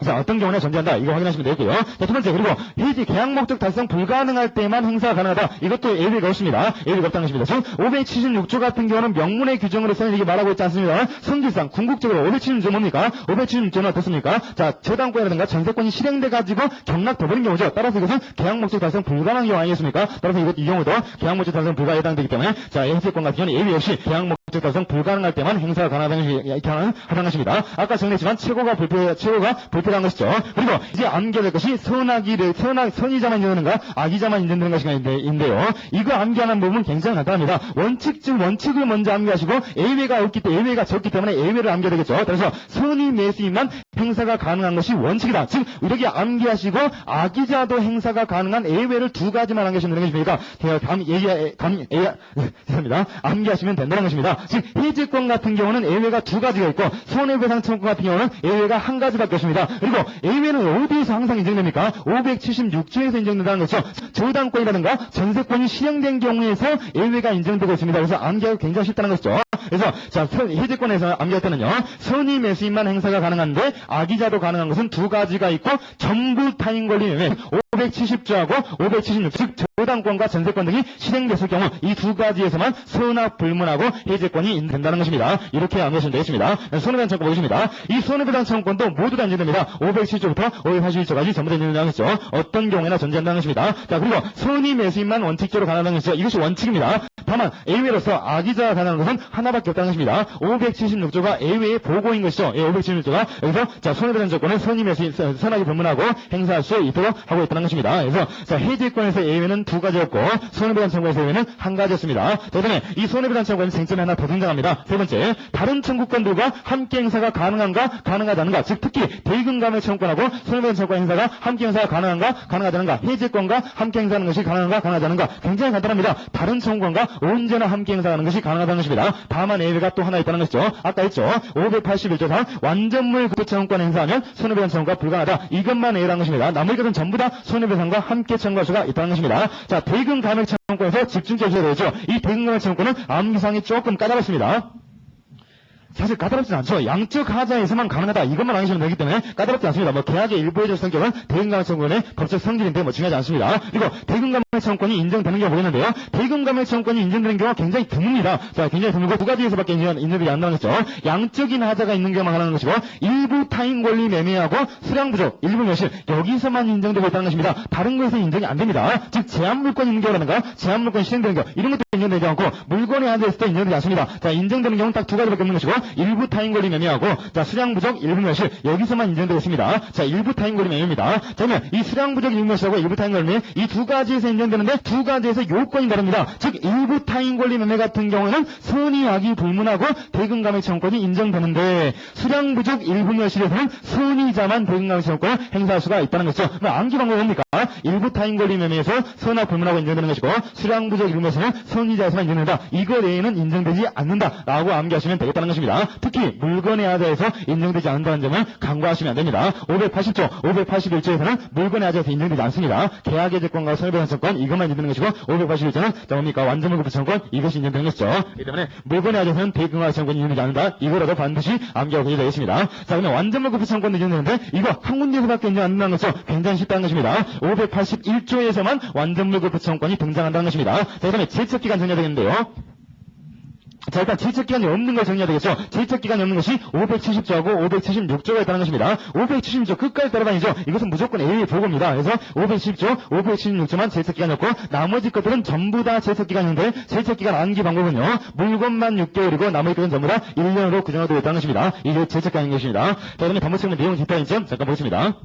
자, 어떤 경우나 존재한다. 이거 확인하시면 되고요. 자, 두 번째, 그리고 해지 계약 목적 달성 불가능할 때만 행사가 가능하다. 이것도 예외가 없습니다. 예외가 없다는 것입니다. 지금 576조 같은 경우는 명문의 규정으로서는 이렇게 말하고 있지 않습니다. 성질상 궁극적으로 576조 뭡니까? 576조는 어떻습니까? 자, 저당권이라든가 전세권이 실행돼가지고 경락돼버린 경우죠. 따라서 이것은 계약 목적 달성 불가능한 경우 아니겠습니까? 따라서 이 경우도 계약 목적 달성 불가에 해당되기 때문에 자, 해지권 같은 경우는 예외 없이 계약 목적 달성 불가능할 때만 행사가 가능하다는 것입니다. 아까 정리했지만 최고가 불필요한 것이죠. 그리고 이제 암기할 것이 선의자만 인정되는가 악의자만 인정되는 것인가 인데요. 이거 암기하는 부분은 굉장히 간단합니다. 원칙을 먼저 암기하시고 예외가 적기 때문에 예외를 암기해야 되겠죠. 그래서 선의 매수인만 행사가 가능한 것이 원칙이다. 즉 이렇게 암기하시고 악의자도 행사가 가능한 예외를 두 가지만 암기하시면 되는 것입니다. 죄송합니다. 암기하시면 된다는 것입니다. 즉 해지권 같은 경우는 예외가 두 가지가 있고 손해배상 청구 같은 경우는 예외가 한 가지밖에 없습니다. 그리고 예외는 어디에서 항상 인정됩니까? 576조에서 인정된다는 것이죠. 저당권이라든가 전세권이 실행된 경우에서 예외가 인정되고 있습니다. 그래서 암기하기 굉장히 쉽다는 것이죠. 그래서 자, 해지권에서 암기할 때는요. 선의 매수인만 행사가 가능한데 악의자도 가능한 것은 두 가지가 있고 전부 타인 권리 매매 570조하고 576, 즉 저당권과 전세권 등이 실행됐을 경우 이 두 가지에서만 선악 불문하고 해제권이 인정된다는 것입니다. 이렇게 암기하시면 되겠습니다. 손해배상 청구 보겠습니다. 이 손해배상 청구권도 모두 다 인정됩니다. 570조부터 581조까지 전부 다 인정된다는 것이죠. 어떤 경우에나 존재한다는 것입니다. 자, 그리고 선의 매수인만 원칙적으로 가능하다는 것이죠. 이것이 원칙입니다. 다만 예외로서 악의자가 가능한 것은 하나밖에 없다는 것입니다. 576조가 예외의 보고인 것이죠. 576조가 여기서 자, 손해배상 청구권은 선의 매수인 선악이 불문하고 행사할 수 있도록 하고 있다는 것입니다. 그래서 자, 해지권에서 예외는 두 가지였고 손해배상 청구에서 예외는 한 가지였습니다. 그다음에 이 손해배상 청구에는 쟁점이 하나 더 등장합니다. 세 번째, 다른 청구권들과 함께 행사가 가능한가 가능하지 않은가. 즉 특히 대금감액 청구권하고 손해배상 청구권 행사가 함께 행사가 가능한가 가능하지 않은가. 해지권과 함께 행사하는 것이 가능한가 가능하지 않은가. 굉장히 간단합니다. 다른 청구권과 언제나 함께 행사하는 것이 가능하다는 것입니다. 다만 예외가 또 하나 있다는 것이죠. 아까 했죠. 581조상 완전물 급여청구권 행사하면 손해배상 청구가 불가하다. 이것만 예외라는 것입니다. 나머지 것은 전부 다 손해배상과 함께 청구할 수가 있다는 것입니다. 자, 대금감액 청구권에서 집중적으로 해야 되죠. 이 대금감액 청구권은 암기상이 조금 까다롭습니다. 사실 까다롭진 않죠. 양적 하자에서만 가능하다. 이것만 아니시면 되기 때문에 까다롭지 않습니다. 뭐 계약의 일부의 성격은 대금감액 청구권의 법적 성질인데 뭐 중요하지 않습니다. 그리고 대금감액 청구권이 인정되는 경우 보겠는데요. 대금감액 청구권이 인정되는 경우가 굉장히 드뭅니다. 자, 굉장히 드물고 두 가지에서밖에 인정되지 않는다는 것이죠. 양적인 하자가 있는 경우만 하는 것이고 일부 타인 권리 매매하고 수량 부족, 일부 매실 여기서만 인정되고 있다는 것입니다. 다른 것에서 인정이 안 됩니다. 즉 제한물권 있는 경우라든가 제한물권 실행되는 경우 이런 것도 인정되지 않고 물건의 하자에서 도 인정되지 않습니다. 자, 인정되는 경우는 딱 두 가지밖에 없는 것이고 일부 타인 권리 매매하고 자, 수량 부족, 일부 매실 여기서만 인정되겠습니다. 자, 일부 타인 권리 매매입니다. 자, 그러면 이 수량 부족, 일부 매실하고 일부 타인 권리 매매 이 두 가지에서 인정되는데 두 가지에서 요건이 다릅니다. 즉 일부 타인 권리 매매 같은 경우에는 선의 악의 불문하고 대금감액 청구권이 인정되는데 수량 부족, 일부 매실에서는 선의자만 대금감액 청구권을 행사할 수가 있다는 것이죠. 그럼 암기 방법은 뭡니까? 일부 타인 권리 매매에서 선악 불문하고 인정되는 것이고 수량 부족, 일부 매실은 선의자에서만 인정된다. 이거 외에는 인정되지 않는다라고 암기하시면 되겠다는 것입니다. 특히 물건의 하자에서 인정되지 않는다는 점을 간과하시면 안 됩니다. 580조, 581조에서는 물건의 하자에서 인정되지 않습니다. 계약해제권과 손해배상 청구권 이것만 인정되는 것이고 581조는 자 뭡니까? 완전물급 청구권 이것이 인정되는 것이죠. 그렇기 때문에 물건의 하자에서는 대금감액 청구권이 인정되지 않는다. 이거라도 반드시 암기하고 계셔야 되겠습니다. 자, 그러면 완전물급 청구권도 인정되는데 이거 한 군데에서밖에 인정 안 된다는 것이죠. 굉장히 쉽다는 것입니다. 581조에서만 완전물급 청구권이 등장한다는 것입니다. 자, 그다음에 제척기간 정리해야 되겠는데요. 자, 일단 제척기간이 없는 걸 정리해야 되겠죠. 제척기간이 없는 것이 570조하고 576조가 있다는 것입니다. 576조 끝까지 따라다니죠. 이것은 무조건 예외 보고입니다. 그래서 510조, 576조만 제척기간이 없고 나머지 것들은 전부 다 제척기간인데 제척기간 암기 방법은요. 물건만 6개월이고 나머지 것은 전부 다 1년으로 규정되어 있다는 것입니다. 이게 제척기간인 것입니다. 자, 그다음에 담보책임 내용 기타인 점 잠깐 보겠습니다.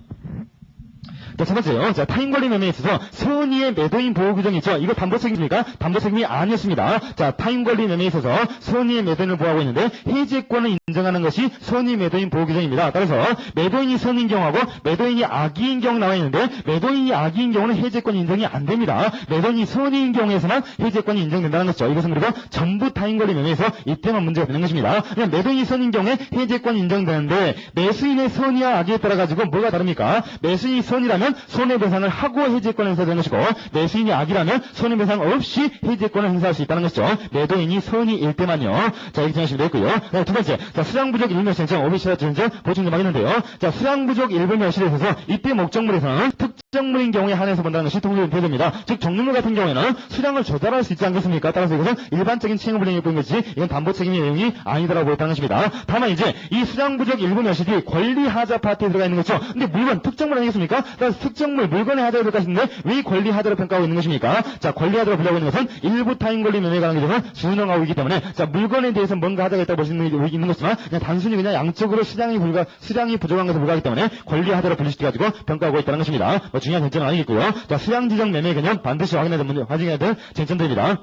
자, 첫 번째요. 자, 타인권리 매매에 있어서 선의의 매도인 보호 규정이 있죠. 이거 담보책임입니까? 담보책임이 아니었습니다. 자, 타인권리 매매에 있어서 선의의 매도인을 보호하고 있는데 해제권을 인정하는 것이 선의 매도인 보호 규정입니다. 따라서 매도인이 선인 경우하고 매도인이 악의인 경우 나와 있는데 매도인이 악의인 경우는 해제권 인정이 안 됩니다. 매도인이 선인 경우에서만 해제권이 인정된다는 것이죠. 이것은 그리고 전부 타인권리 매매에서 이때만 문제가 되는 것입니다. 그냥 매도인이 선인 경우에 해제권이 인정되는데 매수인의 선의와 악의에 따라 가지고 뭐가 다릅니까? 매수인이 선이라면 손해배상이라면 손해배상을 하고 해지권을 행사되는 것이고 매수인이 악이라면 손해배상 없이 해지권을 행사할 수 있다는 것이죠. 매도인이 선의일 때만요. 자, 이렇게 정하시면 되겠고요. 네, 두 번째, 자, 수량부족 일부멸실쟁 오비시라 전쟁 보충 좀 하겠는데요. 자, 수량부족 일부멸실에 있어서 이때 목적물에서는 특정물인 경우에 한해서 본다는 것이 통일된 태도입니다. 즉 정류물 같은 경우에는 수량을 조달할 수 있지 않겠습니까? 따라서 이것은 일반적인 책임불이익이 보인 것이지 이건 담보책임의 내용이 아니다라고 했다는 것입니다. 다만 이제 이 수량부족 일부멸실이 권리하자 파트에 들어가 있는 거죠. 근데 물건 특정물 아니겠습니까? 따라서 특정물 물건의 하자가 들어가 있는데 왜 권리하자로 평가하고 있는 것입니까? 자, 권리하자로 분류하고 있는 것은 일부 타인 권리 매매에 관한 규정을 준용하고 있기 때문에 자, 물건에 대해서 뭔가 하자가 있다고 볼 수 있는 것이지만 그냥 단순히 그냥 양적으로 수량이 부족한 것에 불과하기 때문에 권리하자로 분류시켜가지고 평가하고 있다는 것입니다. 뭐 중요한 쟁점은 아니겠고요. 자, 수량지정 매매 개념 반드시 확인해야 될 쟁점들입니다.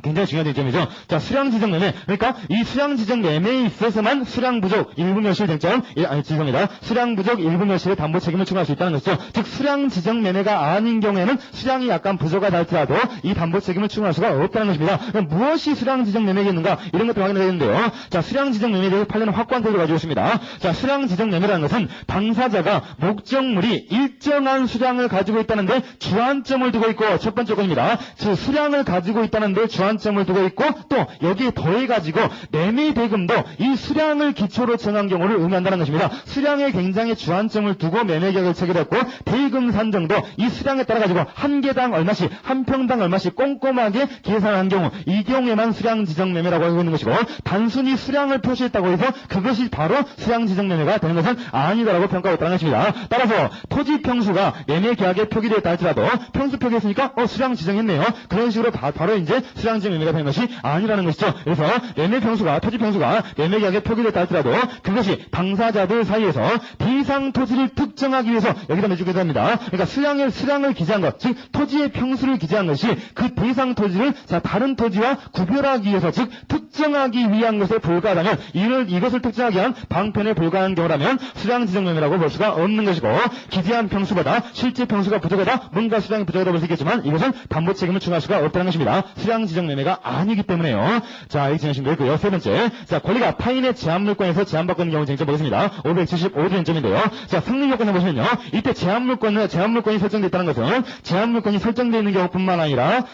굉장히 중요한 쟁점이죠. 자, 수량지정 매매. 그러니까 이 수량지정 매매에 있어서만 수량부족 일부멸실 쟁점, 죄송합니다. 수량부족 일부멸실의 담보 책임을 추가할 수 있다는 것이죠. 즉, 수량지정 매매가 아닌 경우에는 수량이 약간 부족하다 할지라도 이 담보 책임을 추가할 수가 없다는 것입니다. 그럼 무엇이 수량지정 매매겠는가? 이런 것들 확인해야 되는데요. 자, 수량지정 매매에 대해서 판례는 확고한 태도를 가지고 있습니다. 자, 수량지정 매매라는 것은 당사자가 목적물이 일정한 수량을 가지고 있다는데 주안점을 두고 있고 첫 번째 조건입니다. 즉, 수량을 가지고 있다는데 주안점을 두고 있고 또 여기에 더해가지고 매매 대금도 이 수량을 기초로 정한 경우를 의미한다는 것입니다. 수량에 굉장히 주안점을 두고 매매 계약을 체결했고 대금 산정도 이 수량에 따라 가지고 한 개당 얼마씩 한 평당 얼마씩 꼼꼼하게 계산한 경우 이 경우에만 수량 지정 매매라고 하고 있는 것이고 단순히 수량을 표시했다고 해서 그것이 바로 수량 지정 매매가 되는 것은 아니다라고 평가하고 있다는 것입니다. 따라서 토지 평수가 매매 계약에 표기되었다 할지라도 평수 표기했으니까 수량 지정했네요. 그런 식으로 바로 이제 수량 지정 매매가 되는 것이 아니라는 것이죠. 그래서 매매 평수가 토지 평수가 매매 계약에 표기됐다 할지라도 그것이 당사자들 사이에서 대상 토지를 특정하기 위해서 여기다 내주게 됩니다. 그러니까 수량을 기재한 것, 즉 토지의 평수를 기재한 것이 그 대상 토지를 다른 토지와 구별하기 위해서 즉 특정하기 위한 것에 불과하다면 이것을 특정하기 위한 방편에 불과한 경우라면 수량 지정 매매라고 볼 수가 없는 것이고 기재한 평수보다 실제 평수가 부족하다 뭔가 수량이 부족하다 볼 수 있겠지만 이것은 담보 책임을 추가할 수가 없다는 것입니다. 수량 지정 매매가 아니기 때문에요. 자, 이렇게 정하시면 되고요. 세 번째, 자, 권리가 타인의 제한물권에서 제한받는 경우 쟁점 보겠습니다. 575조 쟁점인데요. 자, 성립 요건을 보시면요. 이때 제한물권이 설정됐다는 것은 제한물권이 설정되어 있는 경우뿐만 아니라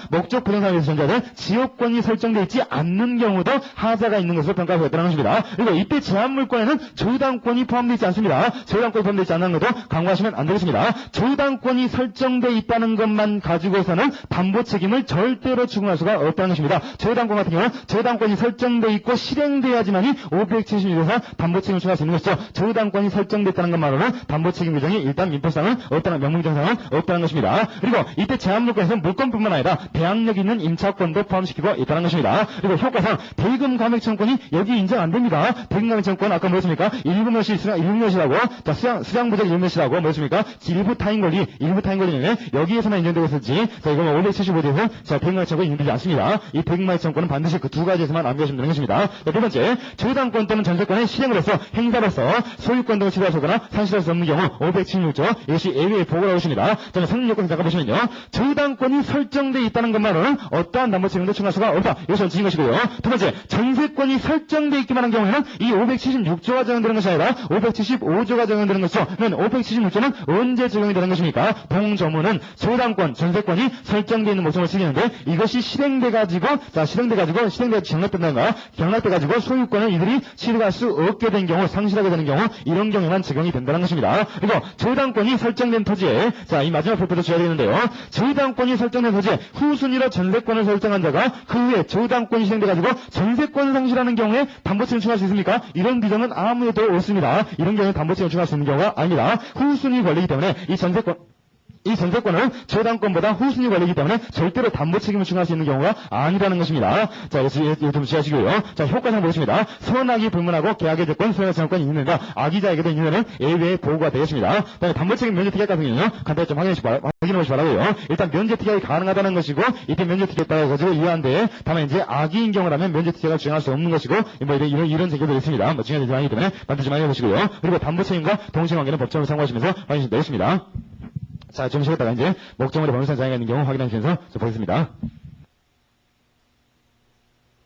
목적 부정사에 의해서 존재하는 지역권이 설정되어 있지 않는 경우도 하자가 있는 것으로 평가하고 있다는 것입니다. 그리고 이때 제한물권에는 저당권이 포함되어 있지 않습니다. 저당권이 포함되어 있지 않는 것도 강조하시면 안 되겠습니다. 저당권이 설정되어 있다는 것만 가지고서는 담보 책임을 절대로 추궁할 수가 없다는 것입니다. 저당권 같은 경우는 저당권이 설정되어 있고 실행돼야지만이 576에서 담보 책임을 추궁할 수 있는 것이죠. 저당권이 설정됐다는 것만으로는 담보 책임 규정이 일단 민법상은 없다는 명문정상은 없다는 것입니다. 그리고 이때 제한물권에서는 물권뿐만 아니라 대항력 있는 임차권도 포함시키고 있다는 것입니다. 그리고 효과상 대금 감액 청구권이 여기 인정 안 됩니다. 대금 감액 청구권 아까 뭐였습니까? 일부멸시라고 자, 수량부족 일부멸시라고 뭐였습니까? 일부 타인 권리는 여기에서만 인정되고 있었지. 자, 이거 575조에서 자, 대금 감액 청구권이 인정되지 않습니다. 이 대금 감액 청구권은 반드시 그 두 가지에서만 암기하시면 되는 것입니다. 자, 두 번째, 저당권 또는 전세권의 실행을 해서 행사로서 소유권 등을 취득하거나 산실할 수 없는 경우 576조 이것이 예외의 보고라고 하십니다. 저는 성립 요건을 잠깐 보시면요. 저당권이 설정되어 있다는 것만으로는 어떠한 담보 책임도 추가할 수가 없다. 이것을 지은 것이고요. 두 번째, 전세권이 설정되어 있기만 한 경우에는 이 576조가 적용되는 것이 아니라 575조가 적용되는 것이죠. 그러면 576조는 언제 적용이 되는 것입니까? 동조문은 저당권, 전세권이 설정되어 있는 모습을 쓰이는데 이것이 실행돼가지고 경락돼가지고 소유권을 이들이 취득할 수 없게 된 경우, 상실하게 되는 경우 이런 경우에만 적용이 된다는 것입니다. 그리고 저당권이 설정된 토지에 자, 이 마지막 표표도 줘야 되는데요. 저당권이 설정된 토지에 후순위로 전세권을 설정한 자가 그 후에 저당권이 실행돼가지고 전세권 상실하는 경우에 담보책임 추가할 수 있습니까? 이런 규정은 아무에도 없습니다. 이런 경우에 담보책임 추가할 수 있는 경우가 아닙니다. 후순위 권리이기 때문에 이 전세권은 저당권보다 후순위 권리이기 때문에 절대로 담보 책임을 추가할 수 있는 경우가 아니라는 것입니다. 자, 이거 좀 주의하시고요. 자, 효과상 보겠습니다. 선악이 불문하고 계약의 조건, 소유의 정권이 있는가, 악의자에게도 있는 예외의 보호가 되겠습니다. 다음에 담보 책임 면제 특약 같은 경우는 간단히 좀 확인해 보시기 바라고요. 일단 면제 특약이 가능하다는 것이고, 이때 면제 특약에 따라 가지고 이해한데, 다만 이제 악의인 경우라면 면제 특약을 주행할 수 없는 것이고, 뭐 이런 제도도 있습니다. 뭐 중요한 대상이기 때문에 반드시 확인해 보시고요. 그리고 담보 책임과 동시관계는 법정을 참고하시면서 확인해 주시면 되겠습니다. 자, 좀 쉬었다가 이제 목적물의 법률상 장애가 있는 경우 확인하시면서 보겠습니다.